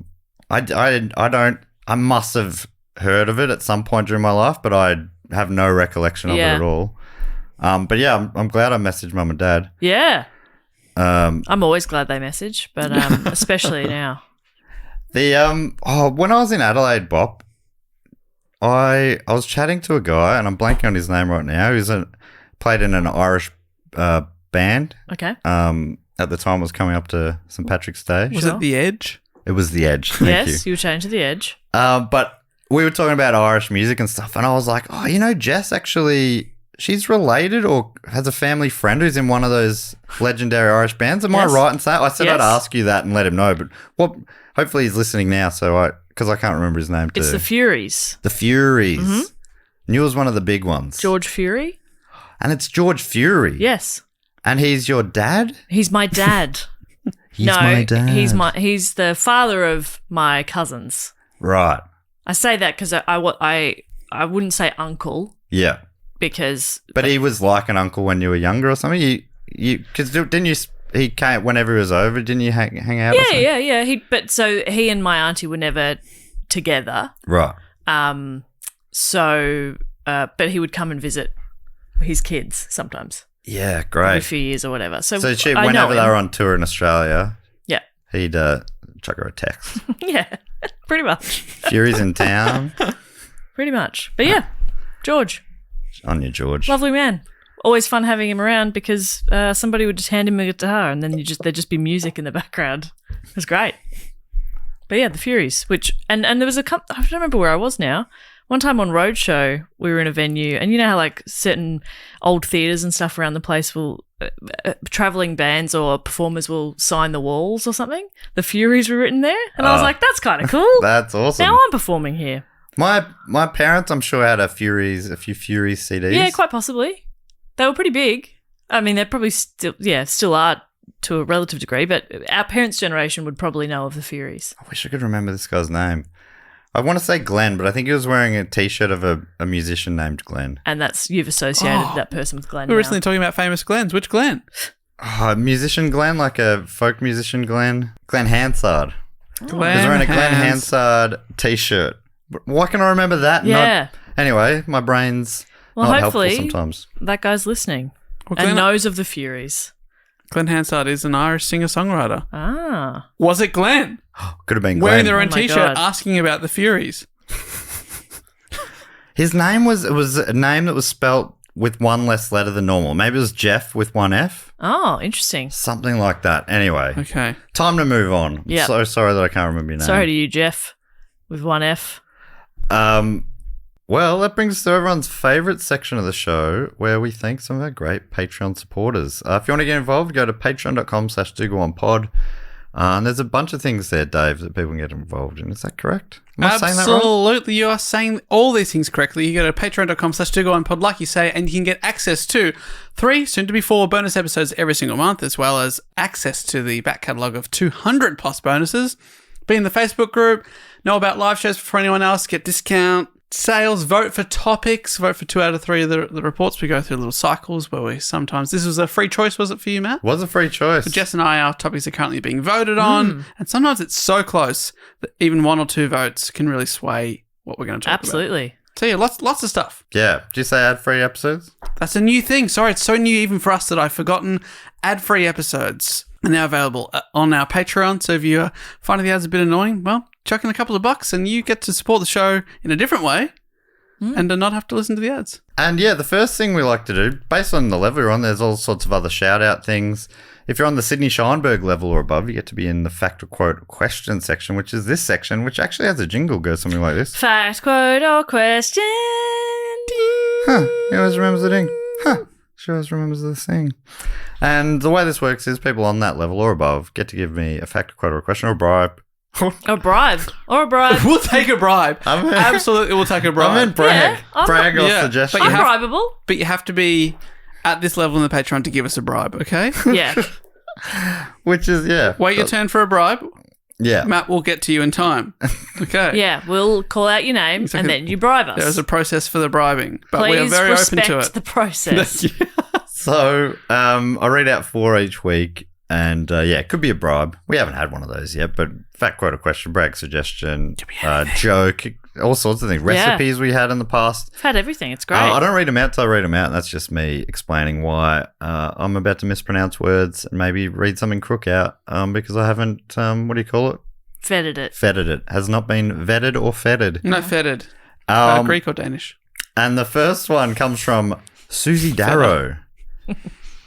must have heard of it at some point during my life, but I have no recollection of it at all. But yeah, I'm glad I messaged Mum and Dad. Yeah. I'm always glad they message, but especially now. When I was in Adelaide, Bop, I was chatting to a guy, and I'm blanking on his name right now. He's played in an Irish band. Okay. At the time, was coming up to St. Patrick's Day. Was it The Edge? It was The Edge. Thank you were chatting to The Edge. But we were talking about Irish music and stuff, and I was like, Jess actually, she's related or has a family friend who's in one of those legendary Irish bands. Am I right in saying? I said I'd ask you that and let him know, but hopefully he's listening now, because I can't remember his name. It's the Furies. The Furies. Mm-hmm. Knew it was one of the big ones. George Fury. And it's George Fury. Yes. And he's your dad? He's my dad. My dad. He's the father of my cousins. Right. I say that because I wouldn't say uncle. Yeah. Because... But he was like an uncle when you were younger or something? Because didn't you he came whenever he was over. Didn't you hang out? or something? Yeah. He and my auntie were never together. Right. But he would come and visit his kids sometimes. Yeah, Every great. few years or whatever. So Whenever they were on tour in Australia, Yeah. he'd chuck her a text. Yeah, pretty much. Fury's in town. Pretty much. But yeah, George, On you, George. lovely man. Always fun having him around because somebody would just hand him a guitar and then there'd just be music in the background. It was great. But yeah, the Furies, and there was I don't remember where I was now. One time on Roadshow, we were in a venue, and you know how like certain old theatres and stuff around the place will, travelling bands or performers will sign the walls or something. The Furies were written there, and I was like, that's kind of cool. That's awesome. Now I'm performing here. My parents, I'm sure, had a few Furies CDs. Yeah, quite possibly. They were pretty big. I mean, they're probably still are to a relative degree, but our parents' generation would probably know of the Furies. I wish I could remember this guy's name. I want to say Glenn, but I think he was wearing a T-shirt of a musician named Glenn. And you've associated that person with Glenn. We were now. recently talking about famous Glens. Which Glenn? Musician Glenn, like a folk musician Glenn. Glenn Hansard. Glenn He was wearing a Glenn Hansard T-shirt. Why can I remember that? Yeah. Anyway, my brain's Well, not helpful hopefully sometimes. that guy's listening Well, and Glenn, knows of the Furies. Glenn Hansard is an Irish singer-songwriter. Ah. Was it Glenn? Could have been Glenn. Wearing their own Oh my T-shirt God. asking about the Furies. His name was a name that was spelt with one less letter than normal. Maybe it was Jeff with one F. Oh, interesting. Something like that. Anyway, Okay. time to move on. Yeah. So sorry that I can't remember your name. Sorry to you, Jeff, with one F. Well, that brings us to everyone's favourite section of the show where we thank some of our great Patreon supporters. If you want to get involved, go to patreon.com/dogoonpod. And there's a bunch of things there, Dave, that people can get involved in. Is that correct? Am I saying that right? Absolutely. You are saying all these things correctly. You go to patreon.com/dogoonpod, like you say, and you can get access to 3, soon to be 4 bonus episodes every single month, as well as access to the back catalogue of 200 plus bonuses. Be in the Facebook group, know about live shows before anyone else, get discount, sales, vote for topics, vote for 2 out of 3 of the reports. We go through little cycles where we sometimes... This was a free choice, was it for you, Matt? Was a free choice. For Jess and I, our topics are currently being voted on, and sometimes it's so close that even 1 or 2 votes can really sway what we're going to talk about. Absolutely. So yeah, lots of stuff. Yeah. Did you say ad-free episodes? That's a new thing. Sorry, it's so new even for us that I've forgotten. Ad-free episodes are now available on our Patreon. So if you're finding the ads a bit annoying, well, chuck in a couple of bucks and you get to support the show in a different way and not have to listen to the ads. And yeah, the first thing we like to do, based on the level you're on, there's all sorts of other shout-out things. If you're on the Sydney Scheinberg level or above, you get to be in the fact or quote question section, which is this section, which actually has a jingle, goes something like this. Fact, quote, or question. Huh, he always remembers the ding. Huh, she always remembers the thing. And the way this works is people on that level or above get to give me a fact, quote, or a question or a bribe. Or bribe. Or a bribe. We'll take a bribe. Absolutely, we'll take a bribe. I meant brag. Yeah, I'm brag off yeah, suggestion. but you I'm have- bribable. But you have to be at this level in the Patreon to give us a bribe, okay? Yeah. Which is, yeah. Wait your turn for a bribe. Yeah. Matt will get to you in time. Okay. Yeah. We'll call out your name Exactly. and then you bribe us. There's a process for the bribing, but we are Please very open respect to it. the process. So I read out 4 each week, and yeah, it could be a bribe. We haven't had one of those yet, but fact, quote, or question, brag, suggestion, joke, all sorts of things. Recipes we had in the past. I've had everything. It's great. I don't read them out till I read them out, and that's just me explaining why I'm about to mispronounce words and maybe read something crook out because I haven't, what do you call it? Feted it. Feted it. Has not been vetted or feted. No, feted. Um, Greek or Danish? And the first one comes from Susie Darrow,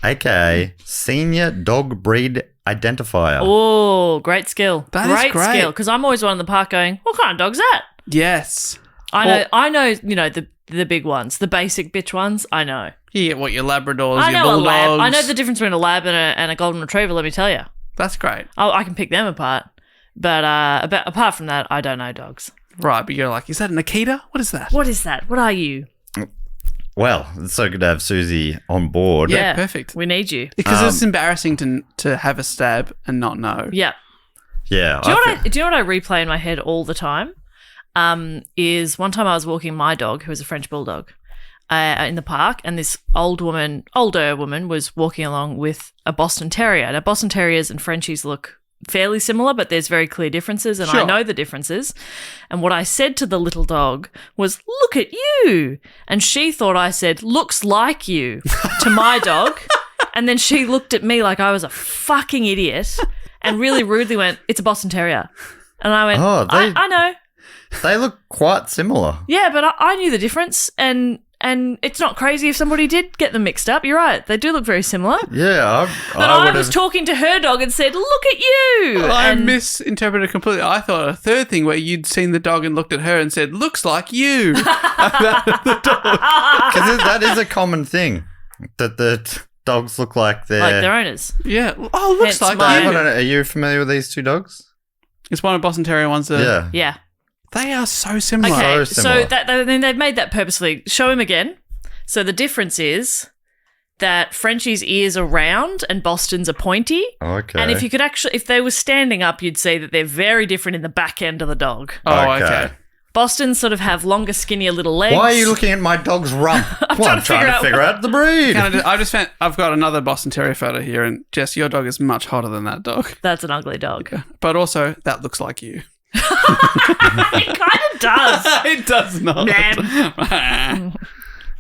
aka Senior Dog Breed Identifier. Oh, great skill. That is great. skill. Because I'm always one in the park going, what kind of dog's that? Yes. I know, you know, the big ones, the basic bitch ones. I know. You get what, your Labradors, I your know a Bulldogs. lab. I know the difference between a lab and a golden retriever, let me tell you. That's great. I can pick them apart. But apart from that, I don't know dogs. Right, but you're like, is that an Akita? What is that? What is that? What are you? Well, it's so good to have Susie on board. Yeah, perfect. We need you. Because it's embarrassing to have a stab and not know. Yeah. Yeah. Do you know what I replay in my head all the time? Is one time I was walking my dog, who was a French bulldog, in the park, and this older woman, was walking along with a Boston Terrier. Now, Boston Terriers and Frenchies look fairly similar, but there's very clear differences, and I Sure. know the differences. And what I said to the little dog was, "Look at you," and she thought I said, "Looks like you," to my dog, and then she looked at me like I was a fucking idiot, and really rudely went, "It's a Boston Terrier," and I went, Oh, I know, They look quite similar. yeah, but I knew the difference, and it's not crazy if somebody did get them mixed up. You're right, they do look very similar. Yeah, But I was talking to her dog and said, "Look at you." I and misinterpreted completely. I thought a third thing where you'd seen the dog and looked at her and said, "Looks like you." because that is a common thing that the dogs look like they're. like their owners. Yeah. Oh, looks Hence like mine. I you. don't know, are you familiar with these two dogs? It's one of Boston Terrier ones that Yeah. Yeah. they are so similar. Okay, So similar. then they've made that purposely. Show him again. So the difference is that Frenchie's ears are round and Boston's are pointy. Okay. And if you could actually, if they were standing up, you'd see that they're very different in the back end of the dog. Oh, Okay. okay. Boston's sort of have longer, skinnier little legs. Why are you looking at my dog's rump? I'm trying to figure out the breed. I just found I've got another Boston Terrier photo here, and Jess, your dog is much hotter than that dog. That's an ugly dog. But also, that looks like you. It kind of does. It does not.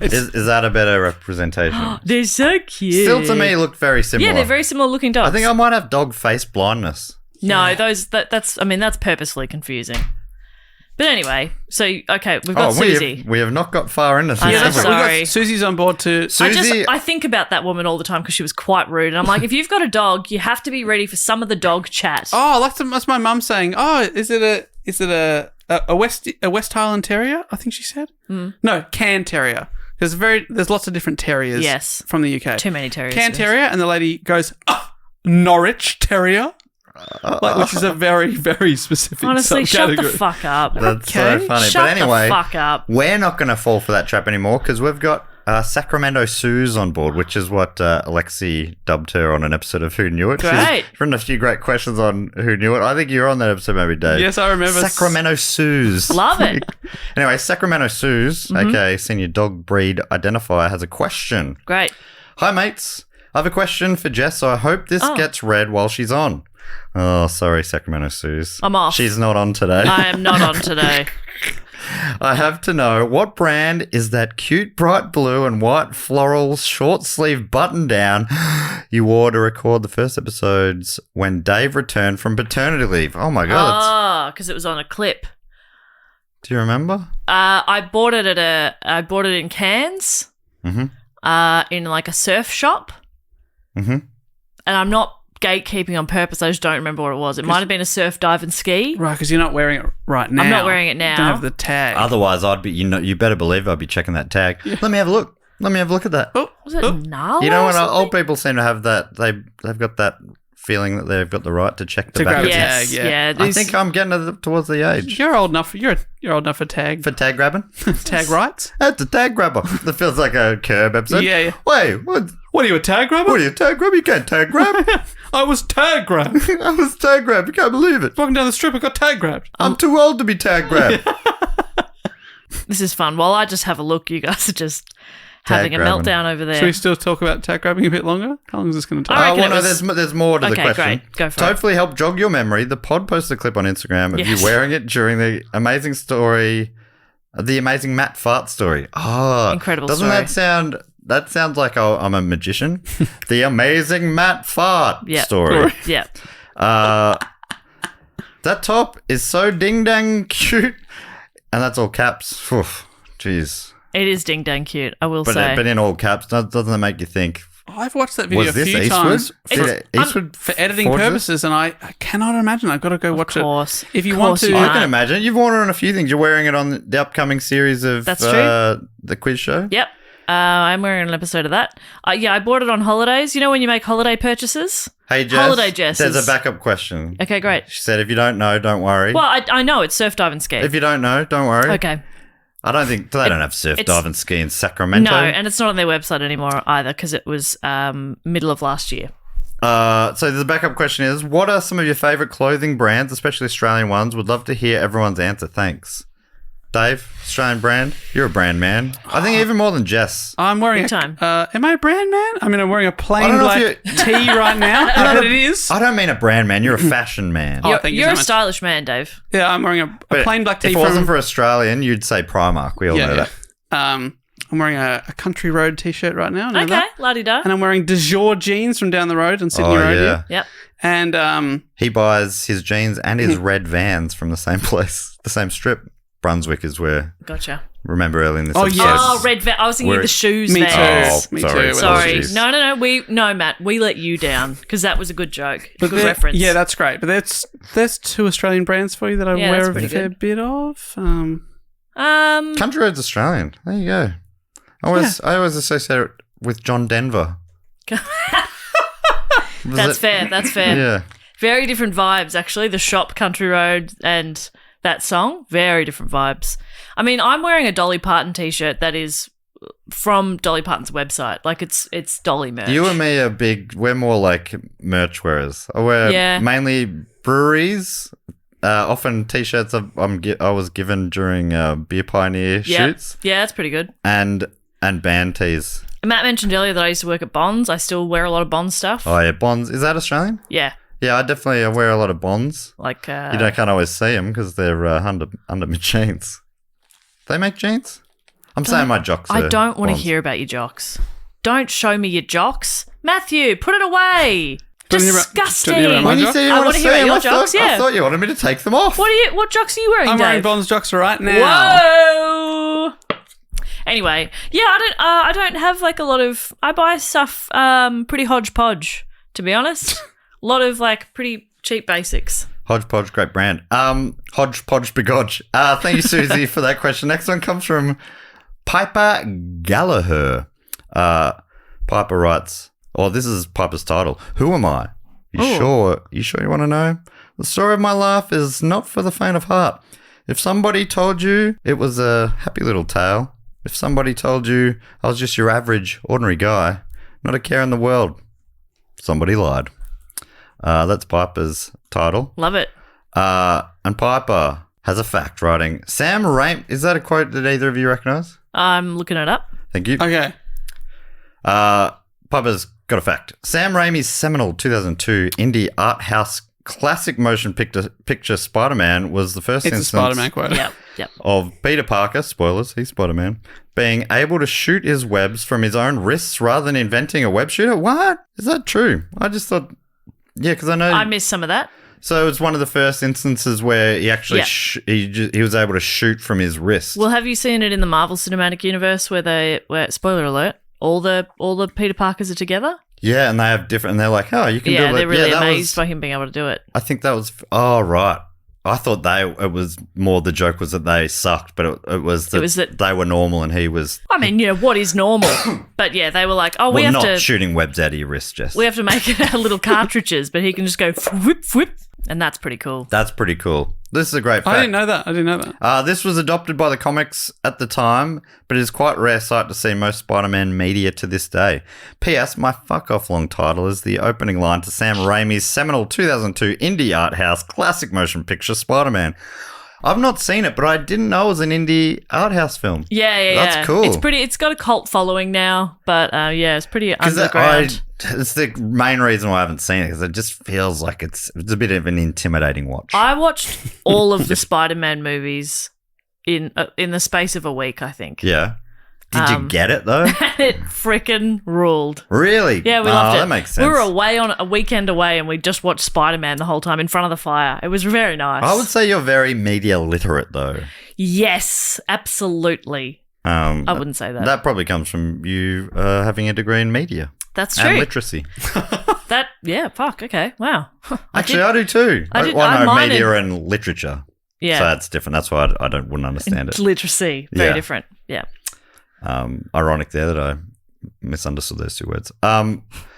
Is that a better representation? They're so cute. Still, to me, look very similar. Yeah, they're very similar looking dogs. I think I might have dog face blindness. No, that's purposefully confusing. But anyway, so okay, we've got Susie. We have not got far into this. I know, have we? sorry. Susie's on board too. Susie, I think about that woman all the time because she was quite rude, and I'm like, if you've got a dog, you have to be ready for some of the dog chat. Oh, that's my mum saying. Oh, is it a West Highland Terrier? I think she said. No, Cairn Terrier. There's lots of different terriers. Yes. From the UK. Too many terriers. Cairn Terrier, and the lady goes, Norwich Terrier, which is a very, very specific Honestly, shut the subcategory. fuck up. that's so funny. Shut but anyway, the fuck up. we're not going to fall for that trap anymore because we've got Sacramento Suze on board, which is what Alexi dubbed her on an episode of Who Knew It. Great. She's written a few great questions on Who Knew It. I think you were on that episode maybe, Dave. Yes, I remember. Sacramento Suze. Love it. Anyway, Sacramento Suze, aka senior dog breed identifier, has a question. Great. Hi, mates. I have a question for Jess, so I hope this gets read while she's on. Oh, sorry, Sacramento Suze. I'm off. She's not on today. I am not on today. I have to know, what brand is that cute bright blue and white floral short sleeve button down you wore to record the first episodes when Dave returned from paternity leave? Oh my god. Oh, because it was on a clip. Do you remember? I bought it in Cairns. In like a surf shop. Mhm. And I'm not gatekeeping on purpose. I just don't remember what it was. It might have been a surf, dive, and ski. Right, because you're not wearing it right now. I'm not wearing it now. Don't have the tag. Otherwise, I'd be, you better believe I'd be checking that tag. Let me have a look. Let me have a look at that. Oh, Was it Nala? You know, or when something? old people seem to have that, they've got that feeling that they've got the right to check the To back grab of a the tag. Yes, yeah. yeah. I think I'm getting towards the age. You're old enough. You're old enough for tag. For tag grabbing? Tag rights. That's a tag grabber. That feels like a Curb episode. Yeah, yeah. Wait, what What are you, a tag grabber? are you, tag grab? You can't tag grab. I was tag grabbed. I was tag grabbed. You can't believe it. Walking down the strip, I got tag grabbed. I'm too old to be tag grabbed. This is fun. While I just have a look, you guys are just having a grabbing. meltdown over there. Should we still talk about tag grabbing a bit longer? How long is this going to take? I reckon well, it no, was- there's more to the Okay, question. great. Go for to it. hopefully help jog your memory, the pod posted a clip on Instagram of Yes. you wearing it during the amazing story, the amazing Matt fart story. Oh, Incredible Doesn't story. that sound? That sounds like I'm a magician. The amazing Matt fart Yeah. story. Yeah. That top is so ding dang cute, and that's all caps. Oof, jeez. It is ding dang cute, I will But say. in all caps, doesn't that make you think? I've watched that video Was a this few Eastwood? times Did Eastwood for editing forge this? purposes, and I cannot imagine. I've got to go watch course. it. If you Of want course to, you I are. can imagine. You've worn it on a few things. You're wearing it on the upcoming series of That's true. The quiz show. Yep. I'm wearing an episode of that. Yeah, I bought it on holidays. You know when you make holiday purchases? Hey, Jess. Holiday Jess There's is- a backup question. Okay, great. She said, if you don't know, don't worry. Well, I know it's surf, dive, and ski. If you don't know, don't worry. Okay. I don't think they don't have surf, it's- dive, and ski in Sacramento. No, and it's not on their website anymore either because it was middle of last year. So the backup question is, what are some of your favourite clothing brands, especially Australian ones? Would love to hear everyone's answer. Thanks. Dave, Australian brand. You're a brand man. I think even more than Jess. I'm wearing Big time. Am I a brand man? I mean, I'm wearing a I plain don't know black if tee right now. I bet it is. I don't mean a brand man. You're a fashion man. Oh, thank you You're so a much. stylish man, Dave. Yeah, I'm wearing a But plain black tee if it from... wasn't for Australian, you'd say Primark. We all know that. I'm wearing a Country Road t-shirt right now. Know Okay, that? la-di-da. And I'm wearing De Jour jeans from down the road on Sydney Road. yeah. Yep. And He buys his jeans and his red Vans from the same place, the same strip. Brunswick is where. Gotcha. Remember early in this Oh, episode. yes. Oh, red van. I was thinking Where- the shoes Me too. vans. Oh, Me sorry. too. Sorry. Apologies. No, Matt. We let you down because that was a good joke. Good there- reference. Yeah, that's great. But there's two Australian brands for you that I Yeah, wear that's a pretty fair good. bit of. Country Road's Australian. There you go. I always associate it with John Denver. That's fair. That's fair. Yeah. Very different vibes, actually. The shop, Country Road, and that song. Very different vibes. I mean, I'm wearing a Dolly Parton t-shirt that is from Dolly Parton's website. Like, it's Dolly merch. You and me we're more like merch wearers. I wear mainly breweries. Often t-shirts I was given during Beer Pioneer shoots. Yeah, that's pretty good. And band tees. Matt mentioned earlier that I used to work at Bonds. I still wear a lot of Bonds stuff. Oh, yeah. Bonds. Is that Australian? Yeah. Yeah, I wear a lot of Bonds. Like, You can't always see them because they're under my jeans. They make jeans? I'm saying my jocks are I don't want to Bonds. hear about your jocks. Don't show me your jocks. Matthew, put it away. Don't hear about- Disgusting. don't hear about my When you jocks? say you I want wanna to hear see about them, your jocks, I yeah. thought you wanted me to take them off. What jocks are you wearing, I'm Dave? wearing Bonds jocks right now. Whoa. Anyway, yeah, I don't have like a lot of. I buy stuff pretty hodgepodge, to be honest. A lot of like pretty cheap basics. Hodgepodge, great brand. Hodgepodge begodge. Thank you, Susie, for that question. Next one comes from Piper Gallagher. Piper writes, this is Piper's title. Who am I? You sure you want to know? The story of my life is not for the faint of heart. If somebody told you it was a happy little tale, if somebody told you I was just your average, ordinary guy, not a care in the world, somebody lied. That's Piper's title. Love it. And Piper has a fact writing. Sam Raimi. Is that a quote that either of you recognise? I'm looking it up. Thank you. Okay. Piper's got a fact. Sam Raimi's seminal 2002 indie art house classic motion picture Spider-Man was the first It's a instance Spider-Man quote. Yep. of Peter Parker, spoilers, he's Spider-Man, being able to shoot his webs from his own wrists rather than inventing a web shooter. What? Is that true? I just thought, because I know. I missed some of that. So it's one of the first instances where he actually he was able to shoot from his wrist. Well, have you seen it in the Marvel Cinematic Universe where spoiler alert, all the Peter Parkers are together? Yeah, and they have different, and they're like, you can do it. Yeah, they're really that amazed was, by him being able to do it. I think that was, right. I thought it was more the joke was that they sucked, but it was that they were normal and he was. I mean, what is normal? But yeah, they were like, we have not to shooting webs out of your wrist, Jess. we have to make it little cartridges, but he can just go whip, whip, and that's pretty cool. That's pretty cool. This is a great fact. I didn't know that. This was adopted by the comics at the time, but it is quite a rare sight to see most Spider-Man media to this day. P.S. My fuck-off long title is the opening line to Sam Raimi's seminal 2002 indie art house classic motion picture Spider-Man. I've not seen it, but I didn't know it was an indie art house film. Yeah. That's cool. It's got a cult following now, but it's pretty underground. It's the main reason why I haven't seen it, because it just feels like it's a bit of an intimidating watch. I watched all of the Spider-Man movies in the space of a week, I think. Yeah. Did you get it, though? It freaking ruled. Really? Yeah, we loved it. That makes sense. We were away on a weekend away and we just watched Spider-Man the whole time in front of the fire. It was very nice. I would say you're very media literate, though. Yes, absolutely. I wouldn't say that. That probably comes from you having a degree in media. That's And true. literacy. Okay, wow. Actually, I do too. I did- Well, I no, mined- media and literature. Yeah. So that's different. That's why I wouldn't understand it. Literacy, very Yeah. different. Yeah. Ironic there that I misunderstood those two words.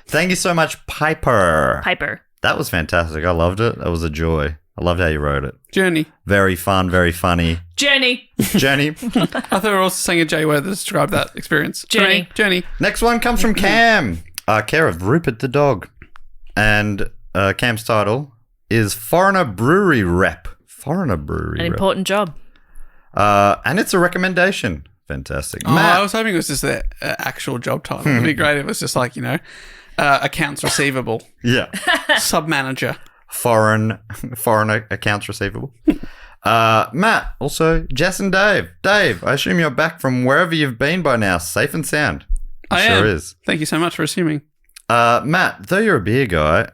Thank you so much, Piper. Piper. That was fantastic. I loved it. That was a joy. I loved how you wrote it. Journey. Very fun, very funny. Journey. Journey. I thought we were also saying a J word to describe that experience. Journey. Journey. Next one comes from Cam, care of Rupert the dog. And Cam's title is Foreigner Brewery Rep. Foreigner Brewery An Rep. important job. And it's a recommendation. Fantastic. Oh, Matt. I was hoping it was just their actual job title. It'd be great if it was just like, accounts receivable, Yeah. sub-manager. Foreign accounts receivable. Matt, also Jess and Dave. Dave, I assume you're back from wherever you've been by now, safe and sound. I sure am. is. Thank you so much for assuming. Matt, though you're a beer guy,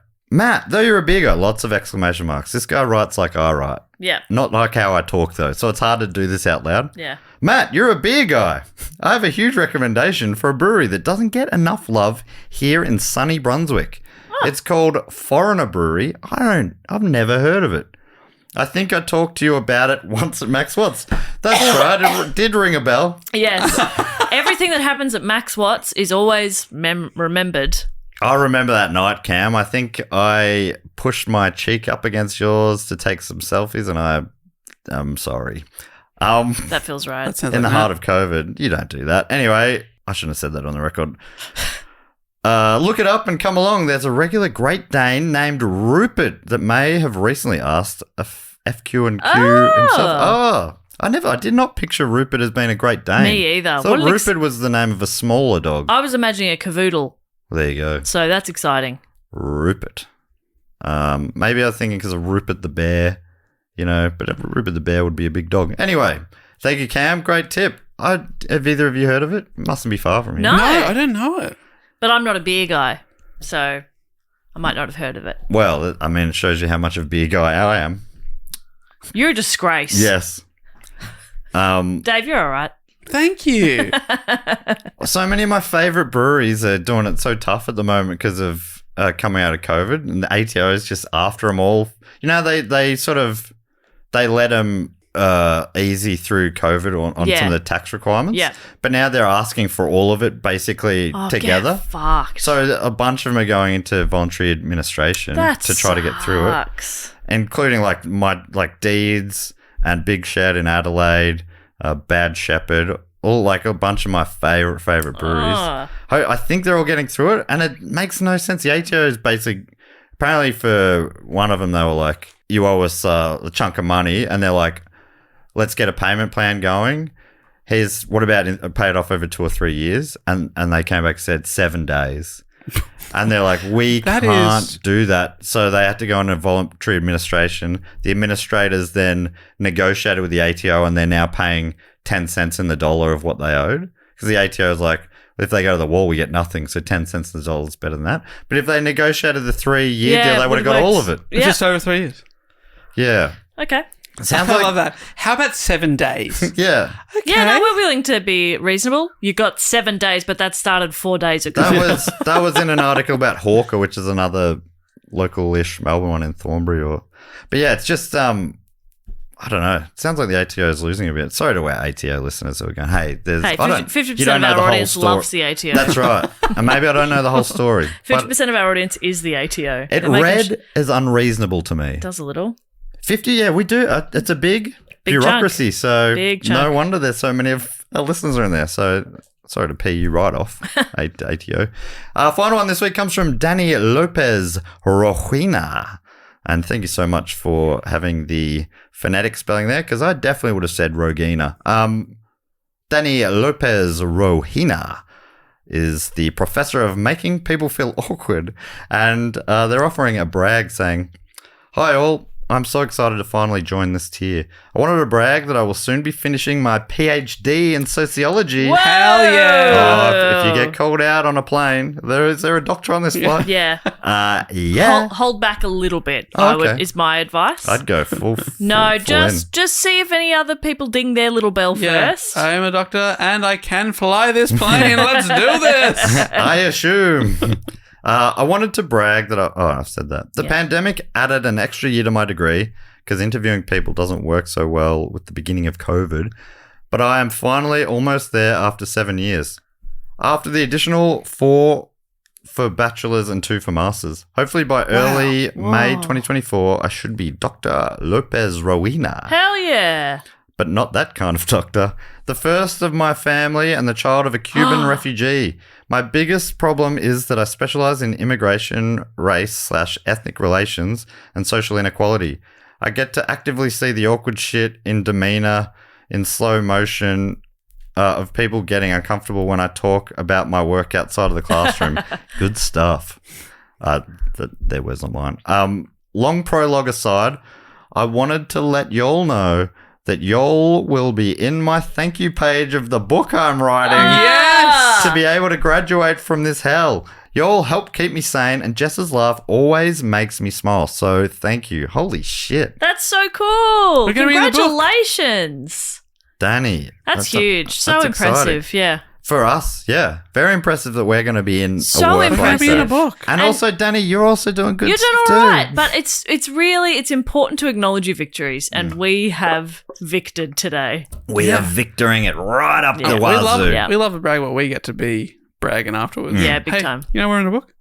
lots of exclamation marks. This guy writes like I write. Yeah. Not like how I talk, though, so it's hard to do this out loud. Yeah. Matt, you're a beer guy. I have a huge recommendation for a brewery that doesn't get enough love here in sunny Brunswick. Oh. It's called Foreigner Brewery. I've never heard of it. I think I talked to you about it once at Max Watts. That's right, it did ring a bell. Yes. Everything that happens at Max Watts is always remembered. I remember that night, Cam. I think I pushed my cheek up against yours to take some selfies, and I'm sorry. That feels right. That sounds In like the heart of COVID, you don't do that. Anyway, I shouldn't have said that on the record. Look it up and come along. There's a regular Great Dane named Rupert that may have recently asked a FQ and Q himself. Oh, I did not picture Rupert as being a Great Dane. Me either. I thought Rupert was the name of a smaller dog. I was imagining a cavoodle. There you go. So that's exciting. Rupert. Maybe I was thinking because of Rupert the bear, but Rupert the bear would be a big dog. Anyway, thank you, Cam. Great tip. Have either of you heard of it? Mustn't be far from here. No. No, I don't know it. But I'm not a beer guy, so I might not have heard of it. Well, I mean, it shows you how much of a beer guy I am. You're a disgrace. Yes. Dave, you're all right. Thank you. So many of my favourite breweries are doing it so tough at the moment because of coming out of COVID, and the ATO is just after them all. They let them easy through COVID on some of the tax requirements. Yeah. But now they're asking for all of it basically together. Get fucked. So a bunch of them are going into voluntary administration to try to get through it, including like Deeds and Big Shed in Adelaide, Bad Shepherd, all like a bunch of my favorite breweries. I think they're all getting through it, and it makes no sense. The ATO is apparently for one of them, they were like, you owe us a chunk of money, and they're like, let's get a payment plan going. What about pay it off over 2 or 3 years? And they came back and said 7 days. And they're like, we can't do that. So they had to go into voluntary administration. The administrators then negotiated with the ATO, and they're now paying 10 cents in the dollar of what they owed. Because the ATO is like, if they go to the wall, we get nothing. So 10 cents in the dollar is better than that. But if they negotiated the 3-year deal, they would have got all of it. It's just over 3 years. Yeah. Okay. I love that. How about 7 days? Yeah. Okay. Yeah, no, we're willing to be reasonable. You got 7 days, but that started 4 days ago. That was in an article about Hawker, which is another local-ish Melbourne one in Thornbury. But yeah, it's just I don't know. It sounds like the ATO is losing a bit. Sorry to our ATO listeners who are going, hey, 50% of our audience loves the ATO. That's right. And maybe I don't know the whole story. 50% of our audience is the ATO. It read as unreasonable to me. It does a little. 50, yeah, we do. It's a big bureaucracy, chunk. so Big chunk. No wonder there's so many of our listeners are in there. So sorry to pee you right off, ATO. Final one this week comes from Danny Lopez Rojina. And thank you so much for having the phonetic spelling there, because I definitely would have said Rogina. Danny Lopez Rojina is the professor of making people feel awkward. And they're offering a brag saying, hi all. I'm so excited to finally join this tier. I wanted to brag that I will soon be finishing my PhD in sociology. Whoa! Hell yeah! If you get called out on a plane, is there a doctor on this flight? Yeah. Yeah. Hold back a little bit. Okay. Is my advice. I'd go full. No, full just see if any other people ding their little bell first. I am a doctor and I can fly this plane. Let's do this. I assume. I wanted to brag that I've said that. The pandemic added an extra year to my degree because interviewing people doesn't work so well with the beginning of COVID. But I am finally almost there after 7 years. After the additional 4 for bachelor's and 2 for master's. Hopefully by early May 2024, I should be Dr. Lopez Rowena. Hell yeah. But not that kind of doctor. The first of my family and the child of a Cuban refugee. My biggest problem is that I specialize in immigration, race/ethnic relations, and social inequality. I get to actively see the awkward shit in demeanor in slow motion of people getting uncomfortable when I talk about my work outside of the classroom. Good stuff. There wasn't mine. Long prologue aside, I wanted to let y'all know that y'all will be in my thank you page of the book I'm writing. Yes! To be able to graduate from this hell. Y'all help keep me sane, and Jess's laugh always makes me smile. So thank you. Holy shit. That's so cool. We're gonna be in the book. Congratulations. Danny. That's huge. So that's impressive. exciting. Yeah. For us, yeah. Very impressive that we're going to be in So a work impressive. like We're gonna be in a that. book. And also, Danny, you're also doing good You're doing stuff all too. right, but it's important to acknowledge your victories, and we have victored today. We are victoring it right up Yeah. the We love wazoo. Yeah. We love to brag what we get to be bragging afterwards. Yeah, big Hey, time. You know we're in a book?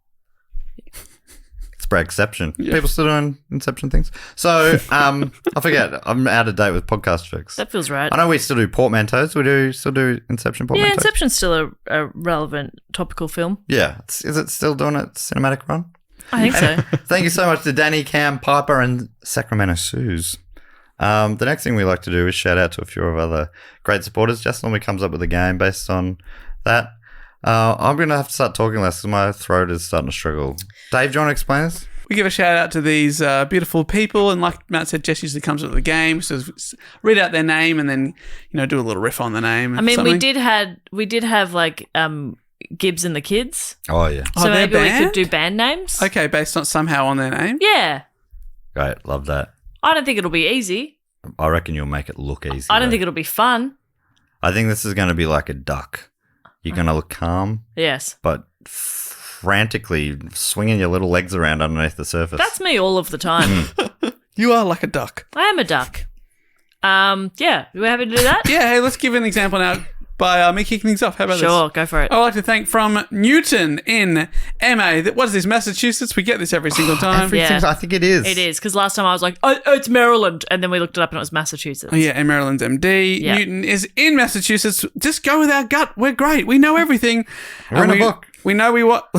It's Bragception. Yeah. People still doing Inception things. So, I forget. I'm out of date with podcast jokes. That feels right. I know we still do portmanteaus. We still do Inception Yeah, portmanteaus. Inception's still a relevant topical film. Yeah. Is it still doing its cinematic run? I think so. Thank you so much to Danny, Cam, Piper, and Sacramento Suze. The next thing we like to do is shout out to a few of other great supporters. Jess normally comes up with a game based on that. I'm going to have to start talking less because my throat is starting to struggle. Dave, do you want to explain this? We give a shout out to these beautiful people, and like Matt said, Jess usually comes up with the game, so read out their name and then do a little riff on the name. I mean, something. we did have like Gibbs and the Kids, Oh, yeah. Oh, so their maybe we band? could do band names. Okay, based on somehow on their name. Yeah, Great. Love that. I don't think it'll be easy. I reckon you'll make it look easy. I don't though. think it'll be fun. I think this is going to be like a duck. You're going to look calm, Yes, but frantically swinging your little legs around underneath the surface. that's me all of the time. You are like a duck. I am a duck. Yeah, you happy to do that? Yeah, hey, let's give an example now by me kicking things off. How about this? Sure, go for it. I would like to thank from Newton in MA. What is this, Massachusetts? We get this every single time. Everything's, Yeah. I think it is. It is, because last time I was like, oh, it's Maryland, and then we looked it up and it was Massachusetts. Oh, yeah, and Maryland's MD. Yeah. Newton is in Massachusetts. Just go with our gut. We're great. We know everything. We're in And a book. We know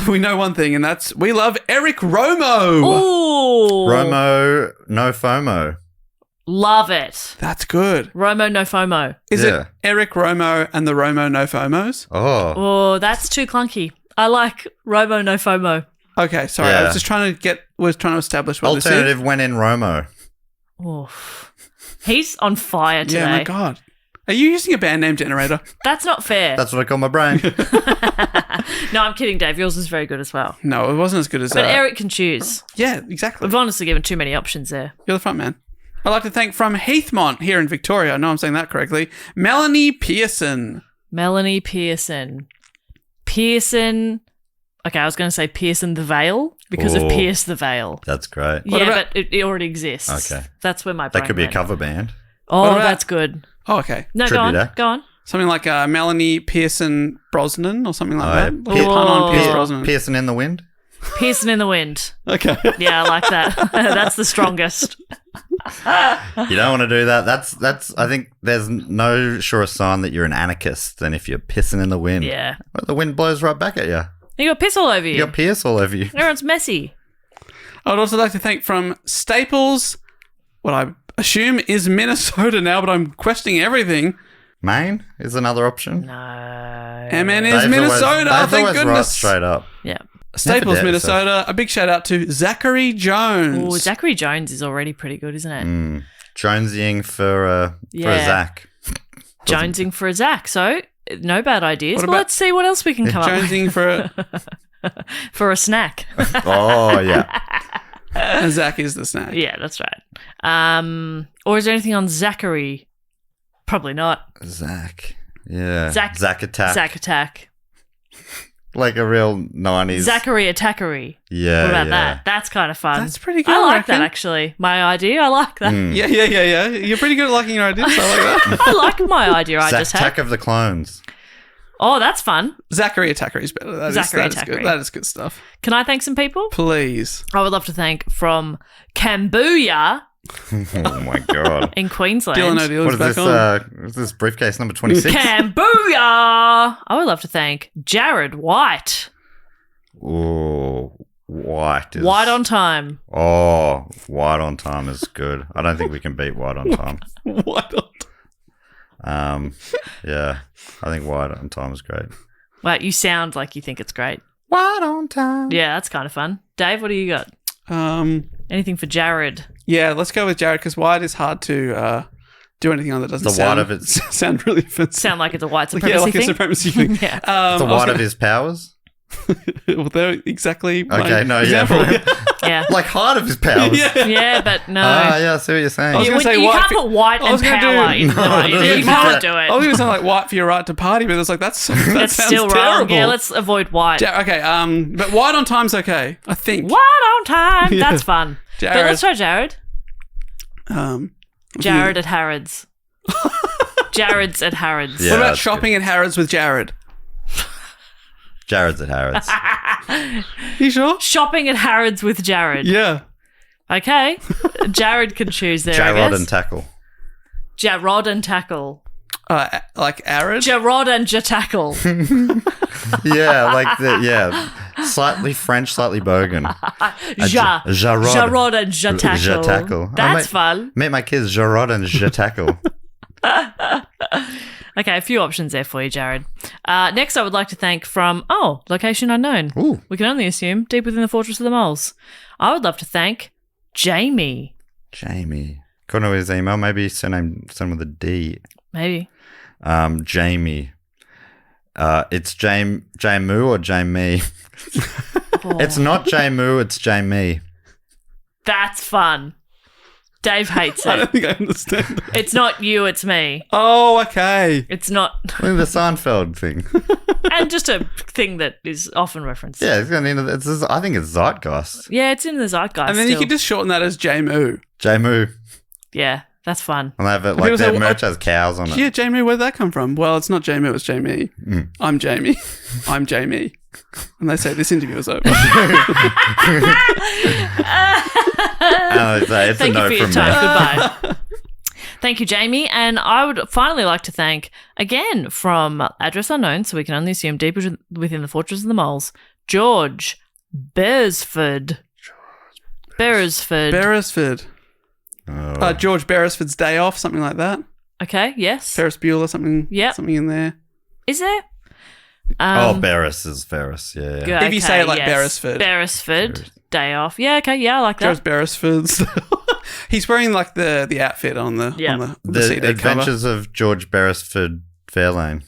we know one thing, and that's we love Eric Romo. Ooh. Romo, no FOMO. Love it. That's good. Romo no FOMO. Is Yeah. it Eric Romo and the Romo no FOMos? Oh. Oh, that's too clunky. I like Romo no FOMO. Okay, sorry. I Yeah. was just trying to establish what Alternative when in Romo. Oof. He's on fire this is. today. Yeah, my God. Are you using a band name generator? That's not fair. That's what I call my brain. No, I'm kidding, Dave. Yours is very good as well. No, it wasn't as good as But that. Eric can choose. Yeah, exactly. We've honestly given too many options there. You're the front man. I'd like to thank from Heathmont here in Victoria. I know I'm saying that correctly. Melanie Pearson. Melanie Pearson. Pearson. Okay, I was going to say Pearson the Veil because of Oh. Pierce the Veil. That's great. Yeah, about- but it already exists. Okay. That's where my brain That could be a went. cover band. Oh, What about- that's good. Oh, okay. No, go Tribute on. act. Go on. Something like Melanie Pearson Brosnan or something like Oh, that. yeah. Little pun on Pierce Oh. Brosnan. Pearson in the wind. Pearson in the wind. Okay. Yeah, I like that. That's the strongest. You don't want to do that. That's. I think there's no surer sign that you're an anarchist than if you're pissing in the wind. Yeah. Well, the wind blows right back at you. You got piss all over you. You got Pierce all over you. Everyone's messy. I would also like to thank from Staples, what I assume is Minnesota now, but I'm questioning everything. Maine is another option. No. MN is Dave's Minnesota. Dave's Thank always right goodness. straight up. Yeah. Staples, Never dare, Minnesota. A big shout out to Zachary Jones. Oh, Zachary Jones is already pretty good, isn't it? Jonesying for a Yeah. Zach. Jonesing for a Zach. So, no bad ideas. What Well, about- let's see what else we can come up Jonesing for with for a snack. Oh yeah. a Zach is the snack. Yeah, that's right. Or is there anything on Zachary? Probably not. Zach. Yeah. Zach- Zach attack. Zach Attack. Like a real 90s. Zachary Attackery. Yeah. What about yeah. that? That's kind of fun. That's pretty good, I I like that, reckon. actually. My idea, I like that. Yeah. You're pretty good at liking your ideas. I like that. I like my idea I Zach just had. Attack of the Clones. Oh, that's fun. Zachary Attackery is better. Zachary that is Attackery. good. That is good stuff. Can I thank some people? Please. I would love to thank from Cambodia Oh my god. in Queensland. Dylan O'Deal's What is back this? on. Is this briefcase number 26? Cambodia! I would love to thank Jared White. Oh, white. Is, White on time. Oh, white on time is good. I don't think we can beat white on time. What? Yeah, I think White on Time is great. Well, you sound like you think it's great. White on Time. Yeah, that's kind of fun. Dave, what do you got? Anything for Jared? Yeah, let's go with Jared because white is hard to do anything on that doesn't The sound, white of it. sound really fancy. Sound like it's a white supremacy Yeah, like thing? a supremacy thing. Yeah. The white of his powers. Well, they're exactly my Okay, no, example. yeah. Yeah. Like heart of his powers. Yeah. Yeah, but no. Yeah, I see what you're saying. I was you gonna say you white can't fi- put white I and was gonna power do- in No, line. no, You you can't can't. do I was it. going to sound like white for your right to party, but it's like that That's sounds still terrible. wrong. Yeah, let's avoid white. Okay, but white on time's okay, I think. White on time. Yeah. That's fun. But Jared. let's try Jared. Jared at Harrods. Jared's at Harrods. Yeah. What about that's shopping at Harrods with Jared? Jared's at Harrods. You sure? Shopping at Harrods with Jared. Yeah. Okay. Jared can choose there, I Jarrod guess. and Tackle. Jarrod and Tackle. Like Arid? Jarrod and Jatackle. Yeah, slightly French, slightly bogan. Jarrod. Jarrod. Jarrod and Jatackle. Jatackle. That's fun. Meet my kids, Jarrod and Jatackle. Okay, a few options there for you, Jared. Next, I would like to thank from, location unknown. Ooh. We can only assume, deep within the Fortress of the Moles. I would love to thank Jamie. Jamie. Couldn't know his email. Maybe surname with a D. Maybe. Jamie. It's Jamu or Jamie. It's not Jamu, it's Jamie. That's fun. Dave hates I it. don't think I understand that. It's not you, it's me. Oh, okay. It's not. Look at the Seinfeld thing. And just a thing that is often referenced. Yeah, I think it's Zeitgeist. Yeah, it's in the zeitgeist And then still. you could just shorten that as Jamu. Jamu. Yeah, that's fun. And they have it People like say, their merch has cows on it. Yeah, Jamie, where'd that come from? Well, it's not Jamu, it's Jamie. I'm Jamie. I'm Jamie. And they say, this interview is over. And they say, it's Thank a you no for your from time. me. Goodbye. Thank you, Jamie. And I would finally like to thank, again, from address unknown, so we can only assume deep within the Fortress of the Moles, George Beresford. Beresford. Oh. George Beresford's Day Off, something like that. Okay, yes. Ferris Bueller, something in there. Is there? Beres is Ferris. Yeah. Good, If you say it like yes. Beresford. Beresford, Day Off. Yeah, okay, yeah, I like that. George Beresford's. He's wearing like the outfit on the The CD Adventures of George Beresford Fairlane,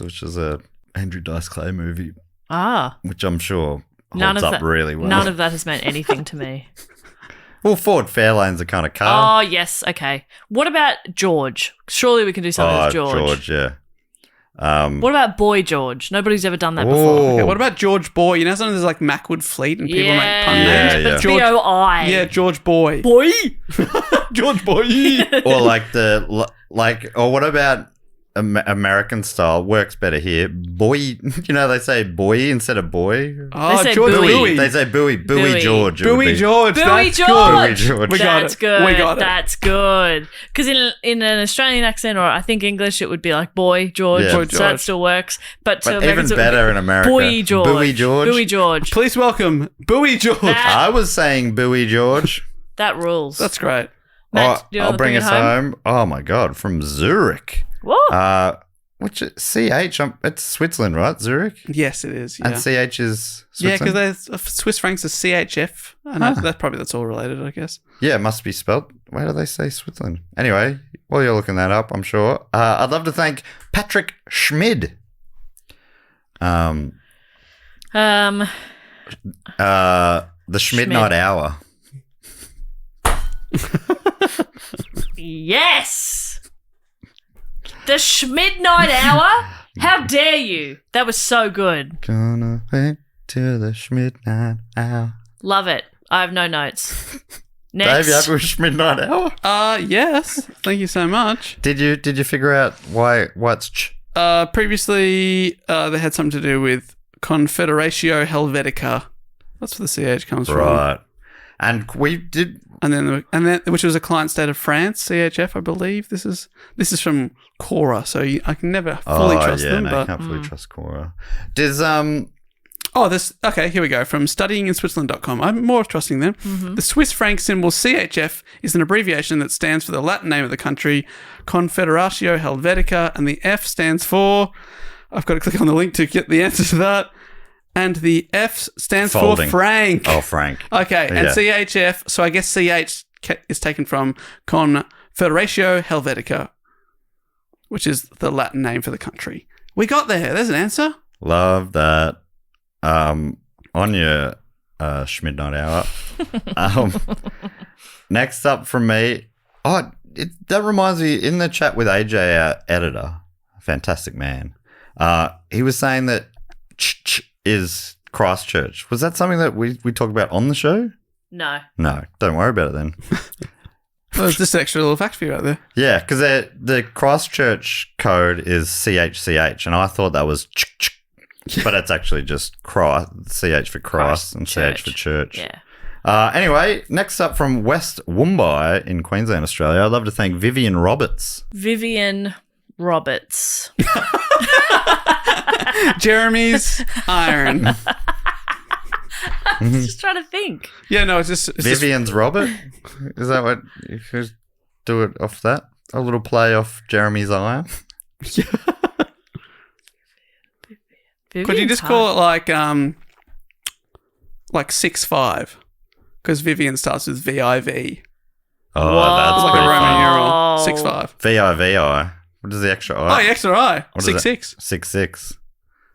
which is a Andrew Dice Clay movie, which I'm sure holds up really well. None of that has meant anything to me. Well, Ford Fairlane's a kind of car. Oh, yes, okay. What about George? Surely we can do something with George. Yeah. What about Boy George? Nobody's ever done that Ooh. before. Okay, what about George Boy? You know, sometimes there's like Mackwood Fleet and people make pun names. Yeah, yeah. George, B-O-I. yeah, George Boy. Boy? George Boy. Or or what about American style? Works better here. Boy, you know, they say boy instead of boy. Oh, say George Bowie. Bowie. They say Bowie Bowie. George. it would Bowie be. George. Bowie That's George. Bowie George. We got That's it. good. We got it. That's good. Because in an Australian accent, or I think English, it would be like Boy George. Yeah. So Boy that George. still works. But to But Americans, even it would better be in America. Boy George. Bowie George. Bowie George. Please welcome Bowie George. That- I was saying Bowie George. That rules. That's great. Matt, do you I'll wanna bring us it home? home. Oh my god, from Zurich. Whoa. Which is CH? It's Switzerland, right? Zurich. Yes, it is. Yeah, And CH is yeah, Switzerland. because Swiss francs are CHF, and that's all related, I guess. Yeah, it must be spelt. Where do they say Switzerland? Anyway, while you're looking that up, I'm sure. I'd love to thank Patrick Schmid. The Schmid Night Hour. Yes. The Schmidnight Hour? How dare you? That was so good. Gonna wait till the Schmid Night Hour. Love it. I have no notes. Dave, Next. you happy with Schmid Night Hour? Yes. Thank you so much. Did you figure out why what's Previously, they had something to do with Confederatio Helvetica. That's where the CH comes from. right? And we did. And then, which was a client state of France, CHF, I believe. This is from Cora, so I can never fully trust them. No, But you can't fully trust Cora. Does Oh, this. Okay, here we go. From studyinginswitzerland.com. I'm more trusting them. The Swiss franc symbol CHF is an abbreviation that stands for the Latin name of the country, Confederatio Helvetica, and the F stands for. I've got to click on the link to get the answer to that. And the F stands Folding. for franc. Oh, franc. Okay, and Yeah. CHF. So I guess CH is taken from Confederatio Helvetica, which is the Latin name for the country. We got there. There's an answer. Love that. On your Schmid Night Hour. Next up from me. Oh, that reminds me, in the chat with AJ, our editor, fantastic man, he was saying that is Christchurch. Was that something that we talked about on the show? No. No, don't worry about it then. Well, there's just an extra little fact for you right there. Yeah, because the Christchurch code is CHCH, and I thought that was but it's actually just CH for Christ and CH for church. Yeah. Anyway, next up from West Woombai in Queensland, Australia, I'd love to thank Vivian Roberts. Vivian Roberts. Jeremy's iron. Just trying to think. Yeah, no, it's just Vivian's Robert? Is that what you could do it off that? A little play off Jeremy's iron? Could you just call it like 6'5"? Because Vivian starts with VIV. Oh, Whoa. that's It's like pretty a Roman funny. numeral. 6'5". VIVI. What is the extra Oh, I? the extra I. What is 6'6". 6'6".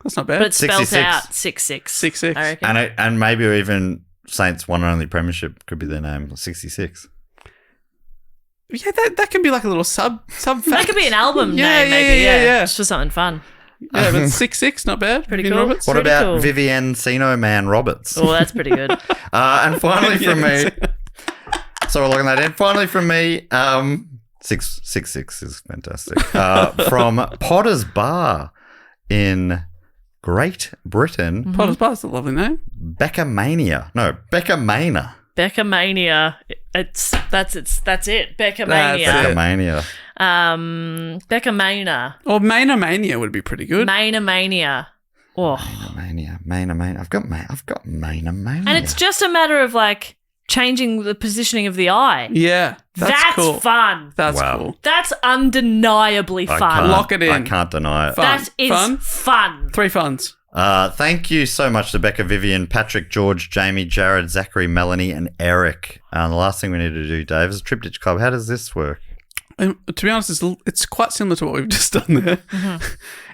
That's not bad. But it spells 66. out 6'6". 6'6". I reckon. And maybe even Saints' one and only premiership could be their name, 66. Yeah, that can be like a little sub fact. That could be an album name, maybe. Yeah. Just for something fun. Yeah, but 6'6", not bad. Pretty Vivian cool. Roberts. What Pretty about cool. Vivian Sino Man Roberts? Oh, that's pretty good. And finally from Yeah. me, so we're looking at that in. Finally from me, 666 is fantastic. From Potter's Bar in Great Britain, Potter's Bar is a lovely name. Becca Mania. No, Becca Maina. Becca Mania. That's it. Becca That's Mania. Becca Mania. Becca Maina. Or Maina Mania would be pretty good. Maina Mania. Oh. Mania. I've got Maina Mania. And it's just a matter of like changing the positioning of the eye. Yeah, that's cool. Fun. That's Wow. cool. That's undeniably I fun. can't- Lock it in. I can't deny it. Fun. That is Fun? fun. 3 funds. Thank you so much to Becca, Vivian, Patrick, George, Jamie, Jared, Zachary, Melanie, and Eric. The last thing we need to do, Dave, is Triptych Club. How does this work? To be honest, it's quite similar to what we've just done there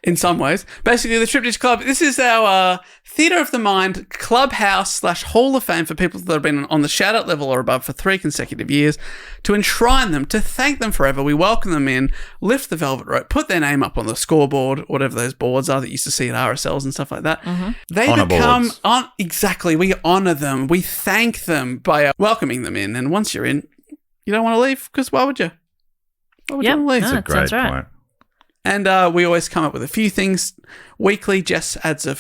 in some ways. Basically, the Triptych Club, this is our Theatre of the Mind clubhouse / Hall of Fame for people that have been on the shout-out level or above for 3 consecutive years. To enshrine them, to thank them forever, we welcome them in, lift the velvet rope, put their name up on the scoreboard, whatever those boards are that you used to see at RSLs and stuff like that. They Honour become... boards. Exactly. We honour them. We thank them by welcoming them in. And once you're in, you don't want to leave because why would you? Why would you want to leave? No, that sounds right. point. And we always come up with a few things weekly. Jess adds a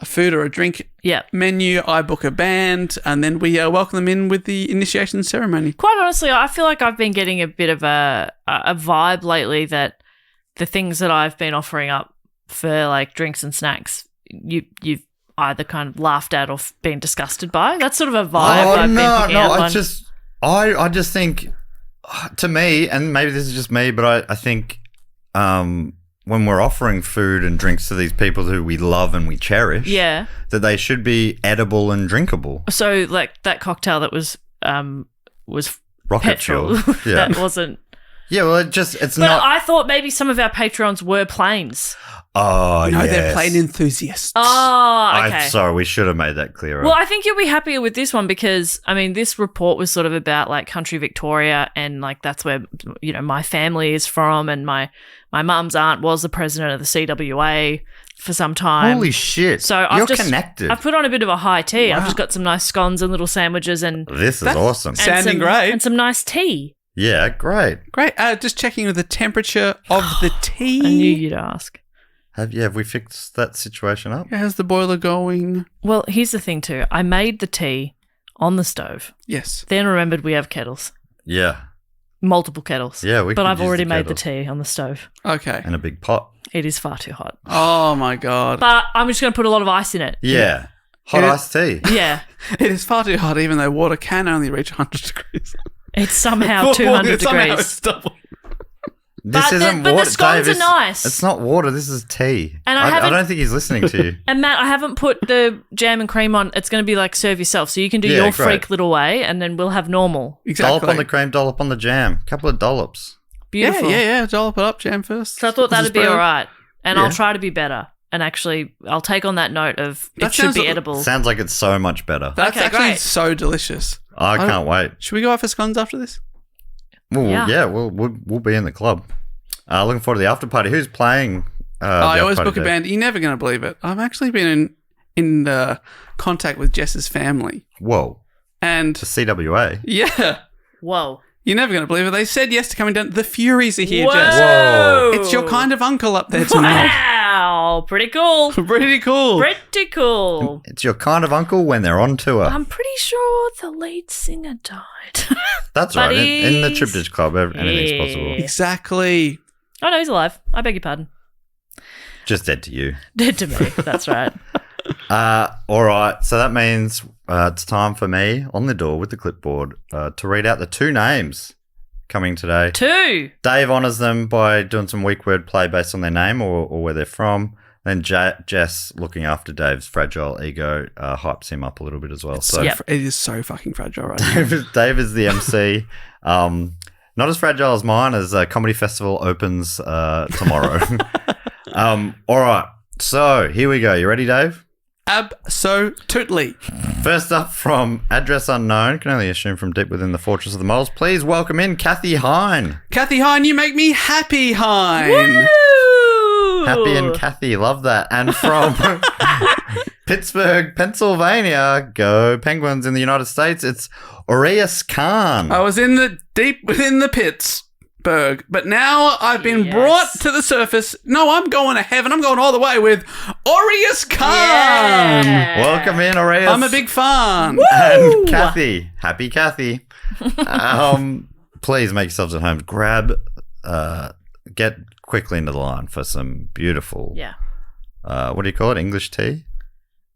food or a drink Yeah. menu. I book a band, and then we welcome them in with the initiation ceremony. Quite honestly, I feel like I've been getting a bit of a vibe lately that the things that I've been offering up for like drinks and snacks, you've either kind of laughed at or been disgusted by. That's sort of a vibe I've been picking up on. I just think, to me, and maybe this is just me, but I think when we're offering food and drinks to these people who we love and we cherish, Yeah. that they should be edible and drinkable. So like that cocktail that was Rocket petrol. fuel. Yeah. That wasn't. Yeah, well, it's But not. I thought maybe some of our patrons were planes. Oh, No, yes. they're plain enthusiasts. Oh, okay. I'm sorry, we should have made that clearer. Well, I think you'll be happier with this one because, I mean, this report was sort of about like country Victoria and like that's where, you know, my family is from and my mum's aunt was the president of the CWA for some time. Holy shit. So You're connected. I've put on a bit of a high tea. I've Wow. just got some nice scones and little sandwiches and This is awesome. Sounding great. And some nice tea. Yeah, great. Great. Just checking with the temperature of the tea. I knew you'd ask. Have we fixed that situation up? How's the boiler going? Well, here's the thing too. I made the tea on the stove. Yes. Then remembered we have kettles. Yeah. Multiple kettles. Yeah, we But could I've use already the made the kettles. tea on the stove. Okay. In a big pot. It is far too hot. Oh my god. But I'm just going to put a lot of ice in it. Yeah. Hot iced tea. Yeah. It is far too hot, even though water can only reach 100 degrees. It's somehow 200 Somehow degrees. it's double. This isn't but water. the scones Dave, are nice. It's not water. This is tea. And I don't think he's listening to you. And Matt, I haven't put the jam and cream on. It's going to be like serve yourself. So you can do Yeah, your great. freak little way and then we'll have normal. Exactly. Dollop on the cream, dollop on the jam. Couple of dollops. Beautiful. Yeah. Dollop it up, jam first. So I thought that'd be all right. And Yeah. I'll try to be better. And actually, I'll take on that note of That it should sounds be like- edible. Sounds like it's so much better. That's Okay, actually great. so delicious. I can't wait. Should we go out for scones after this? Well, Yeah. yeah, we'll be in the club. Looking forward to the after party. Who's playing? I always book a band. You're never going to believe it. I've actually been in contact with Jess's family. Whoa, And to CWA. yeah, Whoa. you're never going to believe it. They said yes to coming down. The Furies are here, Whoa. Jess. Whoa. It's your kind of uncle up there tonight. Wow. Pretty cool. Pretty cool. Pretty cool. It's your kind of uncle when they're on tour. I'm pretty sure the lead singer died. That's right. In the buddies. Triptych Club, anything's Yeah. possible. Exactly. Oh, no, he's alive. I beg your pardon. Just dead to you. Dead to me. That's right. All right. So that means it's time for me on the door with the clipboard to read out the two names coming today. 2. Dave honours them by doing some weak word play based on their name or where they're from. Then Jess, looking after Dave's fragile ego, hypes him up a little bit as well. So Yep. It is so fucking fragile right now. Dave is the MC. Not as fragile as mine, as a comedy festival opens tomorrow. All right. So here we go. You ready, Dave? Absolutely. First up from Address Unknown, can only assume from deep within the Fortress of the Moles. Please welcome in Kathy Hine. Kathy Hine, you make me happy, Hine. Woo! Happy and Kathy, love that. And from Pittsburgh, Pennsylvania, go Penguins in the United States, it's Aureus Khan. I was in the deep within the Pittsburgh, but now I've been Yes. brought to the surface. No, I'm going to heaven. I'm going all the way with Aureus Khan. Yeah. Welcome in, Aureus. I'm a big fan. And Kathy, happy Kathy. Please make yourselves at home. Get quickly into the line for some beautiful, Yeah. what do you call it? English tea?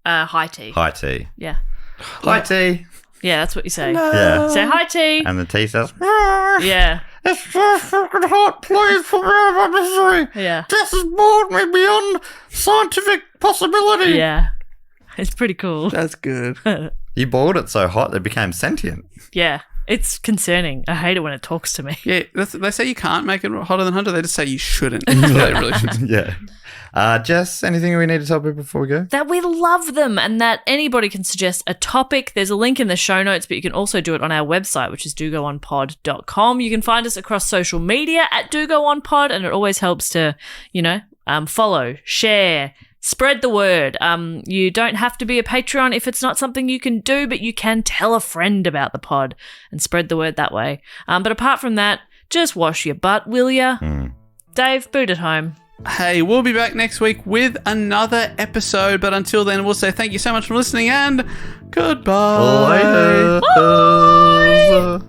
High tea. High tea. Yeah. High tea. Yeah, that's what you say. Yeah. Say hi tea. And the tea says, Yeah. it's so fucking hot. Please put me out of my misery. Yeah. This has bored me beyond scientific possibility. Yeah. It's pretty cool. That's good. You boiled it so hot it became sentient. Yeah. It's concerning. I hate it when it talks to me. Yeah, they say you can't make it hotter than 100. They just say you shouldn't. They really shouldn't. Yeah. Jess, anything we need to tell people before we go? That we love them and that anybody can suggest a topic. There's a link in the show notes, but you can also do it on our website, which is dogoonpod.com. You can find us across social media at dogoonpod, and it always helps to, follow, share, spread the word. You don't have to be a Patreon if it's not something you can do, but you can tell a friend about the pod and spread the word that way. But apart from that, just wash your butt, will ya? Dave, boot it home. Hey, we'll be back next week with another episode. But until then, we'll say thank you so much for listening and goodbye. Later.